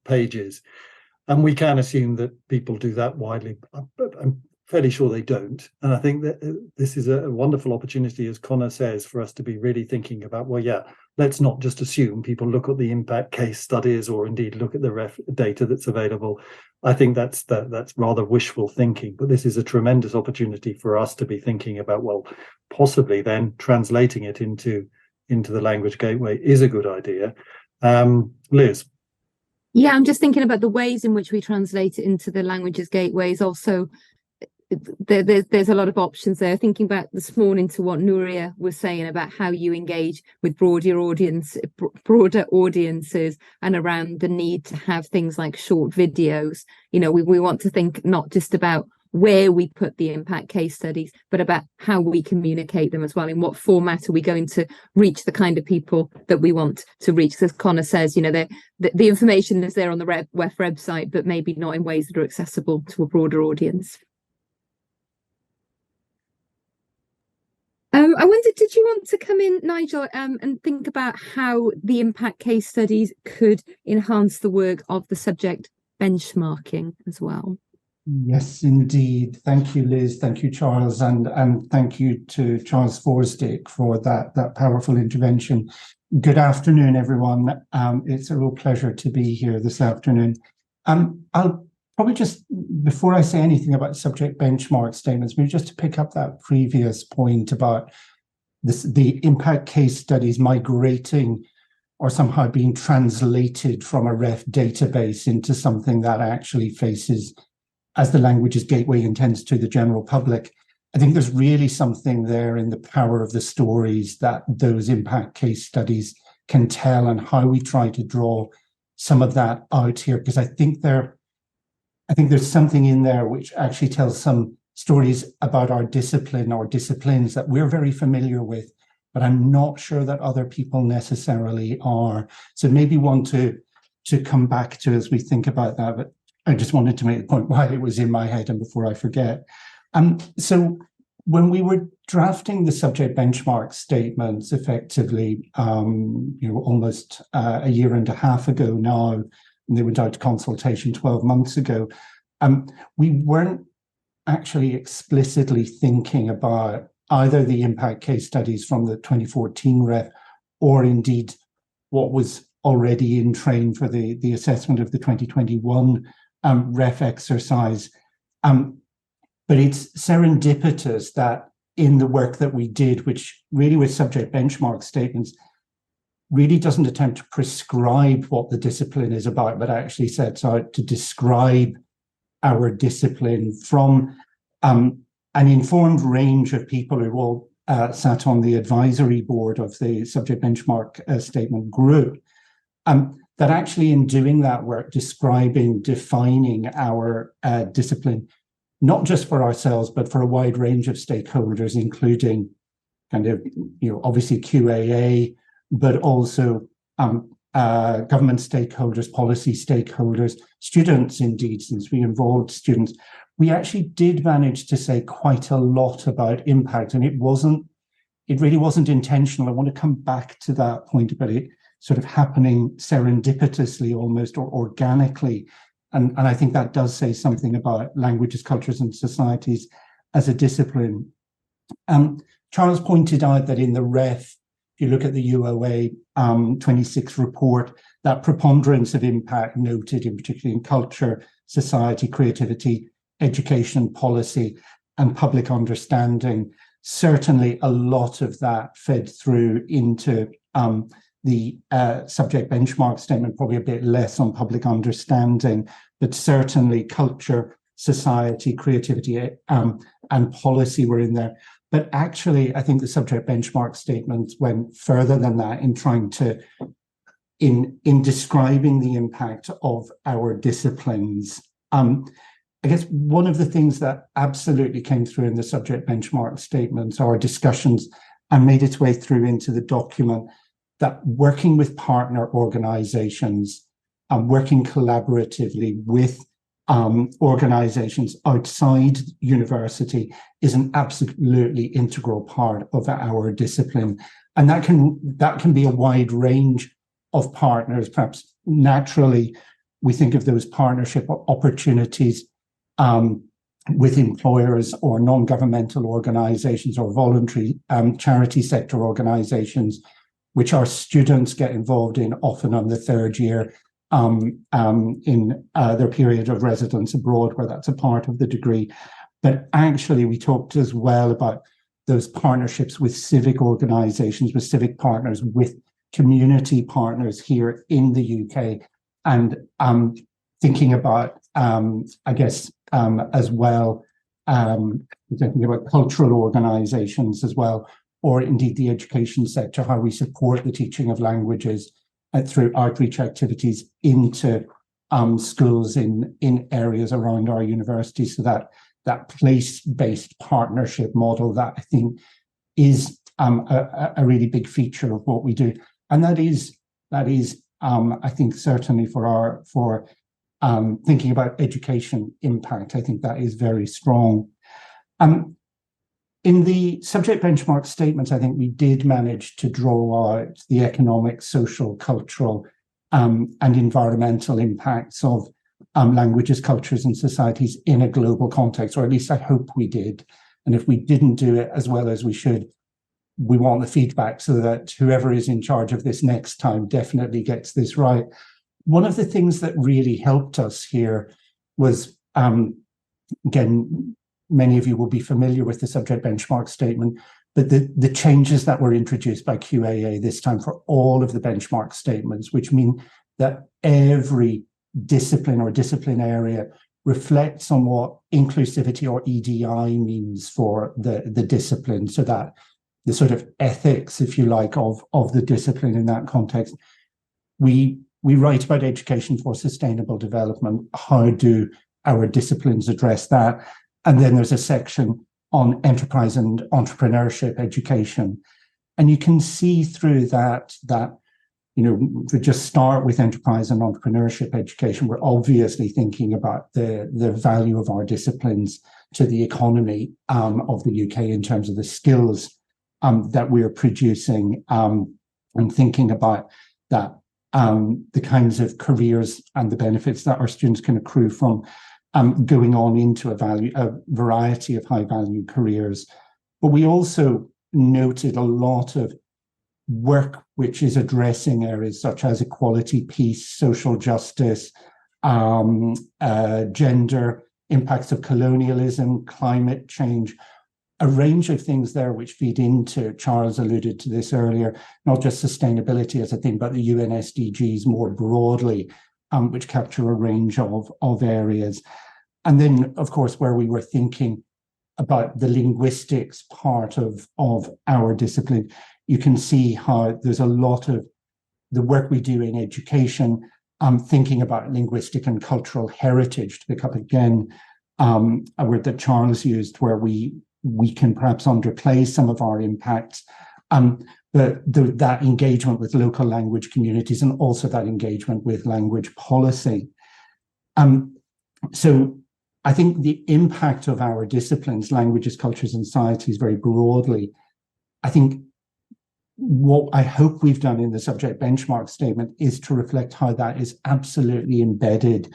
pages, and we can assume that people do that widely, but I'm fairly sure they don't. And I think that this is a wonderful opportunity, as Connor says, for us to be really thinking about, well, yeah, let's not just assume people look at the impact case studies or indeed look at the ref data that's available. I think that's rather wishful thinking, but this is a tremendous opportunity for us to be thinking about, well, possibly then translating it into the Language Gateway is a good idea. Liz?
Yeah, I'm just thinking about the ways in which we translate it into the Languages Gateways. Also, there's a lot of options there. Thinking back this morning to what Nuria was saying about how you engage with broader audiences and around the need to have things like short videos. We want to think not just about where we put the impact case studies, but about how we communicate them as well. In what format are we going to reach the kind of people that we want to reach? As Connor says, the information is there on the WEF website, but maybe not in ways that are accessible to a broader audience. I wondered, did you want to come in, Nigel, and think about how the impact case studies could enhance the work of the subject benchmarking as well?
Yes, indeed. Thank you, Liz. Thank you, Charles, and thank you to Charles Forsdick for that powerful intervention. Good afternoon, everyone. It's a real pleasure to be here this afternoon. I'll probably just, before I say anything about subject benchmark statements, maybe just to pick up that previous point about the impact case studies migrating or somehow being translated from a REF database into something that actually faces as the language's gateway intends to the general public. I think there's really something there in the power of the stories that those impact case studies can tell, and how we try to draw some of that out here, because I think there's something in there which actually tells some stories about our discipline or disciplines that we're very familiar with, but I'm not sure that other people necessarily are. So maybe one to come back to as we think about that, but I just wanted to make the point while it was in my head and before I forget. So when we were drafting the subject benchmark statements effectively, almost a year and a half ago now, and they went out to consultation 12 months ago, we weren't actually explicitly thinking about either the impact case studies from the 2014 REF or indeed what was already in train for the assessment of the 2021 REF exercise. But it's serendipitous that in the work that we did, which really with subject benchmark statements, really doesn't attempt to prescribe what the discipline is about, but actually sets out to describe our discipline from an informed range of people who all sat on the advisory board of the subject benchmark statement group. That actually in doing that work, defining our discipline, not just for ourselves, but for a wide range of stakeholders, including obviously QAA, but also government stakeholders, policy stakeholders, students indeed, since we involved students. We actually did manage to say quite a lot about impact, and it really wasn't intentional. I want to come back to that point about it sort of happening serendipitously almost, or organically. And I think that does say something about languages, cultures, and societies as a discipline. Charles pointed out that in the REF, if you look at the UOA 26 report, that preponderance of impact noted in particularly in culture, society, creativity, education, policy, and public understanding. Certainly a lot of that fed through into the subject benchmark statement, probably a bit less on public understanding, but certainly culture, society, creativity, and policy were in there. But actually, I think the subject benchmark statements went further than that in trying to, in describing the impact of our disciplines. I guess one of the things that absolutely came through in the subject benchmark statements are discussions and made its way through into the document, that working with partner organizations and working collaboratively with organizations outside university is an absolutely integral part of our discipline. And that can be a wide range of partners. Perhaps naturally, we think of those partnership opportunities with employers or non-governmental organizations or voluntary charity sector organizations, which our students get involved in often on the third year in their period of residence abroad, where that's a part of the degree. But actually, we talked as well about those partnerships with civic organizations, with civic partners, with community partners here in the UK, and thinking about, I guess, as well, thinking about cultural organizations as well, or indeed the education sector, how we support the teaching of languages through outreach activities into schools in areas around our university, so that that place-based partnership model that I think is a really big feature of what we do. And that is I think certainly for thinking about education impact, I think that is very strong. In the subject benchmark statements, I think we did manage to draw out the economic, social, cultural, and environmental impacts of languages, cultures, and societies in a global context, or at least I hope we did. And if we didn't do it as well as we should, we want the feedback so that whoever is in charge of this next time definitely gets this right. One of the things that really helped us here was, again, many of you will be familiar with the subject benchmark statement, but the changes that were introduced by QAA this time for all of the benchmark statements, which mean that every discipline or discipline area reflects on what inclusivity or EDI means for the discipline, so that the sort of ethics, if you like, of the discipline in that context. We write about education for sustainable development. How do our disciplines address that? And then there's a section on enterprise and entrepreneurship education. And you can see through that, to just start with enterprise and entrepreneurship education, we're obviously thinking about the value of our disciplines to the economy of the UK in terms of the skills that we're producing, and thinking about that, the kinds of careers and the benefits that our students can accrue from going on into a variety of high-value careers. But we also noted a lot of work which is addressing areas such as equality, peace, social justice, gender, impacts of colonialism, climate change, a range of things there which feed into, Charles alluded to this earlier, not just sustainability as a thing, but the UN SDGs more broadly, which capture a range of areas. And then, of course, where we were thinking about the linguistics part of our discipline, you can see how there's a lot of the work we do in education, thinking about linguistic and cultural heritage, to pick up again a word that Charles used, where we can perhaps underplay some of our impacts, but that engagement with local language communities and also that engagement with language policy. So I think the impact of our disciplines, languages, cultures, and societies very broadly, I think what I hope we've done in the subject benchmark statement is to reflect how that is absolutely embedded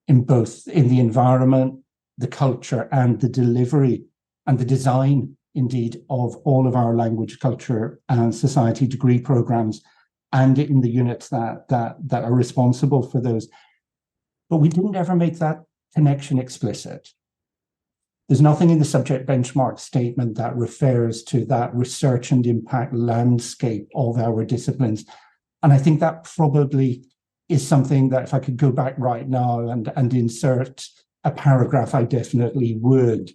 in both in the environment, the culture, and the delivery and the design, indeed, of all of our language, culture, and society degree programs, and in the units that are responsible for those. But we didn't ever make that connection explicit. There's nothing in the subject benchmark statement that refers to that research and impact landscape of our disciplines. And I think that probably is something that if I could go back right now and insert a paragraph, I definitely would.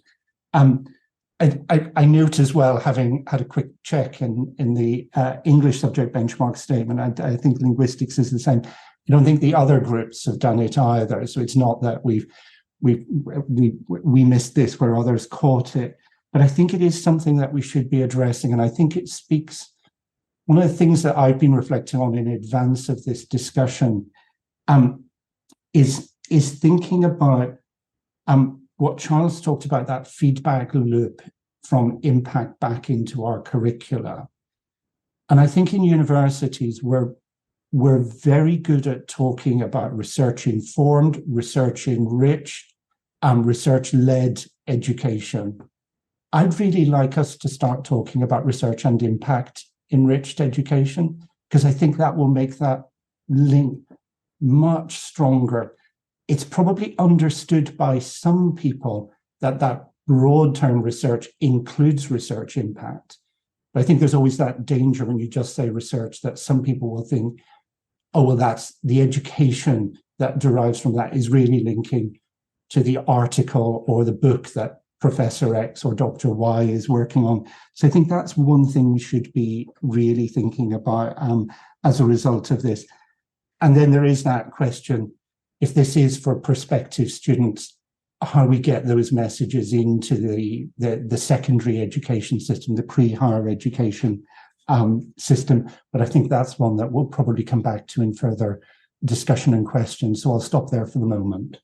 I note as well, having had a quick check in the English subject benchmark statement, I think linguistics is the same. I don't think the other groups have done it either. So it's not that we missed this where others caught it, but I think it is something that we should be addressing. And I think it speaks, one of the things that I've been reflecting on in advance of this discussion is thinking about what Charles talked about, that feedback loop from impact back into our curricula. And I think in universities, we're very good at talking about research-informed, research-enriched, research-led education. I'd really like us to start talking about research and impact-enriched education, because I think that will make that link much stronger. It's probably understood by some people that broad term research includes research impact. But I think there's always that danger when you just say research that some people will think, oh, well, that's the education that derives from that is really linking to the article or the book that Professor X or Dr. Y is working on. So I think that's one thing we should be really thinking about as a result of this. And then there is that question, if this is for prospective students, how we get those messages into the secondary education system, the pre-higher education system. But I think that's one that we'll probably come back to in further discussion and questions. So I'll stop there for the moment.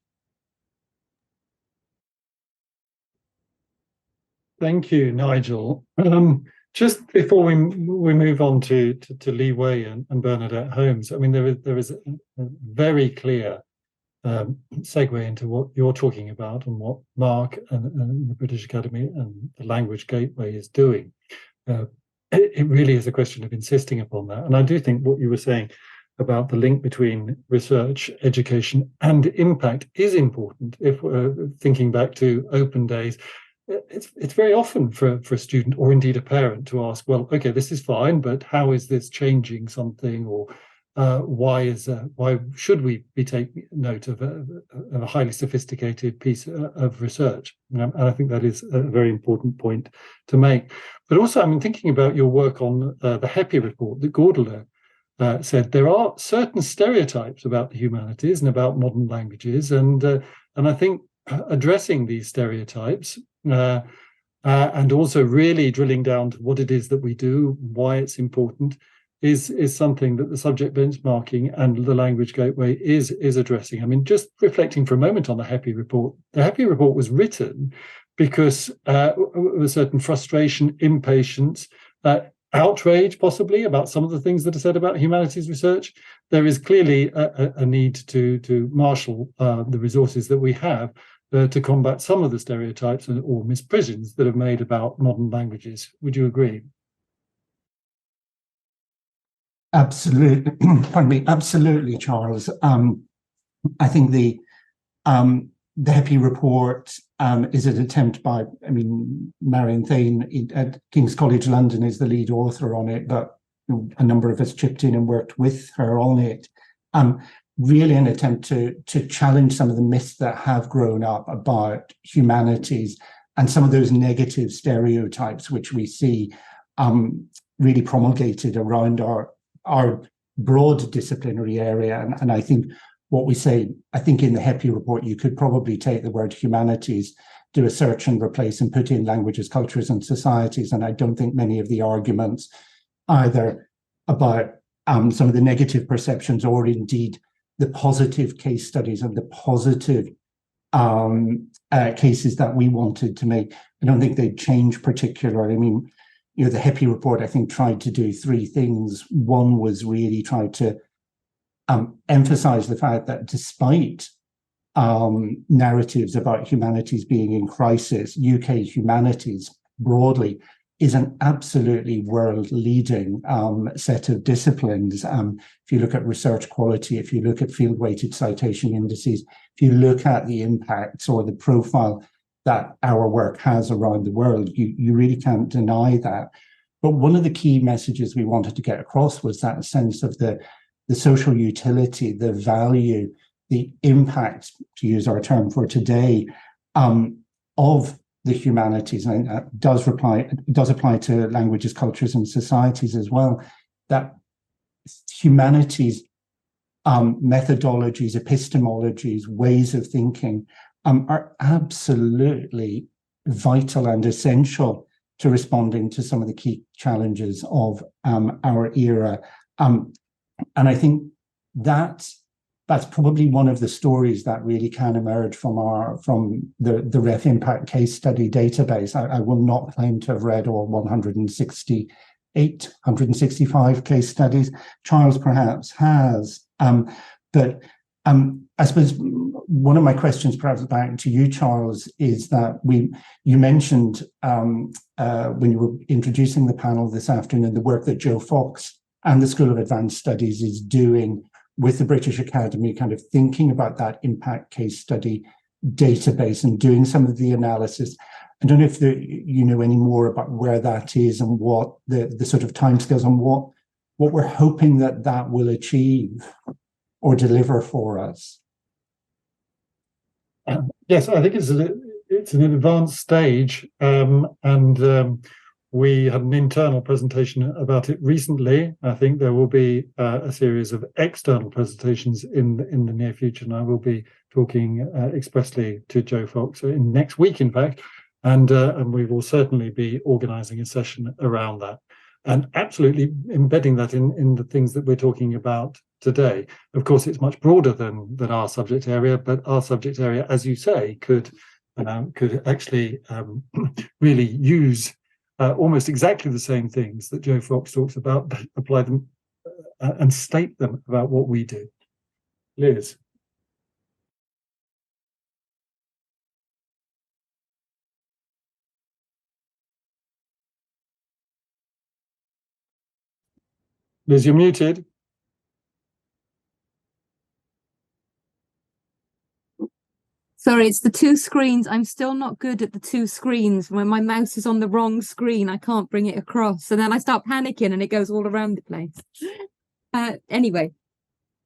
Thank you, Nigel. Just before we move on to Lee Way and Bernardette Holmes, I mean, there is a very clear segue into what you're talking about and what Mark and the British Academy and the Language Gateway is doing. It really is a question of insisting upon that. And I do think what you were saying about the link between research, education, and impact is important. If we're thinking back to open days, it's very often for a student or indeed a parent to ask, well, okay, this is fine, but how is this changing something, or why should we be taking note of a highly sophisticated piece of research? And I think that is a very important point to make. But also, I mean, thinking about your work on the HEPI report that Godela said, there are certain stereotypes about the humanities and about modern languages, and I think addressing these stereotypes and also really drilling down to what it is that we do, why it's important, is something that the subject benchmarking and the Language Gateway is addressing. I mean, just reflecting for a moment on the HEPI report. The HEPI report was written because of a certain frustration, impatience, outrage possibly about some of the things that are said about humanities research. There is clearly a need to marshal the resources that we have to combat some of the stereotypes or misprisions that are made about modern languages. Would you agree?
Absolutely. Pardon me. Absolutely, Charles. I think the HEPI report is an attempt by, Marion Thane at King's College London is the lead author on it, but a number of us chipped in and worked with her on it. Really an attempt to challenge some of the myths that have grown up about humanities and some of those negative stereotypes which we see really promulgated around our broad disciplinary area. And I think what we say, I think in the HEPI report, you could probably take the word humanities, do a search and replace and put in languages, cultures and societies. And I don't think many of the arguments either about some of the negative perceptions or indeed the positive case studies and the positive cases that we wanted to make, I don't think they'd change particularly. I mean, the HEPI report, I think, tried to do three things. One was really try to emphasize the fact that despite narratives about humanities being in crisis, UK humanities broadly is an absolutely world-leading set of disciplines. If you look at research quality, if you look at field-weighted citation indices, if you look at the impacts or the profile that our work has around the world, you really can't deny that. But one of the key messages we wanted to get across was that sense of the social utility, the value, the impact, to use our term for today, of the humanities, and that does apply to languages, cultures, and societies as well. That humanities methodologies, epistemologies, ways of thinking are absolutely vital and essential to responding to some of the key challenges of our era. And I think that's probably one of the stories that really can emerge from the Ref Impact case study database. I will not claim to have read all 165 case studies. Charles perhaps has, but I suppose one of my questions, perhaps back to you, Charles, is that you mentioned when you were introducing the panel this afternoon the work that Joe Fox and the School of Advanced Studies is doing with the British Academy, kind of thinking about that impact case study database and doing some of the analysis. I don't know if you know any more about where that is and what the sort of timescales and what we're hoping that will achieve or deliver for us.
Yes, I think it's an advanced stage, and We had an internal presentation about it recently. I think there will be a series of external presentations in the near future, and I will be talking expressly to Joe Fox in next week, in fact, and we will certainly be organising a session around that, and absolutely embedding that in the things that we're talking about today. Of course, it's much broader than our subject area, but our subject area, as you say, could actually really use almost exactly the same things that Joe Fox talks about, but apply them and state them about what we do. Liz. Liz, you're muted.
Sorry, it's the two screens. I'm still not good at the two screens. When my mouse is on the wrong screen, I can't bring it across. And then I start panicking and it goes all around the place. Anyway,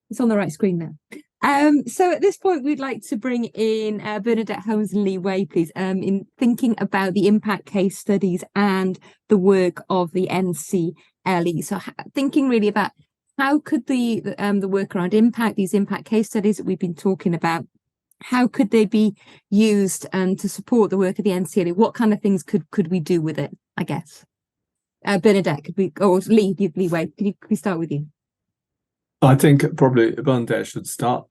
it's on the right screen now. So at this point, we'd like to bring in Bernardette, Holmes and Lee Way, please, in thinking about the impact case studies and the work of the NCLE. So thinking really about how could the work around impact, these impact case studies that we've been talking about, how could they be used to support the work of the NCLE? What kind of things could we do with it, I guess? Bernardette, could we, or Lee Way, could we start with you?
I think probably Bernardette should start.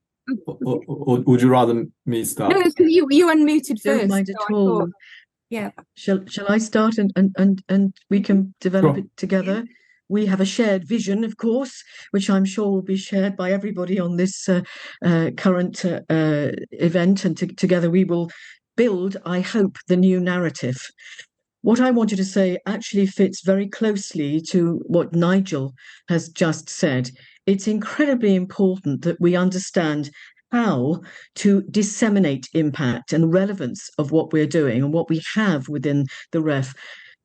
Or would you rather me start?
No, you unmuted first.
Don't mind at all.
Yeah.
Shall I start and we can develop it together? We have a shared vision, of course, which I'm sure will be shared by everybody on this current event, and together we will build, I hope, the new narrative. What I wanted to say actually fits very closely to what Nigel has just said. It's incredibly important that we understand how to disseminate impact and relevance of what we're doing and what we have within the REF.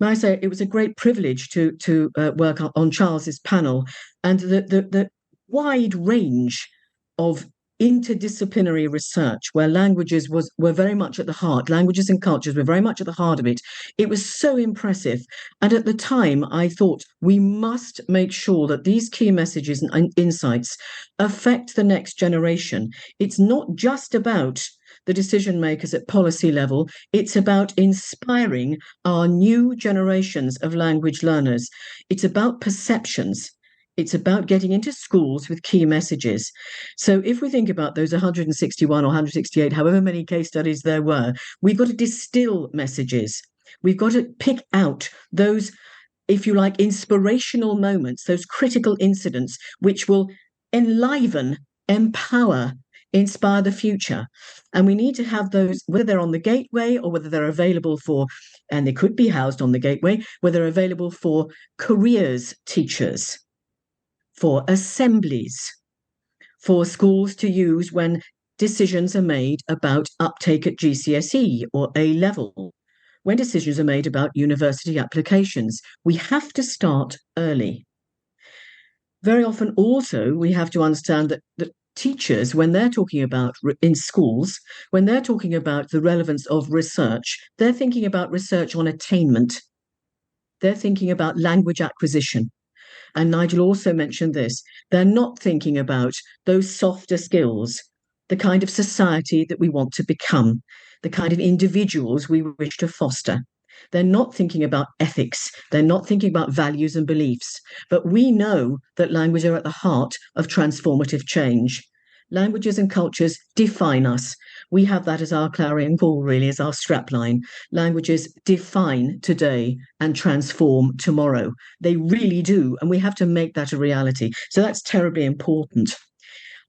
May I say, it was a great privilege to work on Charles's panel, and the wide range of interdisciplinary research where languages were very much at the heart, languages and cultures were very much at the heart of it. It was so impressive. And at the time, I thought we must make sure that these key messages and insights affect the next generation. It's not just about the decision makers at policy level, it's about inspiring our new generations of language learners. It's about perceptions. It's about getting into schools with key messages. So if we think about those 161 or 168, however many case studies there were, we've got to distill messages. We've got to pick out those, if you like, inspirational moments, those critical incidents, which will enliven, empower, inspire the future. And we need to have those, whether they're on the gateway or whether they're available for, and they could be housed on the gateway, whether they're available for careers teachers, for assemblies, for schools to use when decisions are made about uptake at GCSE or A level, when decisions are made about university applications. We have to start early. Very often also we have to understand that teachers, when they're talking about in schools, when they're talking about the relevance of research, they're thinking about research on attainment. They're thinking about language acquisition. And Nigel also mentioned this. They're not thinking about those softer skills, the kind of society that we want to become, the kind of individuals we wish to foster. They're not thinking about ethics. They're not thinking about values and beliefs. But we know that language are at the heart of transformative change. Languages and cultures define us. We have that as our clarion call, really, as our strapline. Languages define today and transform tomorrow. They really do, and we have to make that a reality. So that's terribly important.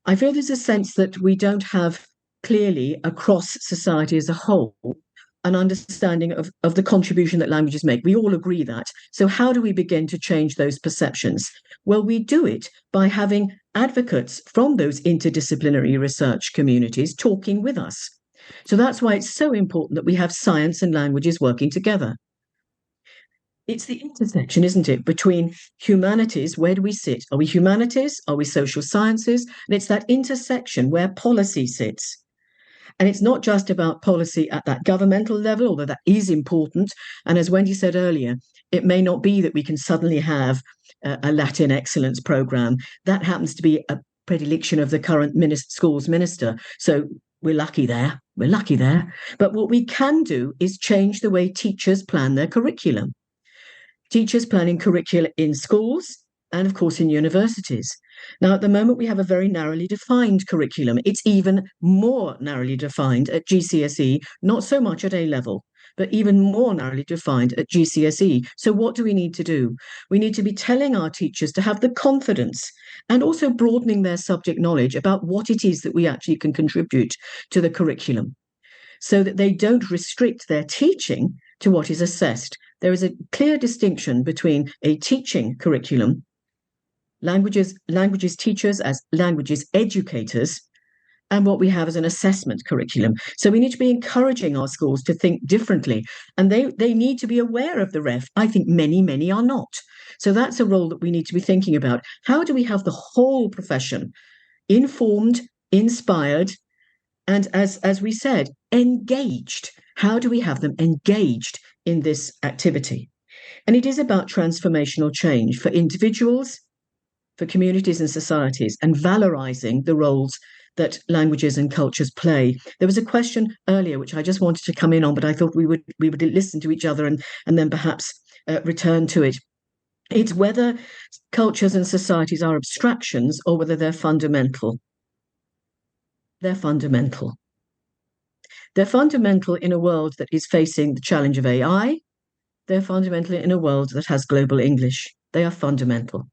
I feel there's a sense that we don't have clearly across society as a whole an understanding of the contribution that languages make. We all agree that. So how do we begin to change those perceptions? Well, we do it by having advocates from those interdisciplinary research communities talking with us. So that's why it's so important that we have science and languages working together. It's the intersection, isn't it, between humanities, where do we sit? Are we humanities? Are we social sciences? And it's that intersection where policy sits. And it's not just about policy at that governmental level, although that is important. And as Wendy said earlier, it may not be that we can suddenly have a Latin excellence program. That happens to be a predilection of the current schools minister. So we're lucky there. We're lucky there. But what we can do is change the way teachers plan their curriculum. Teachers planning curricula in schools and, of course, in universities. Now, at the moment, we have a very narrowly defined curriculum. It's even more narrowly defined at GCSE, not so much at A-level, but even more narrowly defined at GCSE. So what do we need to do? We need to be telling our teachers to have the confidence and also broadening their subject knowledge about what it is that we actually can contribute to the curriculum, so that they don't restrict their teaching to what is assessed. There is a clear distinction between a teaching curriculum, languages teachers as languages educators, and what we have as an assessment curriculum. So we need to be encouraging our schools to think differently, and they need to be aware of the ref. I think many are not. So that's a role that we need to be thinking about. How do we have the whole profession informed, inspired, and as we said, engaged? How do we have them engaged in this activity? And it is about transformational change for individuals, for communities and societies, and valorizing the roles that languages and cultures play. There was a question earlier which I just wanted to come in on, but I thought we would listen to each other and then perhaps return to it. It's whether cultures and societies are abstractions or whether they're fundamental. They're fundamental. They're fundamental in a world that is facing the challenge of AI. They're fundamental in a world that has global English. They are fundamental.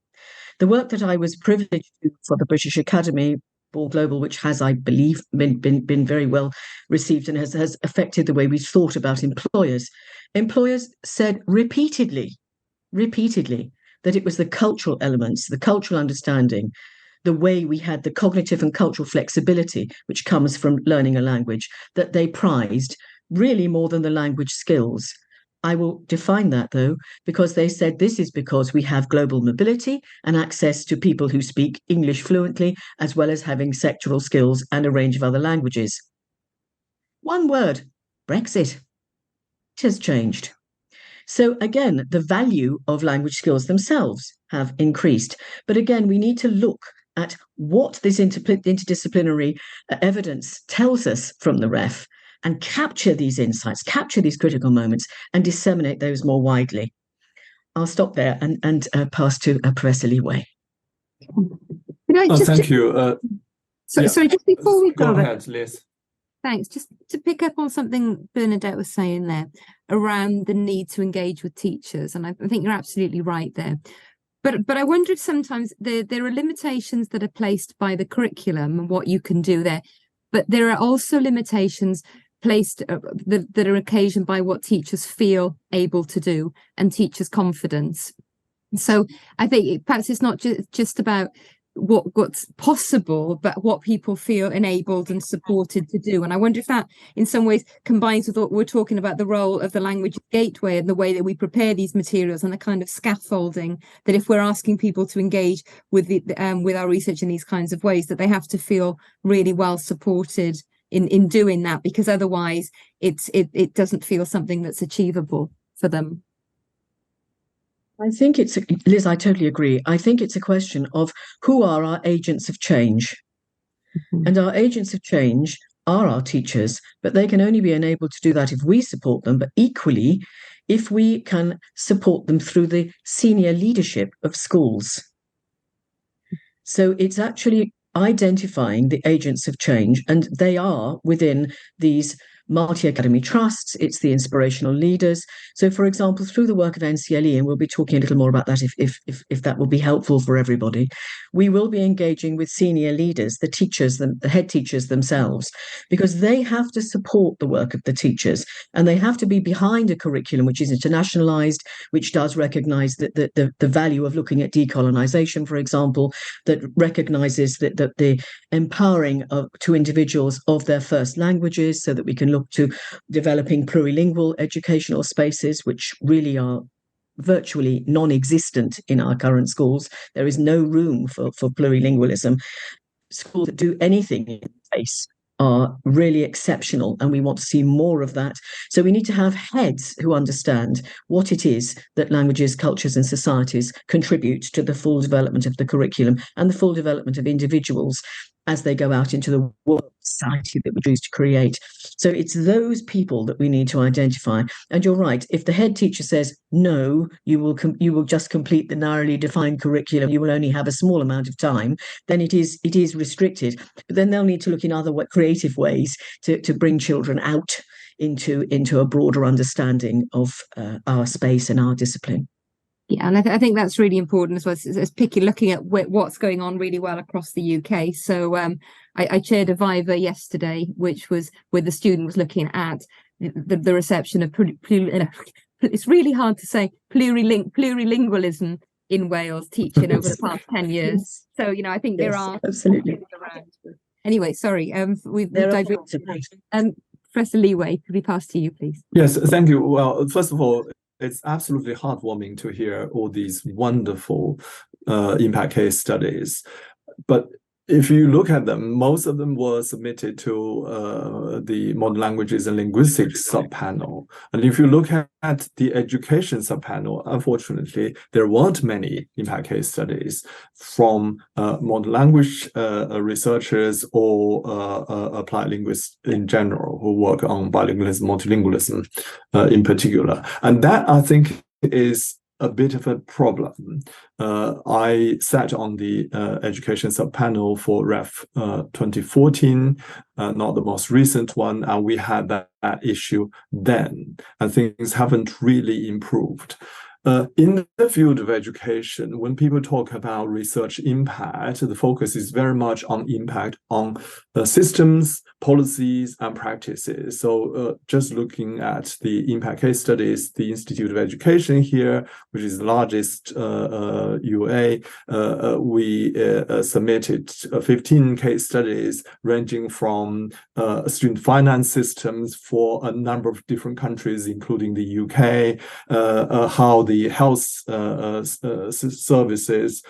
The work that I was privileged to do for the British Academy for Global, which has, I believe, been very well received and has affected the way we thought about employers. Employers said repeatedly that it was the cultural elements, the cultural understanding, the way we had the cognitive and cultural flexibility, which comes from learning a language, that they prized really more than the language skills. I will define that, though, because they said this is because we have global mobility and access to people who speak English fluently, as well as having sectoral skills and a range of other languages. One word, Brexit. It has changed. So again, the value of language skills themselves have increased. But again, we need to look at what this interdisciplinary evidence tells us from the ref, and capture these insights, capture these critical moments, and disseminate those more widely. I'll stop there and pass to Professor Lee Way.
Thank you.
Sorry, just before we
go ahead, Liz.
Thanks. Just to pick up on something Bernardette was saying there around the need to engage with teachers, and I think you're absolutely right there. But I wonder if sometimes there are limitations that are placed by the curriculum and what you can do there, but there are also limitations placed that are occasioned by what teachers feel able to do and teachers' confidence. So I think perhaps it's not just about what's possible, but what people feel enabled and supported to do. And I wonder if that in some ways combines with what we're talking about, the role of the language gateway and the way that we prepare these materials and the kind of scaffolding that if we're asking people to engage with with our research in these kinds of ways, that they have to feel really well supported in doing that, because otherwise it doesn't feel something that's achievable for them.
I think Liz, I totally agree. I think it's a question of who are our agents of change. Mm-hmm. And our agents of change are our teachers, but they can only be enabled to do that if we support them, but equally if we can support them through the senior leadership of schools. So it's actually identifying the agents of change, and they are within these multi-academy trusts, it's the inspirational leaders. So, for example, through the work of NCLE, and we'll be talking a little more about that if that will be helpful for everybody, we will be engaging with senior leaders, the teachers, the head teachers themselves, because they have to support the work of the teachers, and they have to be behind a curriculum which is internationalized, which does recognize the value of looking at decolonization, for example, that recognizes that the empowering to individuals of their first languages, so that we can look to developing plurilingual educational spaces, which really are virtually non-existent in our current schools. There is no room for plurilingualism. Schools that do anything in the space are really exceptional, and we want to see more of that. So we need to have heads who understand what it is that languages, cultures and societies contribute to the full development of the curriculum and the full development of individuals as they go out into the world society that we choose to create. So it's those people that we need to identify. And you're right, if the head teacher says, no, you will just complete the narrowly defined curriculum, you will only have a small amount of time, then it is restricted. But then they'll need to look in other creative ways to bring children out into a broader understanding of our space and our discipline.
Yeah, and I think that's really important as well as looking at what's going on really well across the UK. So I chaired a Viva yesterday, which was where the student was looking at the reception of it's really hard to say plurilingualism in Wales teaching over the past 10 years. So, you know, I think there are
absolutely
around. Anyway, sorry, we've diverted. Professor Leeway, could we pass to you, please?
Yes, thank you. Well, first of all, it's absolutely heartwarming to hear all these wonderful impact case studies. But if you look at them, most of them were submitted to the Modern Languages and Linguistics subpanel. And if you look at the education subpanel, unfortunately, there weren't many impact case studies from modern language researchers or applied linguists in general who work on bilingualism, multilingualism in particular. And that, I think, is a bit of a problem. I sat on the education subpanel for REF 2014, not the most recent one, and we had that issue then, and things haven't really improved. In the field of education, when people talk about research impact, the focus is very much on impact on systems, policies, and practices. So just looking at the impact case studies, the Institute of Education here, which is the largest UA, we submitted 15 case studies ranging from student finance systems for a number of different countries, including the UK, how the health services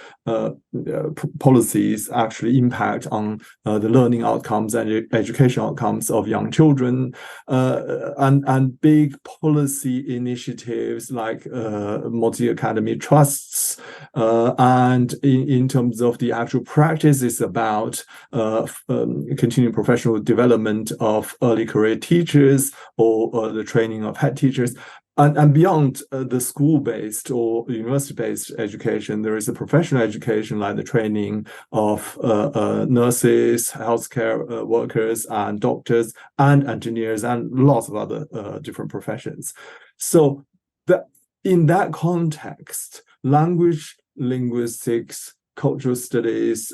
policies actually impact on the learning outcomes and education outcomes of young children, and big policy initiatives like multi-academy trusts, and in terms of the actual practice, it's about continuing professional development of early career teachers or the training of head teachers. And beyond the school-based or university-based education, there is a professional education like the training of nurses, healthcare workers, and doctors, and engineers, and lots of other different professions. So in that context, language, linguistics, cultural studies,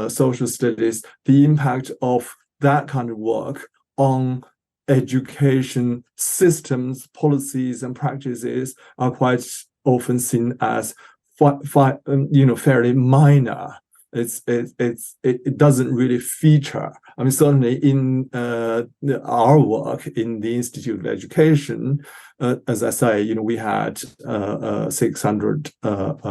social studies, the impact of that kind of work on education systems, policies, and practices are quite often seen as fairly minor. It doesn't really feature. I mean, certainly in our work in the Institute of Education, as I say, we had 600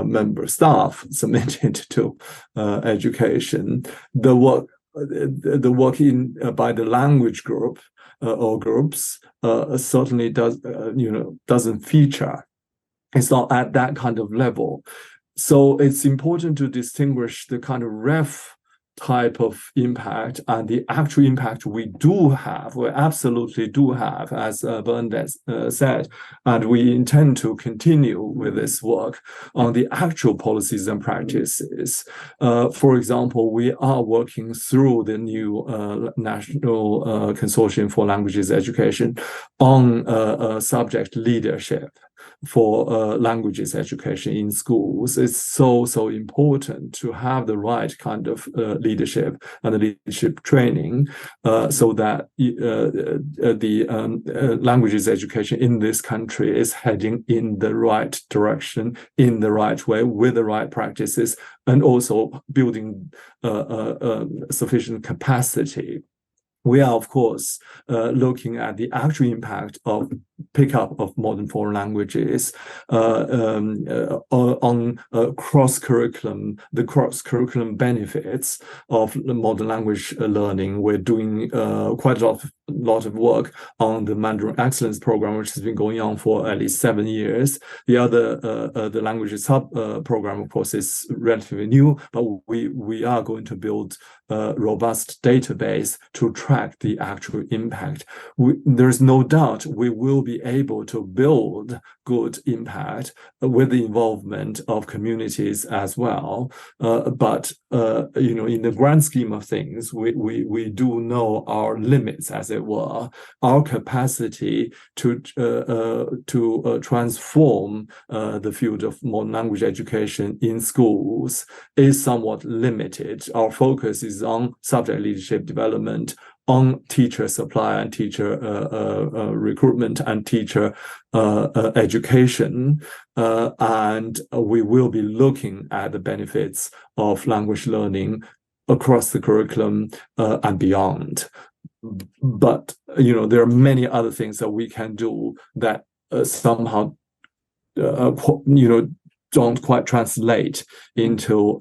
member staff submitted to education. The work by the language group or groups certainly doesn't feature. It's not at that kind of level. So it's important to distinguish the kind of REF type of impact and the actual impact we absolutely do have, as Bernardette said, and we intend to continue with this work on the actual policies and practices. For example, we are working through the new National Consortium for Languages Education on subject leadership for languages education in schools. It's so important to have the right kind of leadership and the leadership training so that the languages education in this country is heading in the right direction, in the right way, with the right practices, and also building sufficient capacity. We are, of course, looking at the actual impact of pickup of modern foreign languages, on cross-curriculum, the cross-curriculum benefits of the modern language learning. We're doing quite a lot of work on the Mandarin Excellence Program, which has been going on for at least 7 years. The other, the languages hub program, of course, is relatively new, but we are going to build a robust database to track the actual impact. There's no doubt we will be able to build good impact with the involvement of communities as well. But in the grand scheme of things, we do know our limits, as it were. Our capacity to transform the field of modern language education in schools is somewhat limited. Our focus is on subject leadership development, on teacher supply and teacher recruitment and teacher education, and we will be looking at the benefits of language learning across the curriculum and beyond. But there are many other things that we can do that somehow don't quite translate into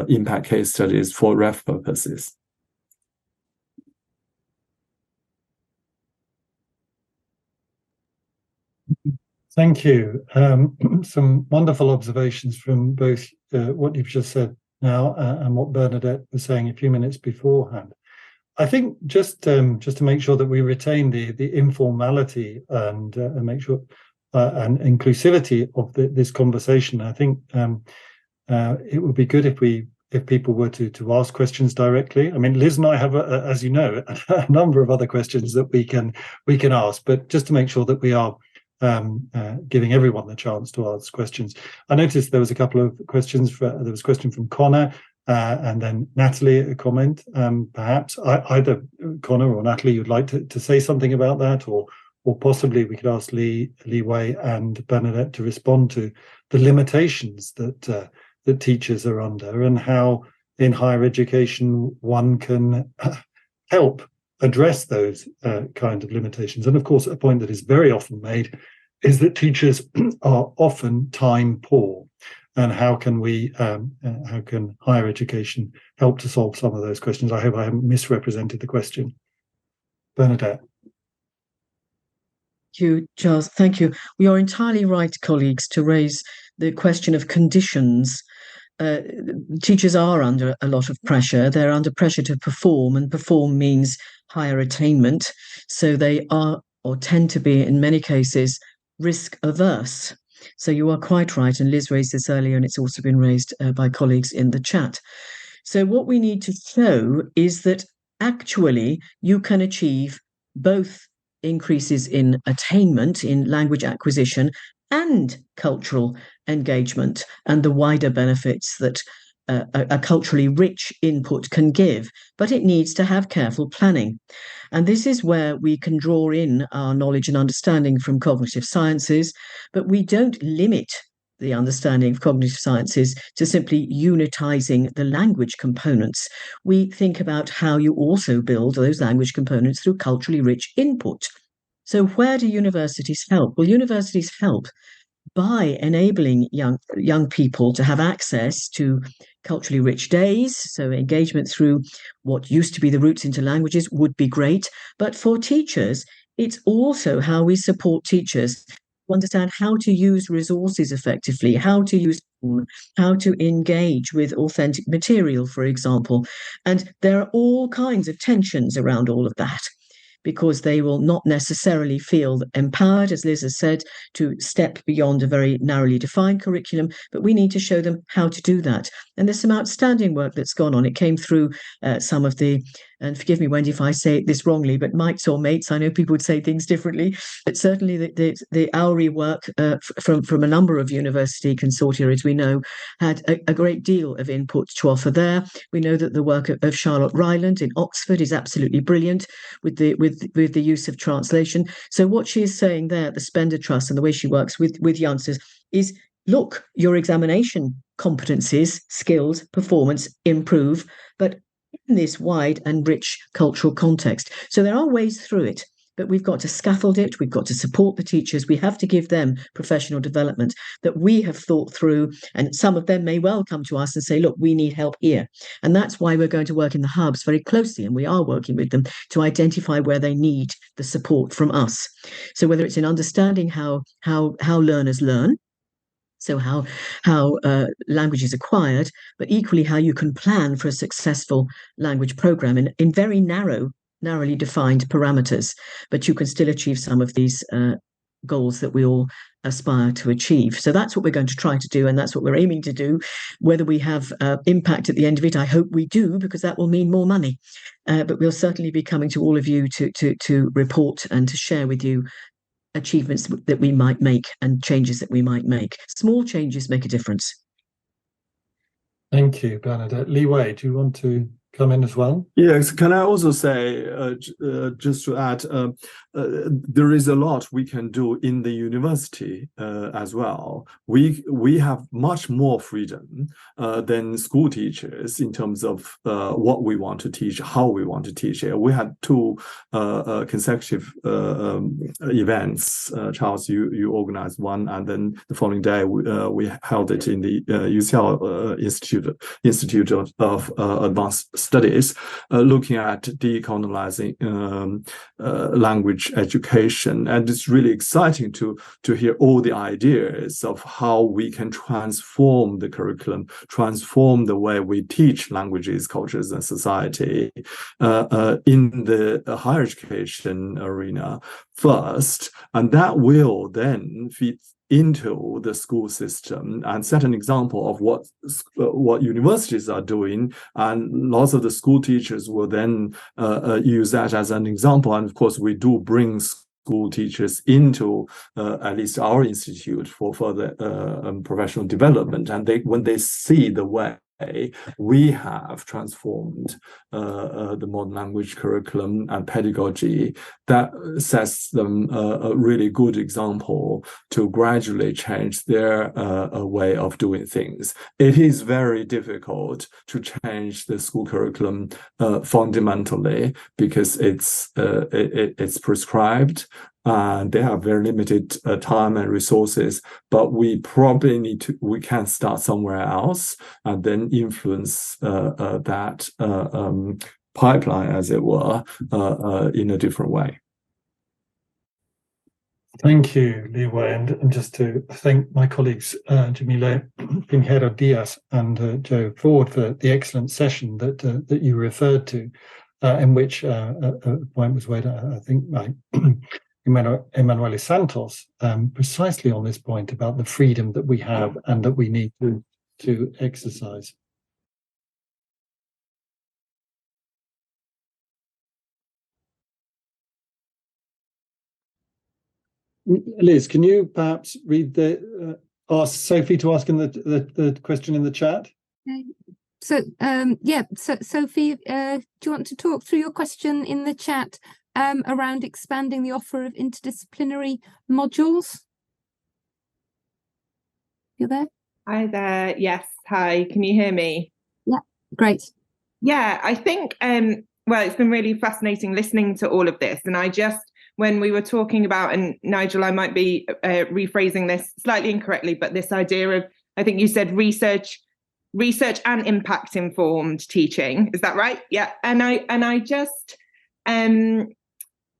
impact case studies for ref purposes.
Thank you. Some wonderful observations from both what you've just said now and what Bernardette was saying a few minutes beforehand. I think just to make sure that we retain the informality and make sure and inclusivity of this conversation, I think it would be good if people were to ask questions directly. I mean, Liz and I have, as you know, a number of other questions that we can ask, but just to make sure that we are giving everyone the chance to ask questions. I noticed there was a couple of questions. There was a question from Connor and then Natalie, a comment. Perhaps either Connor or Natalie, you'd like to say something about that, or possibly we could ask Lee Wei and Bernardette to respond to the limitations that teachers are under and how in higher education one can help address those kind of limitations. And of course, a point that is very often made is that teachers are often time poor. And how can higher education help to solve some of those questions? I hope I haven't misrepresented the question. Bernardette.
Thank you, Charles. Thank you. We are entirely right, colleagues, to raise the question of conditions. Teachers are under a lot of pressure. They're under pressure to perform, and perform means higher attainment. So they are, or tend to be in many cases, risk averse. So you are quite right. And Liz raised this earlier, and it's also been raised by colleagues in the chat. So what we need to show is that actually you can achieve both increases in attainment, in language acquisition, and cultural engagement, and the wider benefits that a culturally rich input can give, but it needs to have careful planning. And this is where we can draw in our knowledge and understanding from cognitive sciences, but we don't limit the understanding of cognitive sciences to simply unitizing the language components. We think about how you also build those language components through culturally rich input. So where do universities help? Well, universities help by enabling young people to have access to culturally rich days. So engagement through what used to be the routes into languages would be great. But for teachers, it's also how we support teachers to understand how to use resources effectively, how to engage with authentic material, for example. And there are all kinds of tensions around all of that, because they will not necessarily feel empowered, as Liz has said, to step beyond a very narrowly defined curriculum, but we need to show them how to do that. And there's some outstanding work that's gone on. It came through some of the, and forgive me, Wendy, if I say this wrongly, but mites or mates, I know people would say things differently, but certainly the AULC work from a number of university consortia, as we know, had a great deal of input to offer there. We know that the work of Charlotte Ryland in Oxford is absolutely brilliant with the use of translation. So what she is saying there, the Spender Trust and the way she works with youngsters is, look, your examination competencies, skills, performance improve, but in this wide and rich cultural context. So there are ways through it. but we've got to scaffold it. We've got to support the teachers. We have to give them professional development that we have thought through. And some of them may well come to us and say, look, we need help here. And that's why we're going to work in the hubs very closely. And we are working with them to identify where they need the support from us. So whether it's in understanding how learners learn, so how language is acquired, but equally how you can plan for a successful language program in very narrowly defined parameters, but you can still achieve some of these goals that we all aspire to achieve. So that's what we're going to try to do, and that's what we're aiming to do. Whether we have impact at the end of it, I hope we do, because that will mean more money. But we'll certainly be coming to all of you to report and to share with you achievements that we might make and changes that we might make. Small changes make a difference.
Thank you, Bernardette. Lee Wei, do you want to come in as well?
Yes, can I also say, just to add, there is a lot we can do in the university as well. We have much more freedom than school teachers in terms of what we want to teach, how we want to teach it. We had 2 consecutive events. Charles, you organized one, and then the following day we held it in the UCL Institute of Advanced Studies, looking at decolonizing language education, and it's really exciting to hear all the ideas of how we can transform the curriculum, transform the way we teach languages, cultures, and society in the higher education arena first, and that will then feed into the school system and set an example of what universities are doing, and lots of the school teachers will then use that as an example. And of course, we do bring school teachers into at least our institute for further professional development, and when they see the way we have transformed the modern language curriculum and pedagogy, that sets them a really good example to gradually change their way of doing things. It is very difficult to change the school curriculum fundamentally, because it's prescribed, and they have very limited time and resources, but we probably we can start somewhere else and then influence that pipeline, as it were, in a different way.
Thank you, Lee Wei, and just to thank my colleagues Jamila Pinheiro-Diaz and Joe Ford for the excellent session that you referred to, in which a point was made, I think, by Emanuele Santos, precisely on this point about the freedom that we have and that we need to exercise. Liz, can you perhaps read ask Sophie to ask in the question in the chat?
So Sophie, do you want to talk through your question in the chat around expanding the offer of interdisciplinary modules? You there?
Hi there. Yes. Hi. Can you hear me?
Yeah. Great.
Yeah, I think well, it's been really fascinating listening to all of this, and when we were talking about, and Nigel, I might be rephrasing this slightly incorrectly, but this idea of, I think you said research and impact informed teaching. Is that right? Yeah.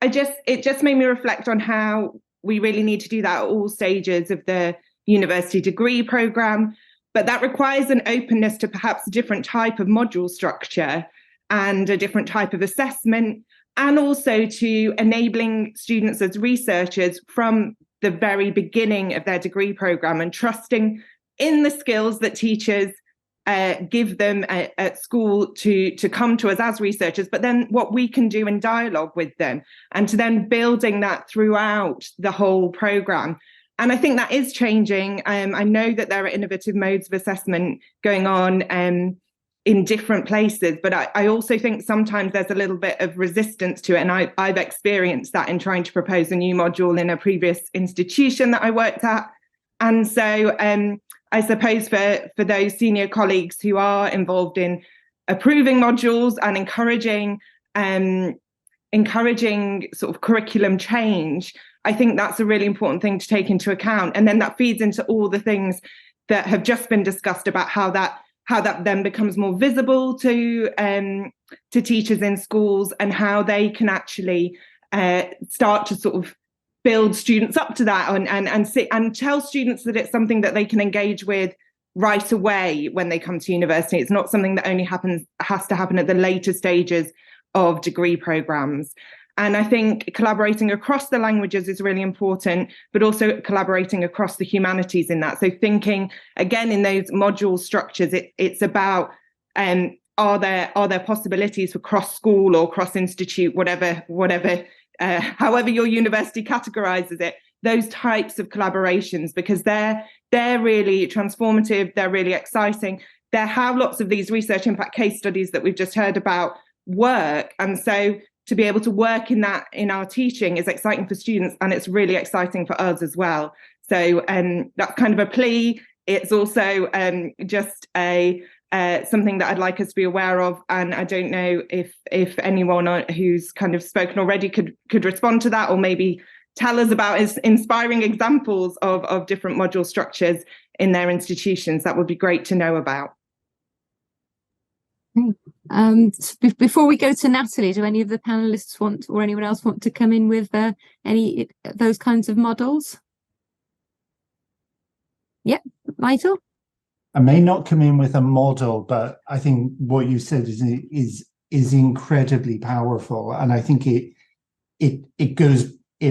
It just made me reflect on how we really need to do that at all stages of the university degree program, but that requires an openness to perhaps a different type of module structure and a different type of assessment, and also to enabling students as researchers from the very beginning of their degree program and trusting in the skills that teachers give them at school to come to us as researchers, but then what we can do in dialogue with them, and to then building that throughout the whole program. And I think that is changing. I know that there are innovative modes of assessment going on in different places, but I also think sometimes there's a little bit of resistance to it. And I've experienced that in trying to propose a new module in a previous institution that I worked at. And so I suppose for those senior colleagues who are involved in approving modules and encouraging encouraging sort of curriculum change, I think that's a really important thing to take into account. And then that feeds into all the things that have just been discussed about how that then becomes more visible to teachers in schools, and how they can actually start to sort of build students up to that, and tell students that it's something that they can engage with right away when they come to university. It's not something that only has to happen at the later stages of degree programs. And I think collaborating across the languages is really important, but also collaborating across the humanities in that. So thinking again in those module structures, it's about are there possibilities for cross school or cross institute, whatever however your university categorizes it, those types of collaborations, because they're really transformative, they're really exciting. They're how lots of these research impact case studies that we've just heard about work. And so to be able to work in that in our teaching is exciting for students, and it's really exciting for us as well. So that's kind of a plea. It's also just something that I'd like us to be aware of. And I don't know if anyone who's kind of spoken already could respond to that, or maybe tell us about inspiring examples of different module structures in their institutions. That would be great to know about.
Before we go to Natalie, do any of the panelists want, or anyone else want to come in with any of those kinds of models? Yeah, Nigel?
I may not come in with a model, but I think what you said is incredibly powerful, and I think it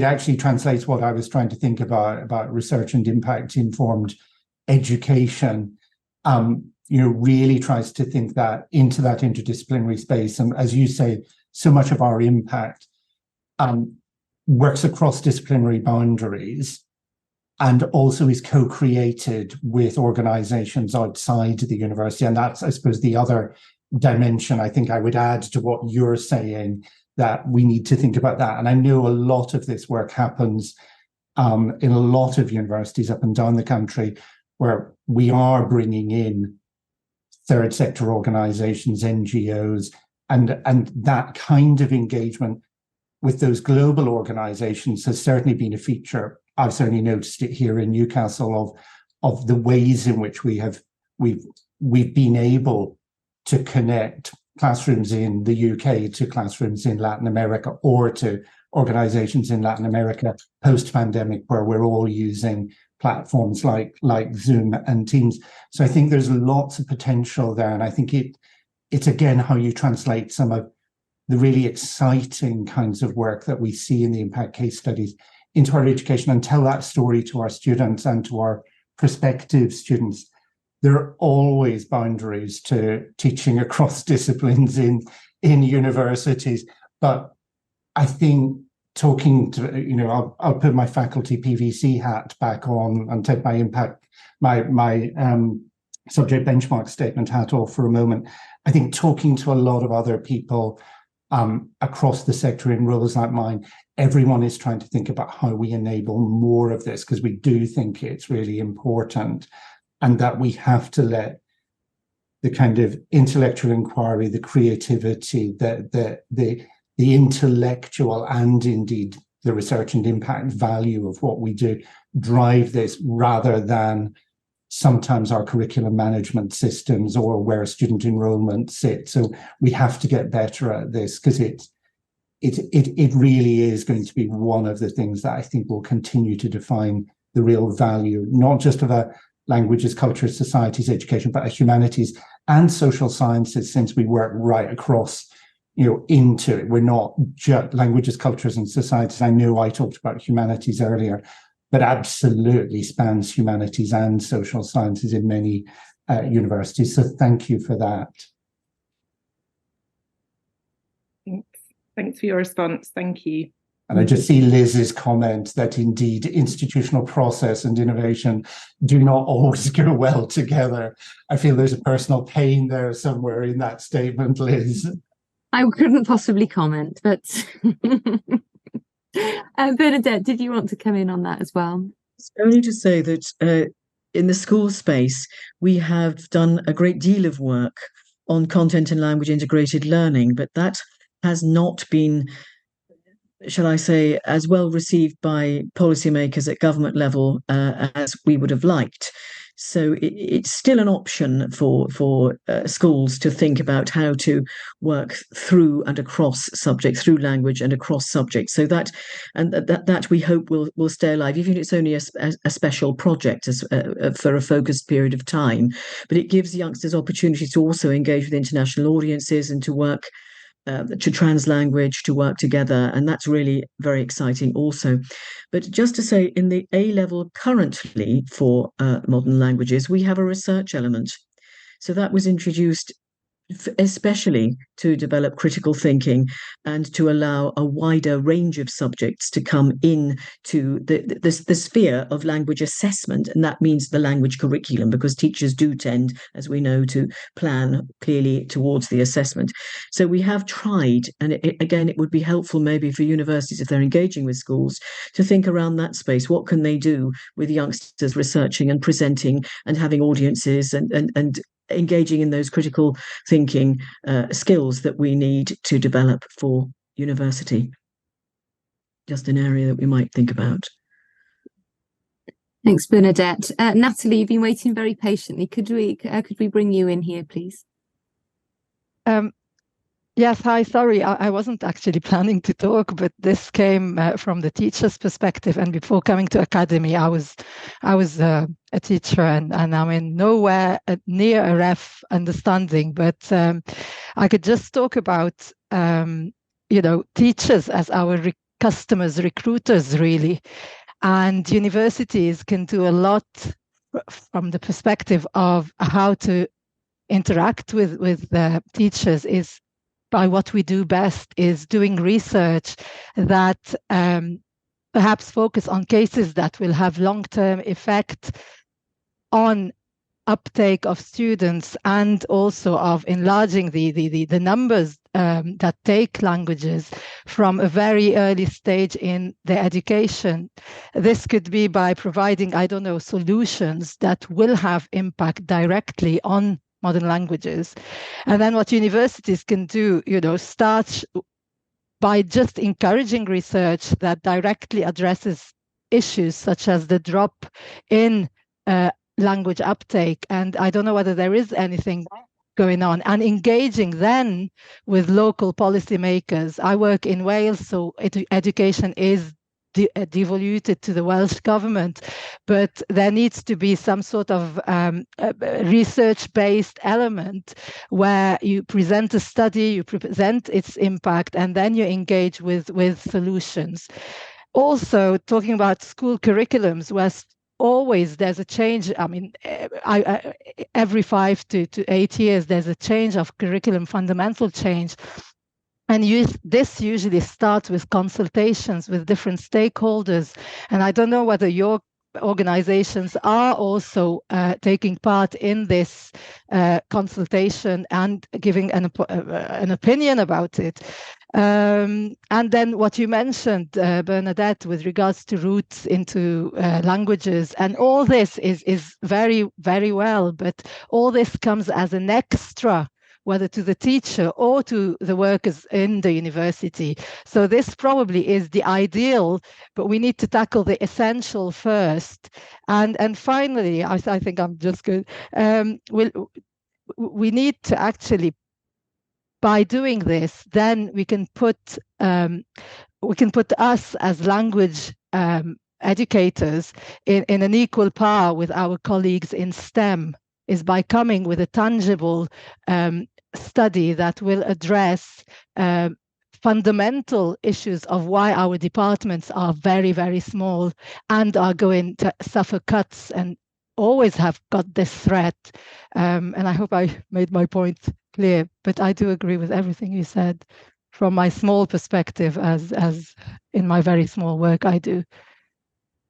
actually translates what I was trying to think about research and impact informed education. Really tries to think that into that interdisciplinary space, and as you say, so much of our impact works across disciplinary boundaries, and also is co-created with organizations outside the university. And that's, I suppose, the other dimension I think I would add to what you're saying, that we need to think about that. And I know a lot of this work happens in a lot of universities up and down the country, where we are bringing in third sector organizations, NGOs, and that kind of engagement with those global organizations has certainly been a feature. I've certainly noticed it here in Newcastle of the ways in which we've been able to connect classrooms in the UK to classrooms in Latin America, or to organizations in Latin America post-pandemic, where we're all using platforms like Zoom and Teams. So I think there's lots of potential there, and I think it's again how you translate some of the really exciting kinds of work that we see in the impact case studies into our education, and tell that story to our students and to our prospective students. There are always boundaries to teaching across disciplines in universities, but I think talking to, I'll put my faculty PVC hat back on and take my impact, my subject benchmark statement hat off for a moment. I think talking to a lot of other people across the sector in roles like mine, everyone is trying to think about how we enable more of this, because we do think it's really important, and that we have to let the kind of intellectual inquiry, the creativity, the intellectual, and indeed the research and impact value of what we do drive this, rather than sometimes our curriculum management systems or where student enrollment sits. So we have to get better at this, because it really is going to be one of the things that I think will continue to define the real value, not just of a languages, cultures, societies, education, but a humanities and social sciences, since we work right across, into it. We're not just languages, cultures, and societies. I know I talked about humanities earlier, but absolutely spans humanities and social sciences in many universities. So thank you for that.
Thanks for your response. Thank you.
And I just see Liz's comment that indeed institutional process and innovation do not always go well together. I feel there's a personal pain there somewhere in that statement, Liz.
I couldn't possibly comment, but Bernardette, did you want to come in on that as well?
Only to say that in the school space, we have done a great deal of work on content and language integrated learning, but that has not been shall I say, as well received by policymakers at government level as we would have liked. So it's still an option for schools to think about how to work through and across subjects, through language and across subjects. So that we hope will stay alive, even if it's only a special project for a focused period of time. But it gives youngsters opportunities to also engage with international audiences and to work to translanguage, to work together, and that's really very exciting also. But just to say, in the A level currently for modern languages, we have a research element. So that was introduced especially to develop critical thinking and to allow a wider range of subjects to come in to the sphere of language assessment. And that means the language curriculum, because teachers do tend, as we know, to plan clearly towards the assessment. So we have tried, and again, it would be helpful maybe for universities, if they're engaging with schools, to think around that space. What can they do with youngsters researching and presenting and having audiences and engaging in those critical thinking skills that we need to develop for university? Just an area that we might think about.
Thanks, Bernardette. Natalie, you've been waiting very patiently. Could we bring you in here, please?
Yes, hi, sorry, I wasn't actually planning to talk, but this came from the teacher's perspective. And before coming to academy, I was a teacher, and I'm in nowhere near a ref understanding, but I could just talk about, teachers as our customers, recruiters, really. And universities can do a lot from the perspective of how to interact with the teachers is by what we do best, is doing research that perhaps focus on cases that will have long-term effect on uptake of students, and also of enlarging the numbers that take languages from a very early stage in their education. This could be by providing, solutions that will have impact directly on modern languages. And then what universities can do, start by just encouraging research that directly addresses issues such as the drop in language uptake. And I don't know whether there is anything going on, and engaging then with local policymakers. I work in Wales, so education is devoluted to the Welsh government, but there needs to be some sort of research-based element where you present a study, you present its impact, and then you engage with solutions. Also, talking about school curriculums, where always there's a change. I mean, every 5 to 8 years, there's a change of curriculum, fundamental change. And this usually starts with consultations with different stakeholders. And I don't know whether your organizations are also taking part in this consultation and giving an opinion about it. And then what you mentioned, Bernardette, with regards to roots into languages, and all this is very, very well, but all this comes as an extra, whether to the teacher or to the workers in the university. So this probably is the ideal, but we need to tackle the essential first. And finally, I think I'm just good. We need to actually, by doing this, then we can put us as language educators in an equal par with our colleagues in STEM, is by coming with a tangible study that will address fundamental issues of why our departments are very, very small and are going to suffer cuts and always have got this threat. And I hope I made my point clear, but I do agree with everything you said from my small perspective, as in my very small work I do.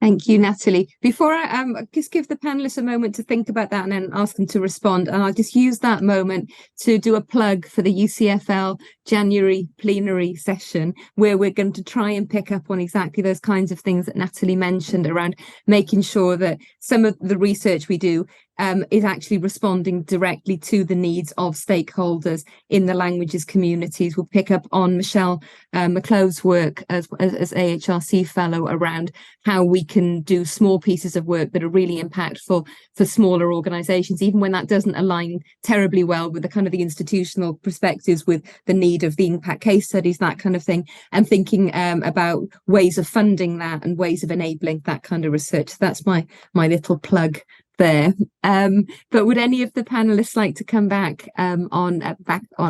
Thank you, Natalie. Before I just give the panelists a moment to think about that and then ask them to respond, and I'll just use that moment to do a plug for the UCFL January plenary session, where we're going to try and pick up on exactly those kinds of things that Natalie mentioned around making sure that some of the research we do is actually responding directly to the needs of stakeholders in the languages communities. We'll pick up on Michelle McClove's work as AHRC fellow around how we can do small pieces of work that are really impactful for smaller organisations, even when that doesn't align terribly well with the kind of the institutional perspectives, with the need of the impact case studies, that kind of thing, and thinking about ways of funding that and ways of enabling that kind of research. So that's my little plug there. But would any of the panelists like to come back on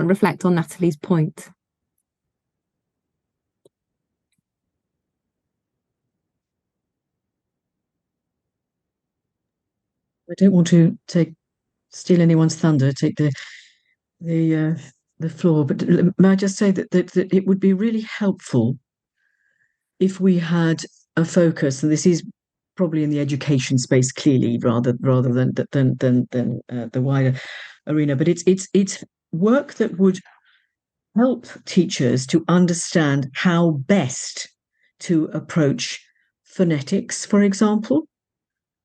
reflect on Natalie's point?
I don't want to steal anyone's thunder, take the floor, but may I just say that it would be really helpful if we had a focus, and this is probably in the education space clearly rather than the wider arena, but it's work that would help teachers to understand how best to approach phonetics, for example,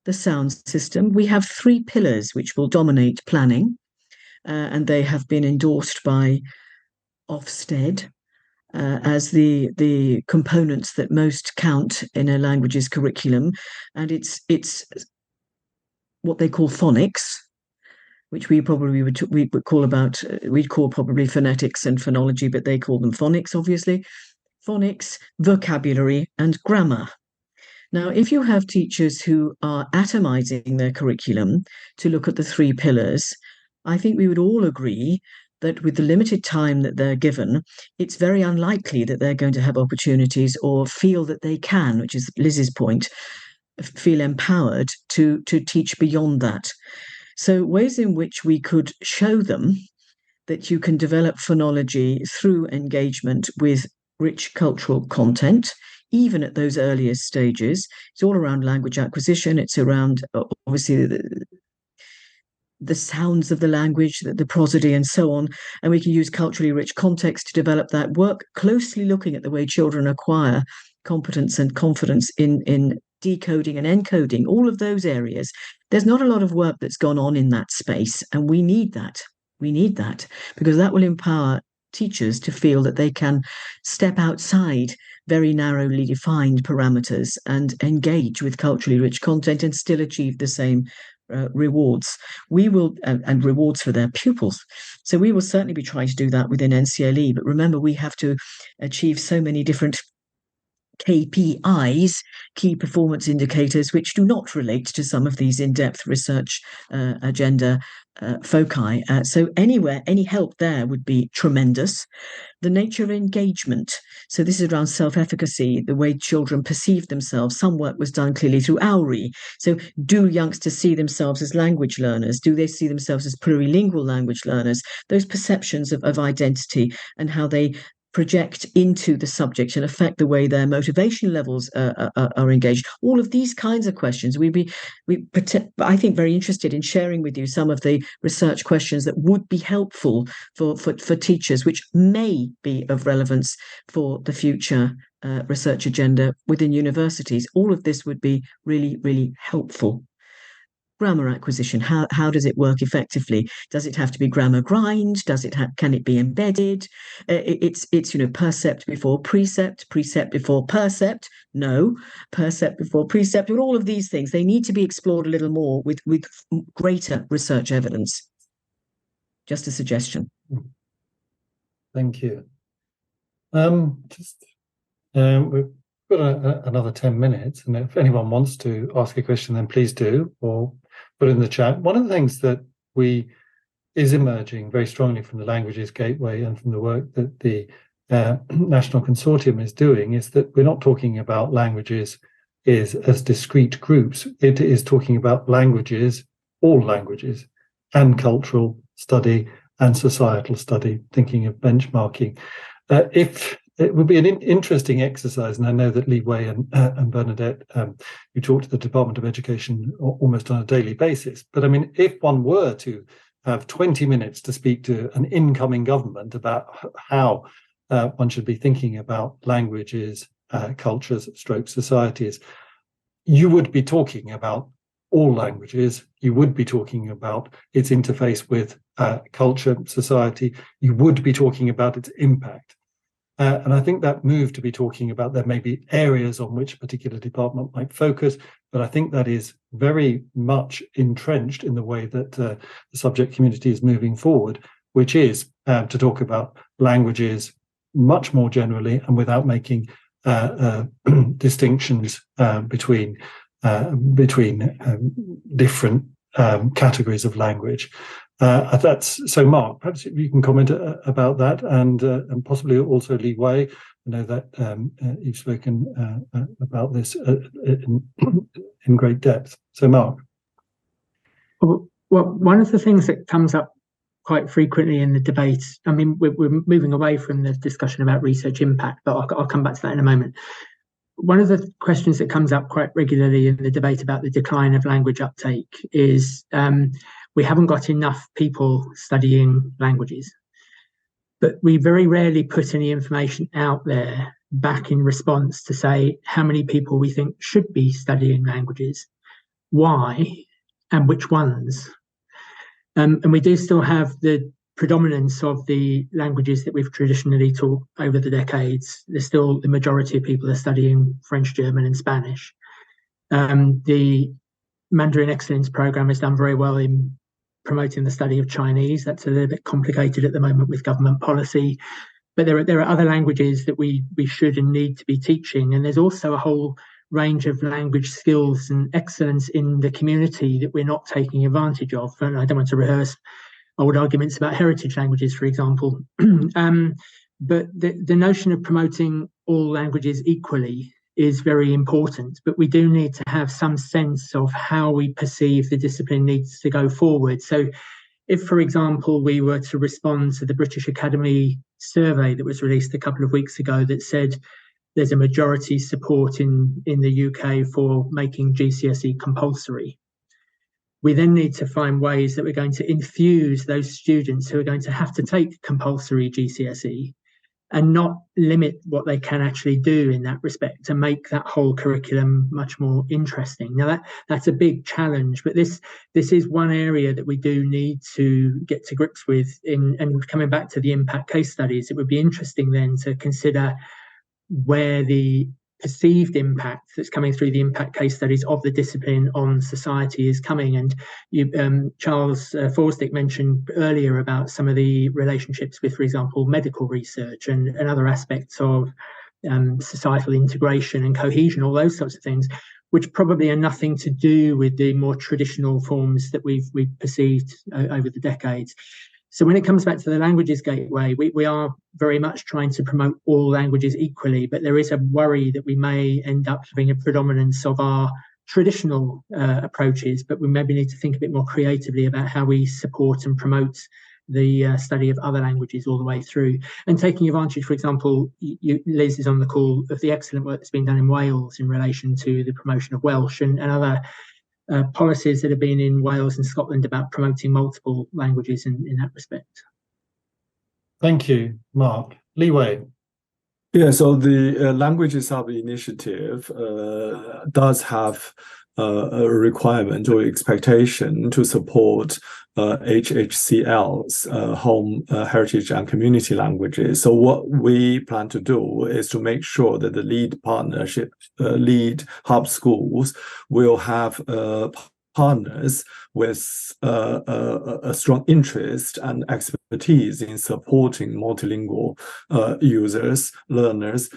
the sound system. We have 3 pillars which will dominate planning, and they have been endorsed by Ofsted as the components that most count in a language's curriculum, and it's what they call phonics, which we'd call probably phonetics and phonology, but they call them phonics, obviously. Phonics, vocabulary, and grammar. Now, if you have teachers who are atomizing their curriculum to look at the 3 pillars, I think we would all agree that with the limited time that they're given, it's very unlikely that they're going to have opportunities or feel that they can, which is Liz's point, feel empowered to teach beyond that. So ways in which we could show them that you can develop phonology through engagement with rich cultural content, even at those earliest stages. It's all around language acquisition. It's around, obviously, the sounds of the language, the prosody and so on. And we can use culturally rich context to develop that work, closely looking at the way children acquire competence and confidence in decoding and encoding, all of those areas. There's not a lot of work that's gone on in that space, and we need that. We need that because that will empower teachers to feel that they can step outside very narrowly defined parameters and engage with culturally rich content and still achieve the same rewards. We will, and rewards for their pupils. So we will certainly be trying to do that within NCLE. But remember, we have to achieve so many different KPIs, key performance indicators, which do not relate to some of these in-depth research agenda foci. So anywhere, any help there would be tremendous. The nature of engagement. So this is around self-efficacy, the way children perceive themselves. Some work was done clearly through AULC. So do youngsters see themselves as language learners? Do they see themselves as plurilingual language learners? Those perceptions of identity and how they project into the subject and affect the way their motivation levels are engaged. All of these kinds of questions. I think, very interested in sharing with you some of the research questions that would be helpful for teachers, which may be of relevance for the future research agenda within universities. All of this would be really, really helpful. Grammar acquisition, how does it work effectively? Does it have to be grammar grind? Can it be embedded? It's percept before precept, precept before percept. No, percept before precept. But all of these things, they need to be explored a little more with greater research evidence. Just a suggestion.
Thank you. We've got another 10 minutes, and if anyone wants to ask a question, then please do, or put in the chat. One of the things that is emerging very strongly from the Languages Gateway and from the work that the National Consortium is doing is that we're not talking about languages as discrete groups. It is talking about languages, all languages, and cultural study and societal study, thinking of benchmarking. It would be an interesting exercise, and I know that Lee Wei and Bernardette, you talk to the Department of Education almost on a daily basis. But I mean, if one were to have 20 minutes to speak to an incoming government about how one should be thinking about languages, cultures, societies, you would be talking about all languages. You would be talking about its interface with culture, society. You would be talking about its impact. And I think that move to be talking about there may be areas on which a particular department might focus, but I think that is very much entrenched in the way that the subject community is moving forward, which is to talk about languages much more generally and without making distinctions between different categories of language. That's so. Mark, perhaps you can comment about that, and possibly also Lee Wei. I know that you've spoken about this in great depth. So, Mark.
Well, one of the things that comes up quite frequently in the debate, I mean, we're moving away from the discussion about research impact, but I'll come back to that in a moment. One of the questions that comes up quite regularly in the debate about the decline of language uptake is we haven't got enough people studying languages, but we very rarely put any information out there back in response to say how many people we think should be studying languages, why, and which ones. And we do still have the predominance of the languages that we've traditionally taught over the decades. There's still the majority of people are studying French, German, and Spanish. The Mandarin Excellence Program has done very well in promoting the study of Chinese. That's a little bit complicated at the moment with government policy, but there are other languages that we should and need to be teaching. And there's also a whole range of language skills and excellence in the community that we're not taking advantage of. And I don't want to rehearse old arguments about heritage languages, for example. But the notion of promoting all languages equally is very important, but we do need to have some sense of how we perceive the discipline needs to go forward. So if, for example, we were to respond to the British Academy survey that was released a couple of weeks ago that said there's a majority support in the UK for making GCSE compulsory, we then need to find ways that we're going to infuse those students who are going to have to take compulsory GCSE and not limit what they can actually do in that respect, to make that whole curriculum much more interesting. Now that's a big challenge, but this is one area that we do need to get to grips with. And coming back to the impact case studies, it would be interesting then to consider where the perceived impact that's coming through the impact case studies of the discipline on society is coming. And you, Charles Forsdick mentioned earlier about some of the relationships with, for example, medical research and other aspects of societal integration and cohesion, all those sorts of things, which probably are nothing to do with the more traditional forms that we've perceived over the decades. So when it comes back to the languages gateway, we are very much trying to promote all languages equally, but there is a worry that we may end up having a predominance of our traditional approaches, but we maybe need to think a bit more creatively about how we support and promote the study of other languages all the way through. And taking advantage, for example, Liz is on the call, of the excellent work that's been done in Wales in relation to the promotion of Welsh and other policies that have been in Wales and Scotland about promoting multiple languages in that respect.
Thank you, Mark. Lee Wei.
Yeah, so the Languages Hub initiative does have a requirement or expectation to support HHCL's home heritage and community languages. So what we plan to do is to make sure that the lead partnership, lead hub schools will have partners with a strong interest and expertise in supporting multilingual users, learners,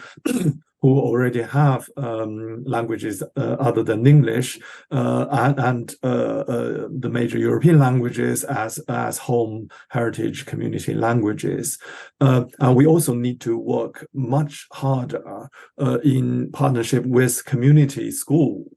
who already have languages other than English and the major European languages as home heritage community languages. And we also need to work much harder in partnership with community schools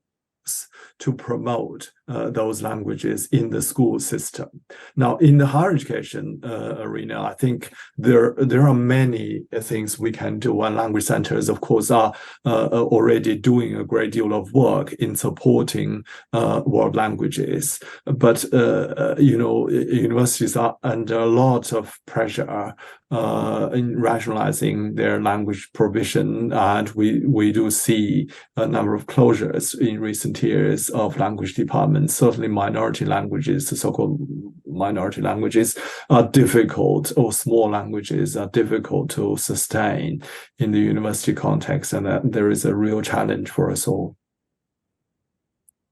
to promote those languages in the school system. Now, in the higher education arena, I think there are many things we can do, and language centers, of course, are already doing a great deal of work in supporting world languages. But universities are under a lot of pressure in rationalizing their language provision, and we do see a number of closures in recent years of language departments and certainly minority languages, the so-called minority languages, are difficult, or small languages are difficult to sustain in the university context, and that there is a real challenge for us all.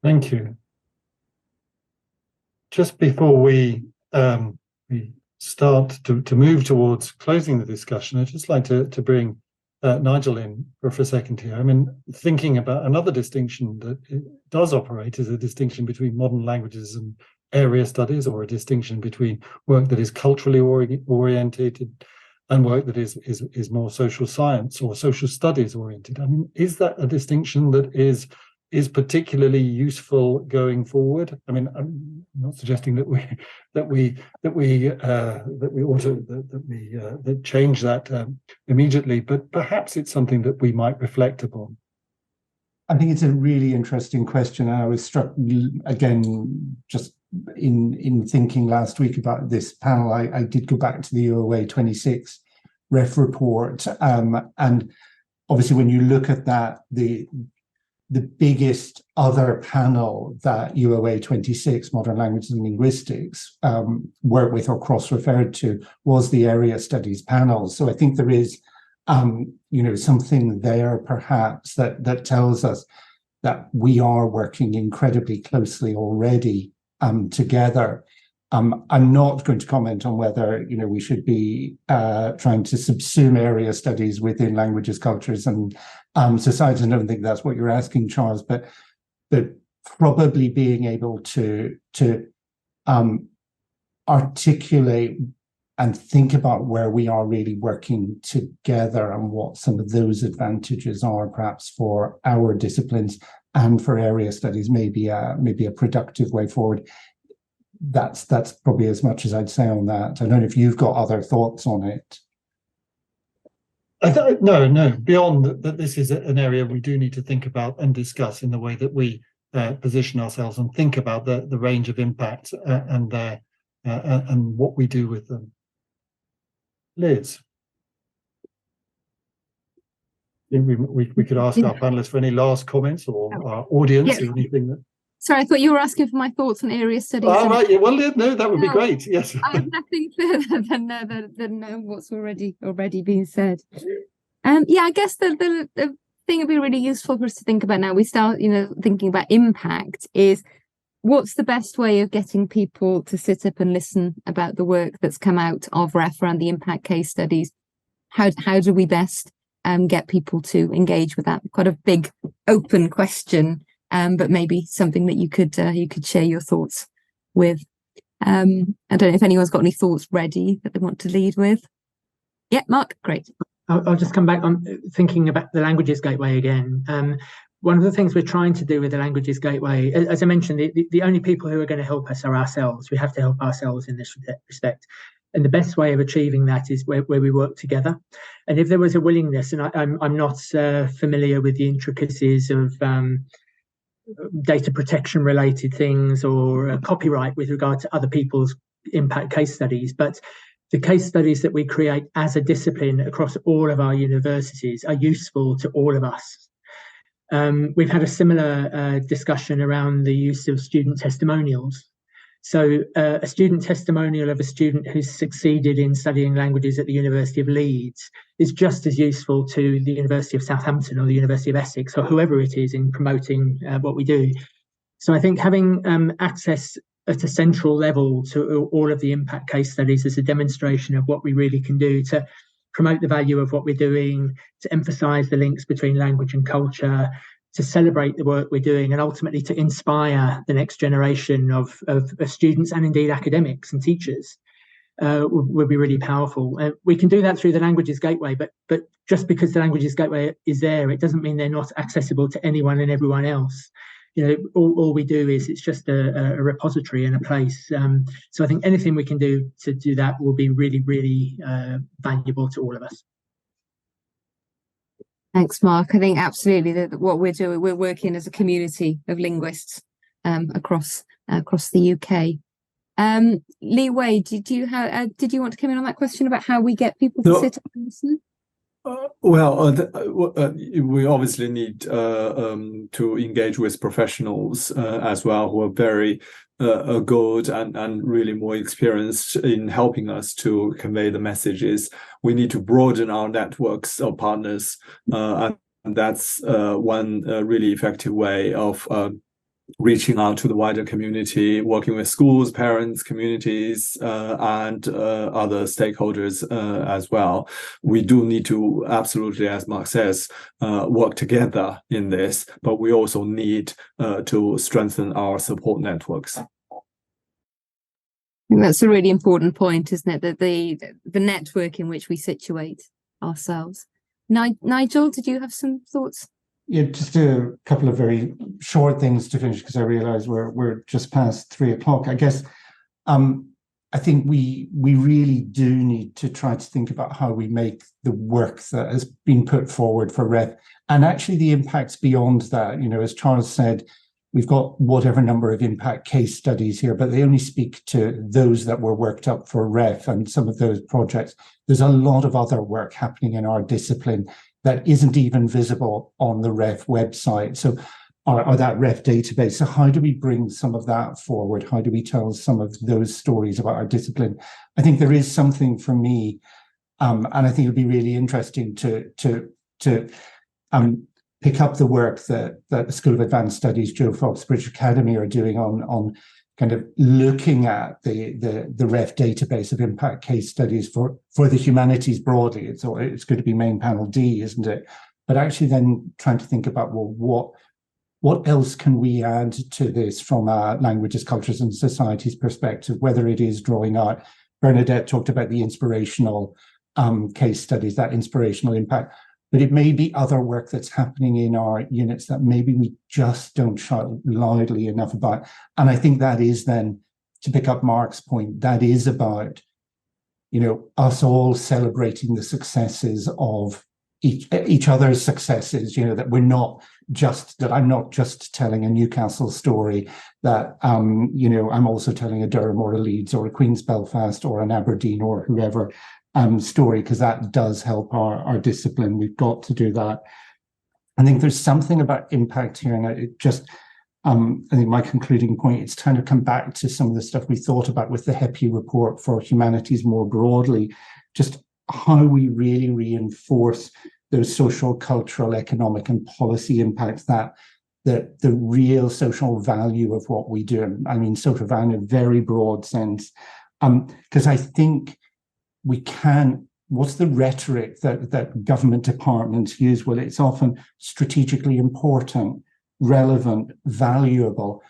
Thank you. Just before we start to move towards closing the discussion, I'd just like to bring Nigel in for a second here. I mean, thinking about another distinction that it does operate is a distinction between modern languages and area studies, or a distinction between work that is culturally orientated and work that is more social science or social studies oriented. I mean, is that a distinction that is particularly useful going forward? I mean, I'm not suggesting that we change that immediately, but perhaps it's something that we might reflect upon.
I think it's a really interesting question. I was struck again just in thinking last week about this panel. I did go back to the UOA 26 ref report, and obviously when you look at that, the biggest other panel that UOA 26, Modern Languages and Linguistics, worked with or cross-referred to was the area studies panel. So I think there is, something there perhaps that tells us that we are working incredibly closely already together. I'm not going to comment on whether we should be trying to subsume area studies within languages, cultures, and societies. I don't think that's what you're asking, Charles, but probably being able to articulate and think about where we are really working together and what some of those advantages are, perhaps for our disciplines and for area studies, maybe a productive way forward. That's probably as much as I'd say on that. I don't know if you've got other thoughts on it.
No. Beyond that, this is an area we do need to think about and discuss in the way that we position ourselves and think about the range of impacts and what we do with them. Liz, we could ask our panelists for any last comments, or our audience, or anything that.
Sorry, I thought you were asking for my thoughts on area studies.
Oh, right. Yeah, well, no, that would be great. Yes.
I have nothing further than what's already been said. I guess the thing that'd be really useful for us to think about now we start, thinking about impact is what's the best way of getting people to sit up and listen about the work that's come out of REF around the impact case studies? How do we best get people to engage with that? Quite a big open question. But maybe something that you could share your thoughts with. I don't know if anyone's got any thoughts ready that they want to lead with. Yeah, Mark, great.
I'll just come back on thinking about the Languages Gateway again. One of the things we're trying to do with the Languages Gateway, as I mentioned, the only people who are going to help us are ourselves. We have to help ourselves in this respect. And the best way of achieving that is where we work together. And if there was a willingness, and I'm not familiar with the intricacies of data protection related things or copyright with regard to other people's impact case studies, but the case studies that we create as a discipline across all of our universities are useful to all of us. We've had a similar discussion around the use of student testimonials. So a student testimonial of a student who's succeeded in studying languages at the University of Leeds is just as useful to the University of Southampton or the University of Essex or whoever it is in promoting what we do. So I think having access at a central level to all of the impact case studies is a demonstration of what we really can do to promote the value of what we're doing, to emphasise the links between language and culture, to celebrate the work we're doing, and ultimately to inspire the next generation of students and indeed academics and teachers would be really powerful. We can do that through the Languages Gateway, but just because the Languages Gateway is there, it doesn't mean they're not accessible to anyone and everyone else. All we do is it's just a repository and a place. So I think anything we can do to do that will be really, really valuable to all of us.
Thanks, Mark. I think absolutely that what we're doing, we're working as a community of linguists across the UK. Lee Wade, did you want to come in on that question about how we get people to sit up and listen?
We obviously need to engage with professionals as well, who are very good and really more experienced in helping us to convey the messages. We need to broaden our networks of partners, and that's one really effective way of reaching out to the wider community, working with schools, parents, communities, and other stakeholders as well. We do need to absolutely, as Mark says, work together in this, but we also need to strengthen our support networks.
I think that's a really important point, isn't it? That the network in which we situate ourselves. Nigel, did you have some thoughts?
Yeah, just a couple of very short things to finish, because I realise we're just past 3 o'clock. I guess I think we really do need to try to think about how we make the work that has been put forward for REF, and actually the impacts beyond that. You know, as Charles said, we've got whatever number of impact case studies here, but they only speak to those that were worked up for REF and some of those projects. There's a lot of other work happening in our discipline that isn't even visible on the REF website, or that REF database. So how do we bring some of that forward? How do we tell some of those stories about our discipline? I think there is something for me, and I think it'll be really interesting to pick up the work that the School of Advanced Studies, Joe Fox British Academy are doing on kind of looking at the REF database of impact case studies for the humanities broadly. It's going to be main panel D, isn't it? But actually then trying to think about, well, what else can we add to this from a languages, cultures and societies perspective, whether it is drawing out. Bernardette talked about the inspirational case studies, that inspirational impact. But it may be other work that's happening in our units that maybe we just don't shout loudly enough about. And I think that is then, to pick up Mark's point, that is about, you know, us all celebrating the successes of each other's successes, you know, that we're not just, that I'm not just telling a Newcastle story, that, you know, I'm also telling a Durham or a Leeds or a Queen's Belfast or an Aberdeen or whoever story, because that does help our discipline. We've got to do that. I think there's something about impact here, and it just, I think my concluding point, it's kind of come back to some of the stuff we thought about with the HEPI report for humanities more broadly, just how we really reinforce those social, cultural, economic and policy impacts, that the real social value of what we do. I mean, social value in a very broad sense, because I think we can, what's the rhetoric that government departments use? Well, it's often strategically important, relevant, valuable.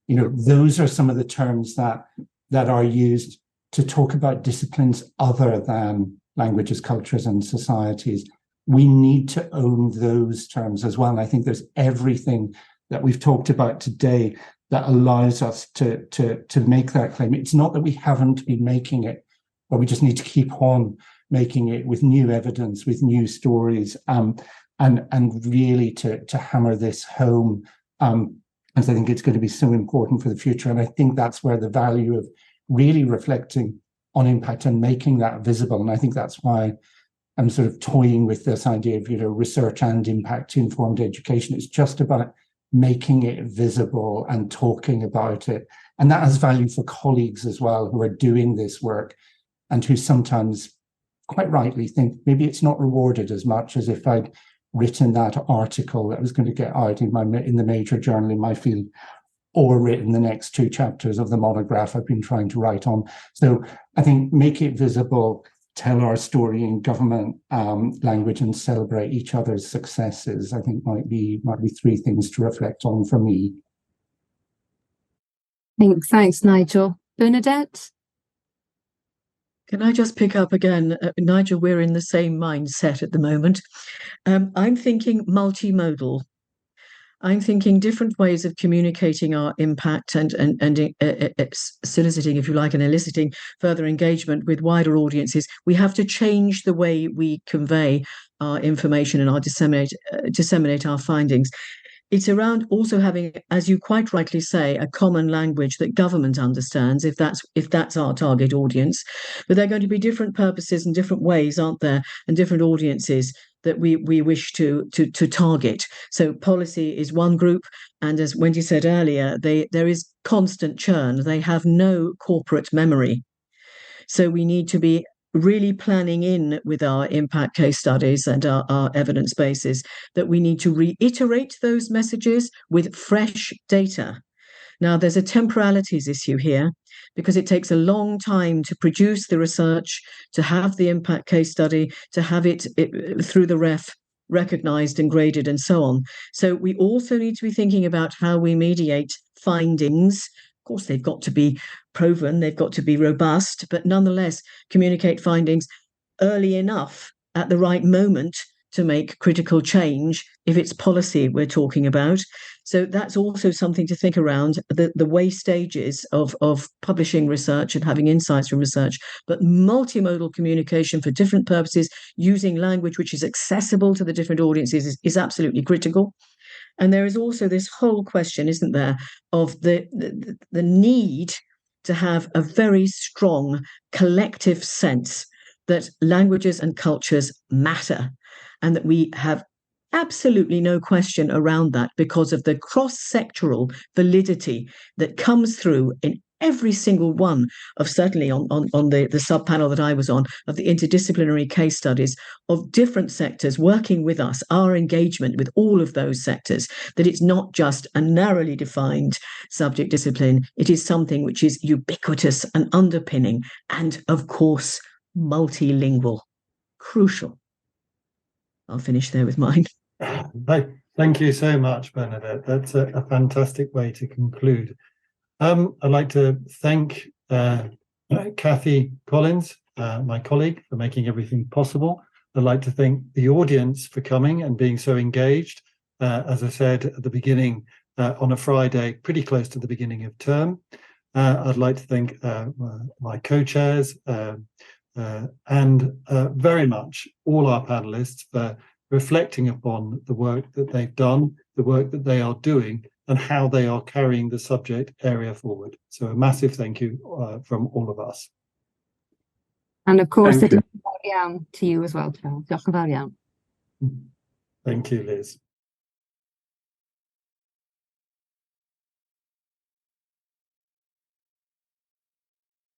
You know, those are some of the terms that are used to talk about disciplines other than languages, cultures and societies. We need to own those terms as well. And I think there's everything that we've talked about today that allows us to make that claim. It's not that we haven't been making it, but we just need to keep on making it with new evidence, with new stories, and really to hammer this home. As I think it's going to be so important for the future. And I think that's where the value of really reflecting on impact and making that visible. And I think that's why I'm sort of toying with this idea of, you know, research and impact informed education. It's just about making it visible and talking about it. And that has value for colleagues as well who are doing this work and who sometimes quite rightly think maybe it's not rewarded as much as if I'd written that article that was going to get out in the major journal in my field, or written the next 2 chapters of the monograph I've been trying to write on. So I think make it visible, tell our story in government language and celebrate each other's successes, I think might be 3 things to reflect on for me.
Thanks, Nigel. Bernardette?
Can I just pick up again? Nigel, we're in the same mindset at the moment. I'm thinking multimodal. I'm thinking different ways of communicating our impact and soliciting, if you like, and eliciting further engagement with wider audiences. We have to change the way we convey our information and disseminate our findings. it's around also having, as you quite rightly say, a common language that government understands, if that's our target audience. But there are going to be different purposes and different ways, aren't there, and different audiences that we wish to target. So policy is one group, and as Wendy said earlier, there is constant churn. They have no corporate memory. So we need to be really planning in with our impact case studies and our evidence bases that we need to reiterate those messages with fresh data. Now, there's a temporalities issue here because it takes a long time to produce the research, to have the impact case study, to have it through the ref recognized and graded and so on. So we also need to be thinking about how we mediate findings. Of course, they've got to be proven, they've got to be robust, but nonetheless communicate findings early enough at the right moment to make critical change if it's policy we're talking about. So that's also something to think around, the way stages of publishing research and having insights from research, but multimodal communication for different purposes, using language which is accessible to the different audiences is absolutely critical. And there is also this whole question, isn't there, of the need to have a very strong collective sense that languages and cultures matter, and that we have absolutely no question around that because of the cross-sectoral validity that comes through in every single one of, certainly on the sub-panel that I was on, of the interdisciplinary case studies of different sectors working with us, our engagement with all of those sectors, that it's not just a narrowly defined subject discipline, it is something which is ubiquitous and underpinning, and of course, multilingual. Crucial. I'll finish there with mine.
Thank you so much, Bernardette. That's a fantastic way to conclude. I'd like to thank Kathy Collins, my colleague, for making everything possible. I'd like to thank the audience for coming and being so engaged. As I said at the beginning, on a Friday, pretty close to the beginning of term. I'd like to thank my co-chairs and very much all our panelists for reflecting upon the work that they've done, the work that they are doing, and how they are carrying the subject area forward. So a massive thank you from all of us.
And of course, to you as well, Charles.
Thank you, Liz.